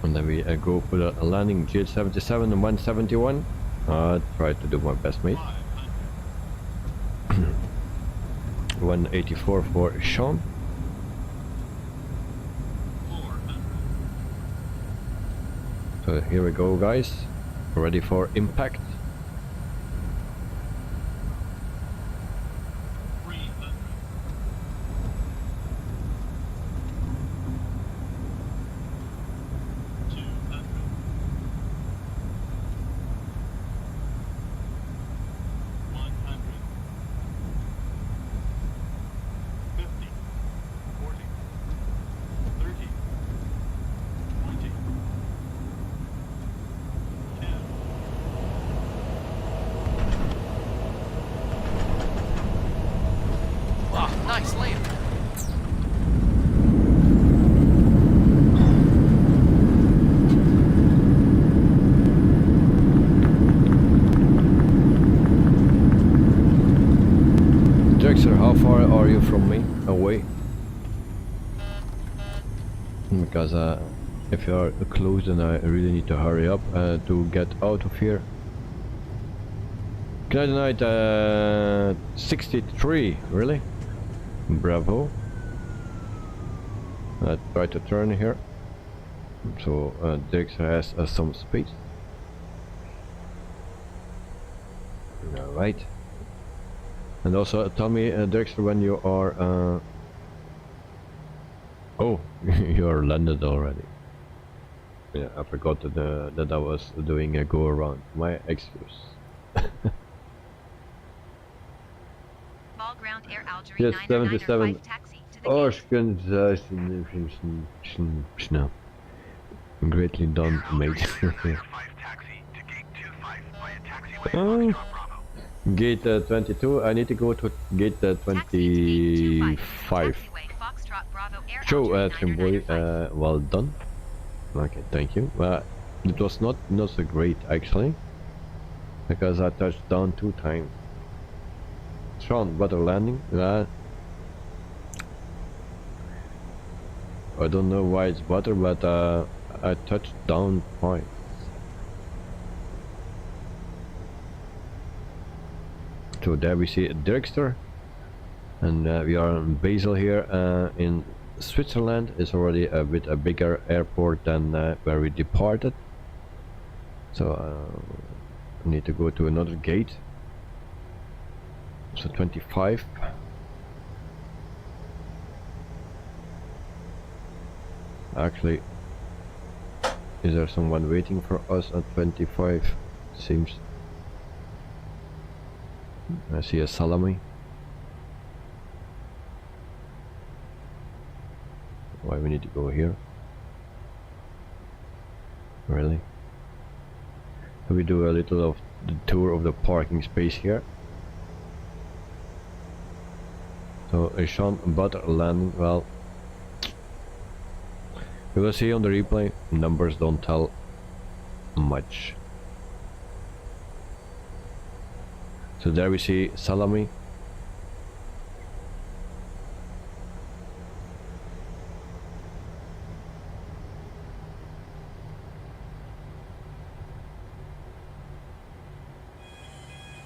and then we go for the landing gear 77 and 171. Try to do my best, mate. 184 for Sean. 400. So here we go, guys, ready for impact. 300. 200. 100. 50, 40, 30, 20, 10, 9, because if you are close, then I really need to hurry up to get out of here. QUADRANT 63, really? Bravo. I try to turn here, so Dexter has some space. Alright. And also tell me, Dexter, when you are... Oh, you are landed already. Yeah, I forgot that I was doing a go around. My excuse. Ball ground air Algeria Yes, 995 77. taxi to the Oh, gate. greatly done, mate. Algeria 995 taxi to gate 25 via taxiway Oh. Foxtrot Bravo. Gate 22, I need to go to gate Taxi to gate 25. 25. Taxiway Foxtrot Bravo air Show Algeria trim boy, 995. well done. Okay, thank you. It was not so great actually, because I touched down 2 times. Sean, butter landing. I don't know why it's butter, but I touched down twice. So there we see a Dexter, and we are in Basel here in Switzerland. It's already a bit a bigger airport than where we departed. So I need to go to another gate. So 25. Actually, is there someone waiting for us at 25? Seems. I see a salami. Why we need to go here? Really? So we do a little of the tour of the parking space here. So Sean Butter landing, well, we will see on the replay, numbers don't tell much. So there we see salami.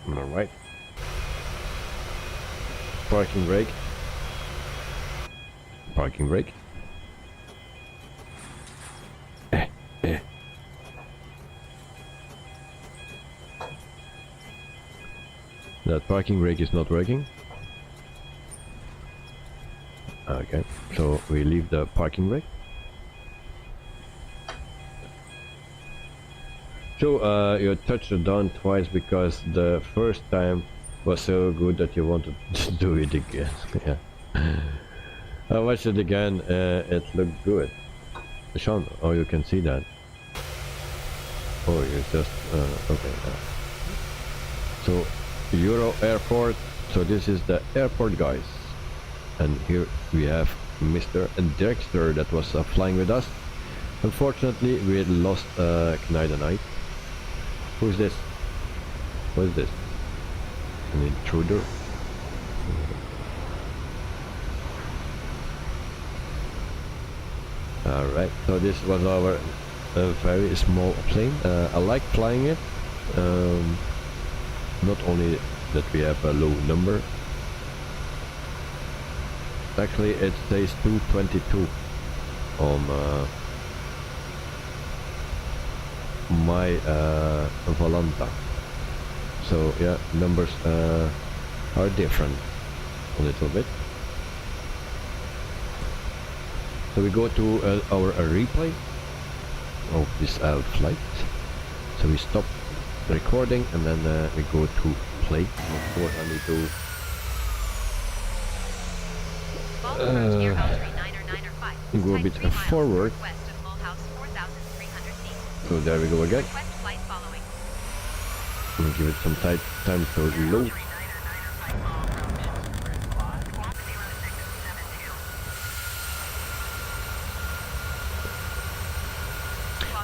Alright. Parking brake. Parking brake. That parking brake is not working. Okay, so we leave the parking brake. So you touched it down twice because the first time was so good that you wanted to do it again. Yeah. I watched it again, it looked good. Sean, oh, you can see that. Oh, you just, okay. So, Euro Airport, so this is the airport, guys. And here we have Mr. Dexter that was flying with us. Unfortunately, we had lost QUADRANT. Who's this? What is this? An intruder? Alright, so this was our very small plane. I like flying it. Not only that we have a low number. Actually, it says 222 on my Volanta. So yeah, numbers are different a little bit. So we go to our replay of this flight. So we stop recording and then we go to play. Of course I need to go a bit forward. So there we go again. We'll give it some time to load.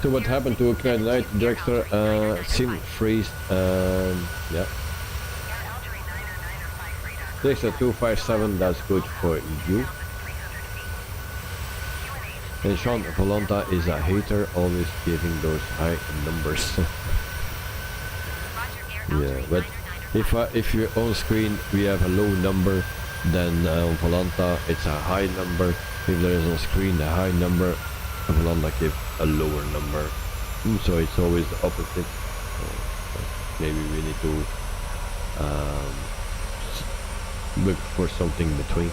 So what happened to QUADRANT Dexter? Sim freeze. Yeah. Dexter 257. That's good for you. And Sean, Volanta is a hater, always giving those high numbers. Yeah, but if you're on screen we have a low number, then on Volanta it's a high number. If there is on screen a high number, Volanta gives a lower number. So it's always the opposite. Maybe we need to look for something between.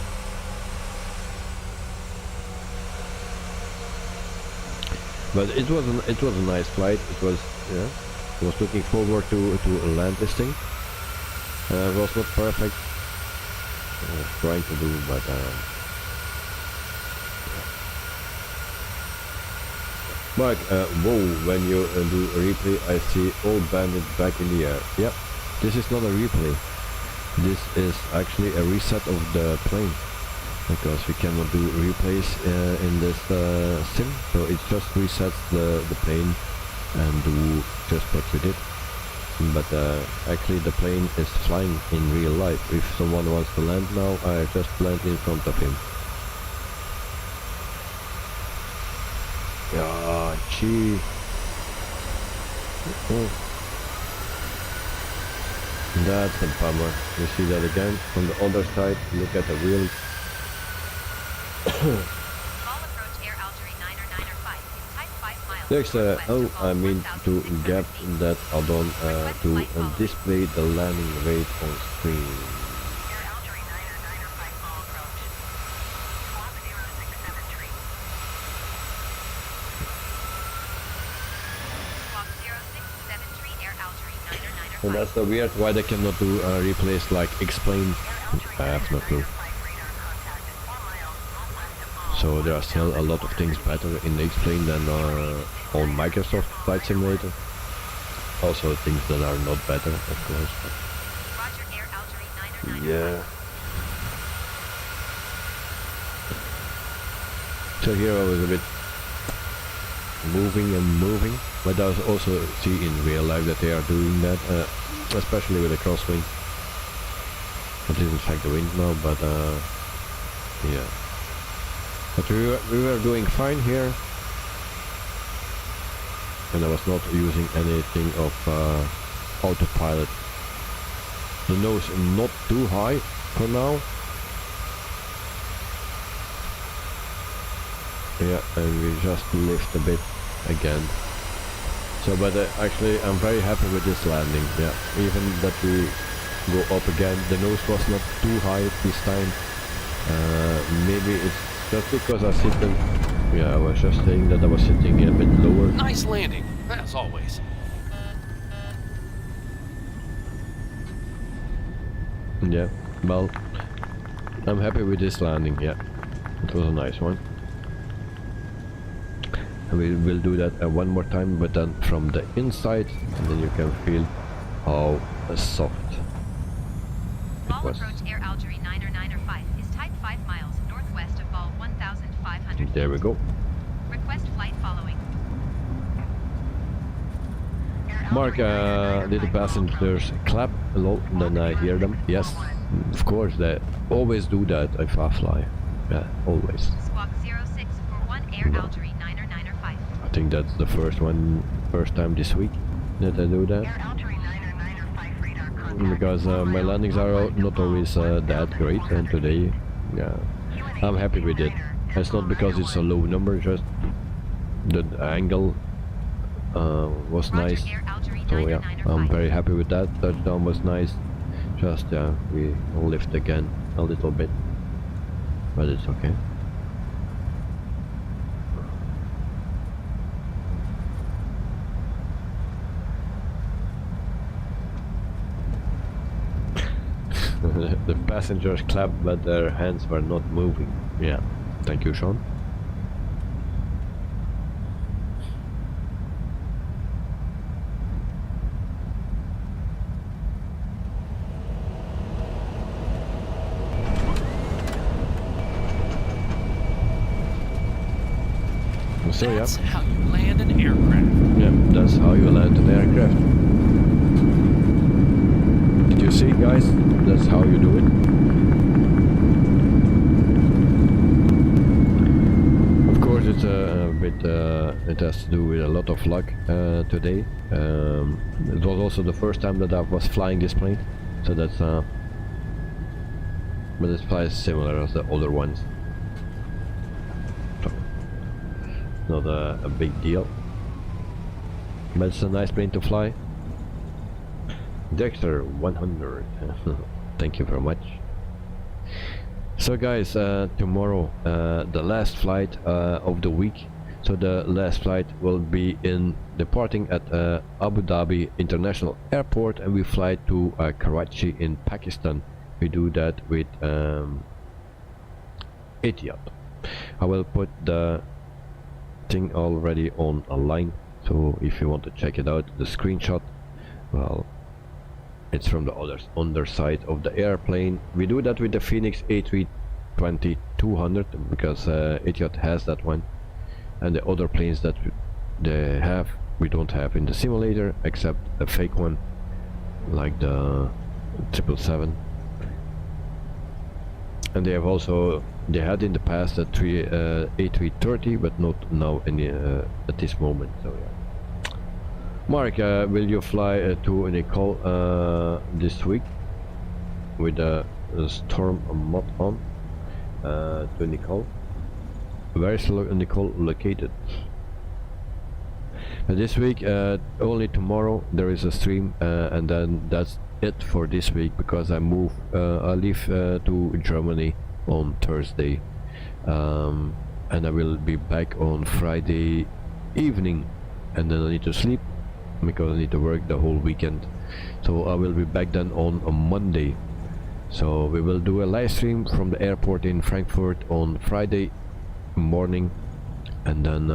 But it was a nice flight. It was, yeah, I was looking forward to land this thing. It was not perfect. I was trying to do, but Mark, whoa, when you do a replay, I see all bandits back in the air. Yep, this is not a replay. This is actually a reset of the plane. Because we cannot do replays in this sim, so it just resets the plane and do just what we did. But actually the plane is flying in real life. If someone wants to land now, I just land in front of him. Yeah, gee. Oh. That's a bummer. You see that again from the other side. Look at the wheel. Next, oh, I mean to gap that add-on to display the landing rate on screen. And that's the weird why they cannot do replays like explain. I have no clue. So there are still a lot of things better in Explain than on Microsoft Flight Simulator. Also things that are not better, of course. Yeah. So here I was a bit moving, but I also see in real life that they are doing that, especially with a crosswind. I didn't check the wind now, but yeah. But we were doing fine here, and I was not using anything of autopilot. The nose not too high for now. Yeah, and we just lift a bit again. So, but actually I'm very happy with this landing. Yeah, even that we go up again. The nose was not too high this time. Maybe it's just because I sit in, yeah, I was just saying that I was sitting a bit lower. Nice landing, as always. Yeah, well, I'm happy with this landing, yeah. It was a nice one. And we will do that one more time, but then from the inside, and then you can feel how soft it was. Approach Air Algeria 905 is type 5 miles northwest of Vol 1500. There we go. Request flight following. Mark, did the passengers clap a lot? Then I hear them. Yes, of course, they always do that if I fly. Yeah, always. Squawk 0641 Air Algeria 905. I think that's the first time this week that I do that. Because my landings are not always that great, and today, yeah, I'm happy with it. It's not because it's a low number, just the angle was nice. So yeah, I'm very happy with that. Touchdown was nice. Just yeah, we lift again a little bit, but it's okay. The passengers clapped, but their hands were not moving. Yeah, thank you, Sean. So yeah. That's how you land an aircraft. Yeah, that's how you land an aircraft. Did you see, guys? That's how you do it. Of course, it's a bit. It has to do with a lot of luck today. It was also the first time that I was flying this plane, so that's. But it flies similar as the other ones. So, not a big deal. But it's a nice plane to fly. Dexter 100. Thank you very much. So guys, tomorrow the last flight of the week. So the last flight will be in departing at Abu Dhabi International Airport, and we fly to Karachi in Pakistan. We do that with Etihad. I will put the thing already on a line, so if you want to check it out, the screenshot, well, it's from the underside of the airplane. We do that with the Phoenix A320-200 because Etihad has that one, and the other planes that they have, we don't have in the simulator, except a fake one like the 777. And they have also, they had in the past a A330, but not now any at this moment. So yeah. Mark, will you fly to Nicole this week with a storm mod on to Nicole? Where is Nicole located? This week, only tomorrow there is a stream, and then that's it for this week, because I leave to Germany on Thursday, and I will be back on Friday evening, and then I need to sleep because I need to work the whole weekend. So I will be back then on a Monday. So we will do a live stream from the airport in Frankfurt on Friday morning, and then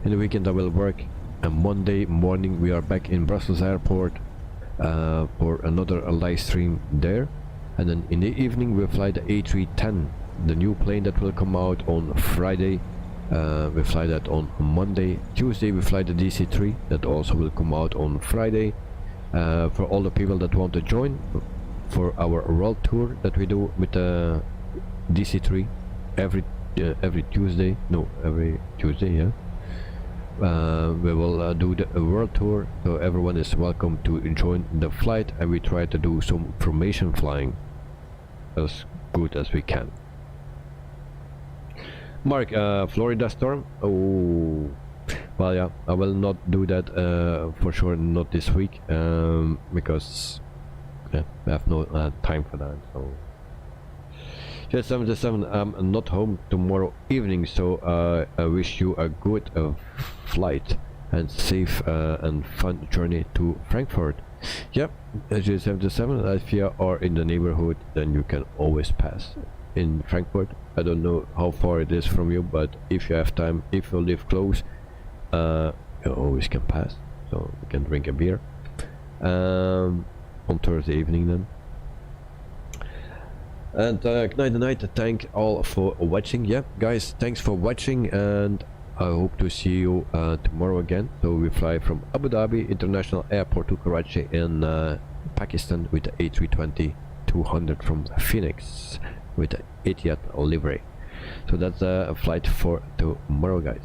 in the weekend I will work, and Monday morning we are back in Brussels airport for another live stream there, and then in the evening we fly the A310, the new plane that will come out on Friday. We fly that on Monday. Tuesday we fly the DC-3 that also will come out on Friday. For all the people that want to join for our world tour that we do with the DC-3 every Tuesday, yeah. We will do the world tour, so everyone is welcome to join the flight, and we try to do some formation flying as good as we can. Mark, Florida storm? Oh, well, yeah, I will not do that for sure, not this week, because yeah, I have no time for that. So Jet 77, I'm not home tomorrow evening, so I wish you a good flight and safe and fun journey to Frankfurt. Yep, Jet 77, if you are in the neighborhood, then you can always pass in Frankfurt. I don't know how far it is from you, but if you have time, if you live close, you always can pass, so you can drink a beer on Thursday evening then. And good night, thank all for watching. Yeah, guys, thanks for watching, and I hope to see you tomorrow again. So we fly from Abu Dhabi International Airport to Karachi in Pakistan with the A320-200 from Phoenix with the Etihad livery. So that's a flight for tomorrow, guys.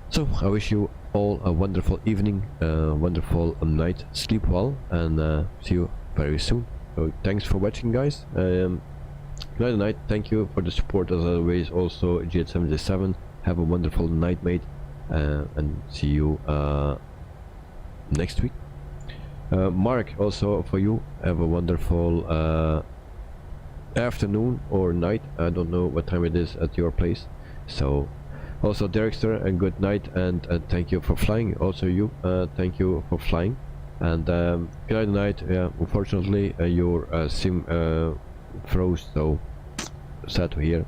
So I wish you all a wonderful evening, wonderful night, sleep well, and see you very soon. So thanks for watching, guys. Good night, thank you for the support as always. Also Jet77, have a wonderful night, mate, and see you next week. Mark, also for you, have a wonderful afternoon or night. I don't know what time it is at your place. So also Derekster, and good night, and thank you for flying. Also you, thank you for flying. And good night. Yeah, unfortunately your sim froze, so sad to hear.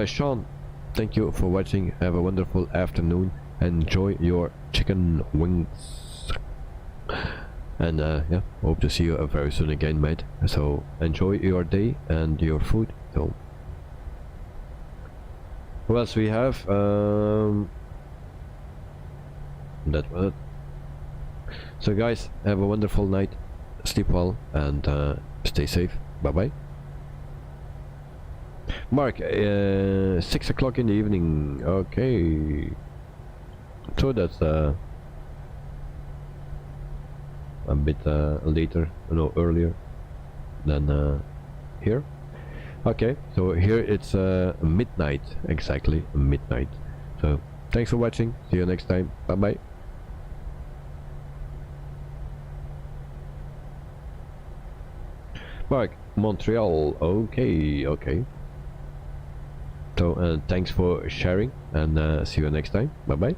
Sean, thank you for watching. Have a wonderful afternoon. Enjoy your chicken wings. And yeah, hope to see you very soon again, mate. So enjoy your day and your food. So what else we have? That was it. So guys, have a wonderful night, sleep well, and stay safe. Bye bye. Mark, 6 o'clock in the evening. Okay. So that's a bit later, no, earlier than here. Okay, so here it's midnight, exactly midnight. So thanks for watching. See you next time. Bye bye. Mark, Montreal. Okay, okay. So thanks for sharing, and see you next time. Bye bye.